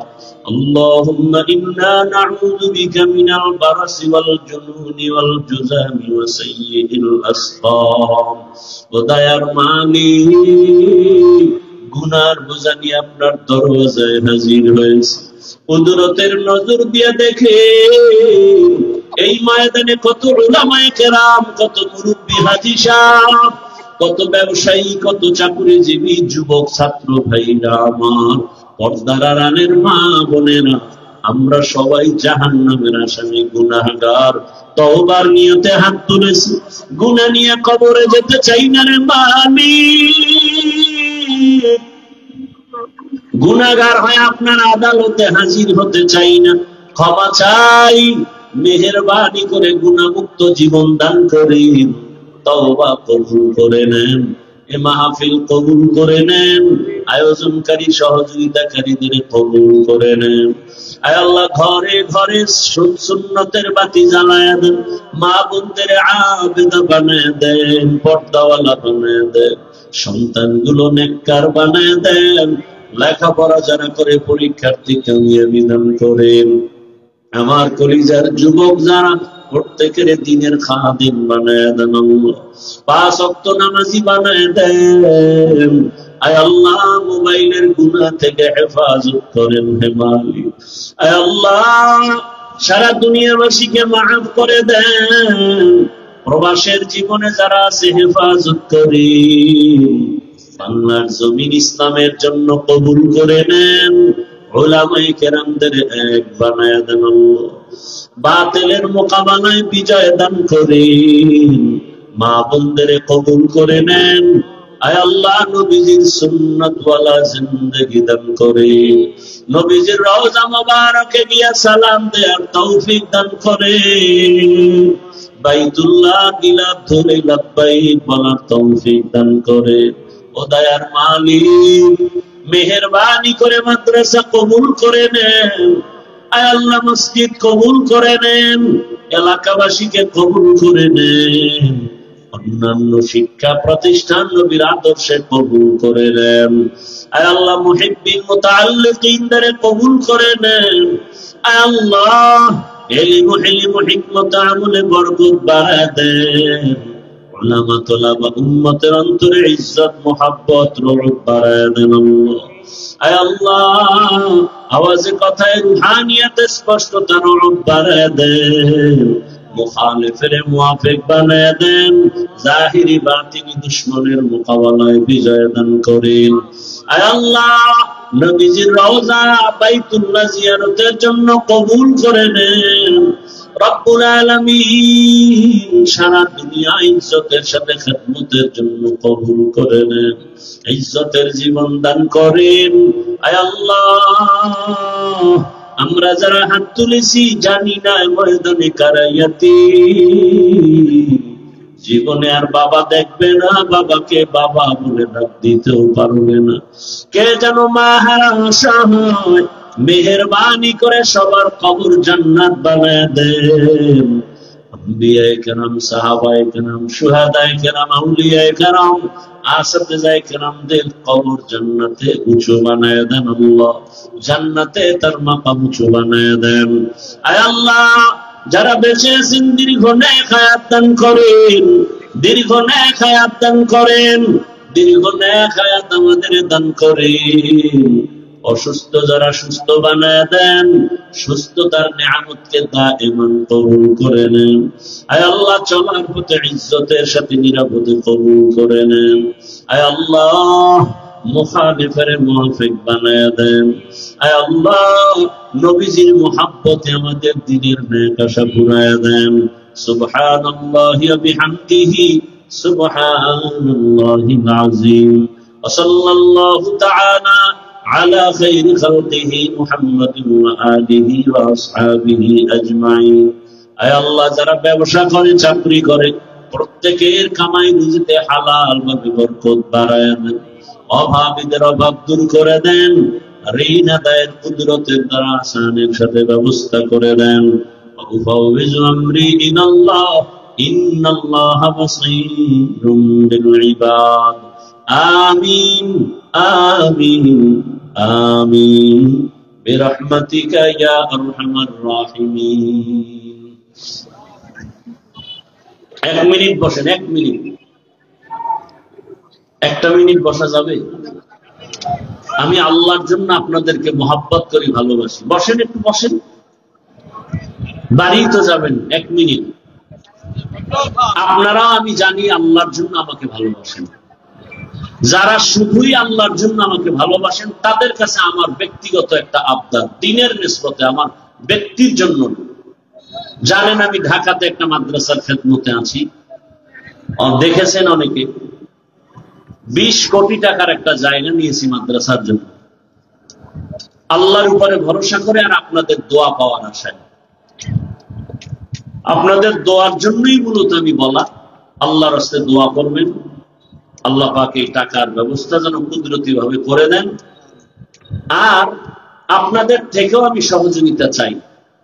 اللهم إنا نعوذ بك من البرص والجنون والجذام وسيء الأسقام وديار মালিক গুনার বোঝা নিয়ে আপনার দরওয়াজায় হাজির হয়েছে কুদরতের নজর দিয়ে দেখে এই ময়দানে কত উলামায়ে কেরাম, কত মুরব্বী হাজী সাহেব, কত ব্যবসায়ী, কত চাকরিজীবী যুবক ছাত্র ভাইরা আমার, পর্দার আড়ালের মা বোনেরা, আমরা সবাই জাহান্নামের আসামি, গুনাহগার। তওবার নিয়তে হাত তুলেছি, গুনাহ নিয়ে কবরে যেতে চাই না রে মালিক, গুনাহগার হয়ে আপনার আদালতে হাজির হতে চাই না, ক্ষমা চাই, মেহেরবানি করে গুনাহমুক্ত জীবন দান করেন, তওবা কবুল করে নেন, এ মাহফিল কবুল করে নেন, আয়োজনকারী সহযোগিতাকারীদের কবুল করে নেন। আয় আল্লাহ, ঘরে ঘরে সুন্নতের বাতি জ্বালায়া দেন, মা বোনদের আবেদা বানায় দেন, পর্দাওয়ালা বানায় দেন, সন্তানগুলো নেককার বানায় দেন, লেখাপড়া যারা করে পরীক্ষার্থী কামিয়াবি বিধান করেন। আমার কলিজার যুবক যারা প্রত্যেকের দিনের খাদিম বানায় দেন, পাঁচ ওয়াক্ত নামাজি বানায় দেন। আয় আল্লাহ, মোবাইলের গুনাহ থেকে হেফাজত করেন হে মালিক। আয় আল্লাহ, সারা দুনিয়াবাসীকে মাফ করে দেন। প্রবাসের জীবনে যারা আছে হেফাজত করি। বাংলার জমিন ইসলামের জন্য কবুল করে নেন। উলামায়ে কেরামদের এক বানায়া দেন আল্লাহ। বাতিলের মোকাবেলায় বিজয় দান করেন। মা বোনদের কবুল করে নেন। আয় আল্লাহ, নবীজির সুন্নাতওয়ালা জিন্দেগি দান করে, নবীজির রওজা মুবারকে গিয়া সালাম দেওয়ার তৌফিক দান করে, বাইতুল্লাহ গিলাফ ধরে লাব্বাইক বলার তৌফিক দান করে। ও দয়ার মালিক, মেহেরবানি করে মাদ্রাসা কবুল করে নেন। আয় আল্লাহ, মসজিদ কবুল করে নেন, এলাকাবাসীকে কবুল করে নেন, অন্যান্য শিক্ষা প্রতিষ্ঠান নবীর আদর্শে কবুল করে নেন। আয় আল্লাহ, মুহিব্বিন মুতাআল্লিকিনদের কবুল করে নেন। আয় আল্লাহ, ইলম হিকমত আমলে বরকত বাড়ায় দেন। উলামা তোলাবা উম্মতের অন্তরে ইজ্জত মুহাব্বত রহমত বাড়ায় দেন আল্লাহ। আয় আল্লাহ, আওয়াজে কথায় রুহানিয়াতে স্পষ্টতা রহমত বাড়ায় দেন। মুখালিফের মুআফিক বানায় দেন। জাহিরি বাতিনি দুশমনের মোকাবেলায় বিজয় দান করেন। আয় আল্লাহ, নবীজির রওজা বাইতুল্লাহ জিয়ারতের জন্য কবুল করে নেন। রব্বুল আলামিন, সারা দুনিয়া ইজ্জতের সাথে খেদমতের জন্য কবুল করে নেন। ইজ্জতের জীবন দান করেন। আয় আল্লাহ, আমরা যারা হাত তুলেছি জানি না ময়দানে কারায়াতি, জীবনে আর বাবা দেখবে না, বাবাকে বাবা বলে ডাক দিতেও পারবে না। কে যেন মা হারা অসহায়, মেহেরবানি করে সবার কবর জান্নাত বানায় দেন। আম্বিয়ায়ে কেরাম, সাহাবায়ে কেরাম, শুহাদায়ে কেরাম, আউলিয়ায়ে কেরাম, আসহাবে কেরামদের কবর জান্নাতে উঁচু বানায় দেন আল্লাহ। জান্নাতে তার মাকাম উঁচু বানায় দেন। আয় আল্লাহ, যারা বেঁচে আছেন দীর্ঘ নেক হায়াত দান করেন, দীর্ঘ নেক হায়াত দান করেন, দীর্ঘ নেক হায়াত আমাদের দান করেন। অসুস্থ যারা সুস্থ বানায় দেন, সুস্থতার নিয়ামতকে দাইমান কবুল করে নেন। আয় আল্লাহ, চলার পথে ইজ্জতের সাথে নিরাপদে কবুল করে নেন। আয় আল্লাহ, মুখালিফের মুআফিক বানায় দেন। আয় আল্লাহ, নবীজির মুহাব্বতে আমাদের দিনের নেক আশা পুরায় দেন। সুবহানাল্লাহি ওয়া বিহামদিহি, সুবহানাল্লাহিল আযীম। ওয়া সাল্লাল্লাহু তাআলা আলা খায়রি খালকিহি মুহাম্মাদিন ওয়া আলিহি ওয়া আসহাবিহি আজমাইন। আয় আল্লাহ, যারা ব্যবসা করে, চাকরি করে, প্রত্যেকের কামাই রুজিতে হালাল ভাবে বরকত বাড়ায় দেন। অভাবীদের অভাব দূর করে দেন। ঋণ আদায়ের কুদরতের দ্বারা আসানের সাথে ব্যবস্থা করে দেন। উফাউযু আমরি ইলাল্লাহ, ইন্নাল্লাহা বাসীরুম বিল ইবাদ। আমিন আমিন আমিন বিরহমাতিকা ইয়া আরহামার রাহিমিন। 1 মিনিট বসেন, 1 মিনিট। 1টা মিনিট বসা যাবে? আমি আল্লাহর জন্য আপনাদেরকে মহব্বত করি, ভালোবাসি। বসেন, একটু বসেন। বাড়ি তো যাবেন, 1 মিনিট। আপনারা, আমি জানি আল্লাহর জন্য আমাকে ভালোবাসেন। যারা শুধুই আল্লাহর জন্য আমাকে ভালোবাসেন, তাদের কাছে আমার ব্যক্তিগত একটা আবদার, দিনের নিসবতে, আমার ব্যক্তির জন্য। জানেন আমি ঢাকাতে একটা মাদ্রাসার খেদমতে আছি। দেখেছেন অনেকে, 20 কোটি টাকার একটা জায়গা নিয়েছি মাদ্রাসার জন্য, আল্লাহর উপরে ভরসা করে আর আপনাদের দোয়া পাওয়ার আশায়। আপনাদের দোয়ার জন্যই মূলত আমি বলা, আল্লাহর রাস্তায় দোয়া করবেন। আল্লাহ পাক এই টাকার ব্যবস্থা যেন কুদরতি ভাবে করে দেন। আর আপনাদের থেকেও আমি সহযোগিতা চাই।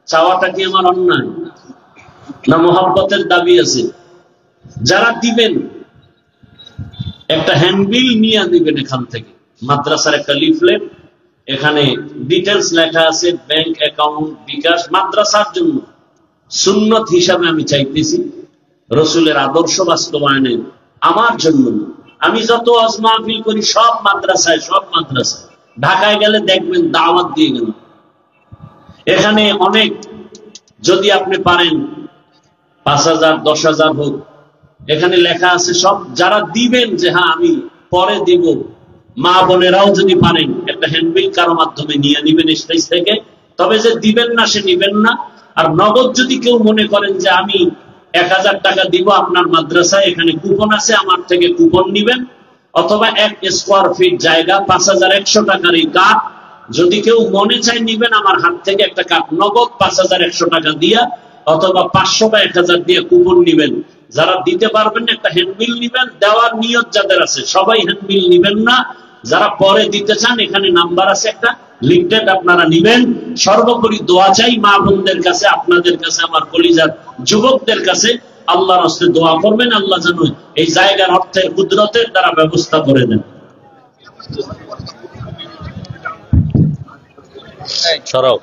চাওয়াটা কি আমার অন্যায় না মহব্বতের দাবি আছে? যারা দিবেন, একটা হ্যান্ডবিল নিয়ে দিবেন এখান থেকে, মাদ্রাসার একটা লিফলেট, এখানে ডিটেলস লেখা আছে, ব্যাংক অ্যাকাউন্ট, বিকাশ, মাদ্রাসার জন্য সুন্নত হিসাবে আমি চাইতেছি। রসুলের আদর্শ বাস্তবায়নে আমার জন্য। আমি যত ওয়াজ মাহফিল করি সব মাদ্রাসায়, ঢাকায় গেলে দেখবেন দাওয়াত দিয়ে গেল। এখানে অনেক যদি আপনি পারেন 5,000 10,000 হোক, এখানে লেখা আছে সব যারা দিবেন যে হ্যাঁ আমি পরে দিব, মা বোনেরাও যদি পারেন একটা হ্যান্ডবিল কারো মাধ্যমে নিয়ে নিবেন স্টেজ থেকে। তবে যে দিবেন না সে নিবেন না। আর নগদ যদি কেউ মনে করেন যে আমি 1,000 টাকা দিব আপনার মাদ্রাসায়, এখানে কুপন আছে, আমার থেকে কুপন নিবেন, অথবা 1 স্কোয়ার ফিট জায়গা 5,100 টাকার এই কাঠ যদি কেউ মনে চায় নিবেন আমার হাত থেকে একটা কাঠ নগদ 5,100 টাকা দিয়া, অথবা 500 বা 1,000 দিয়ে কুপন নিবেন। যারা দিতে পারবেন একটা হ্যান্ডবিল নিবেন। দেওয়ার নিয়ত যাদের আছে সবাই হ্যান্ডবিল নিবেন না, যারা পরে দিতে চান এখানে নাম্বার আছে একটা, লিফলেট আপনারা নিবেন। সর্বোপরি দোয়া চাই মা বোনদের কাছে, আপনাদের কাছে, আমার কলিজার যুবকদের কাছে, আল্লাহর হস্তে দোয়া করবেন আল্লাহ যেন এই জায়গার অর্থের কুদরতের দ্বারা ব্যবস্থা করে দেন। সরাও।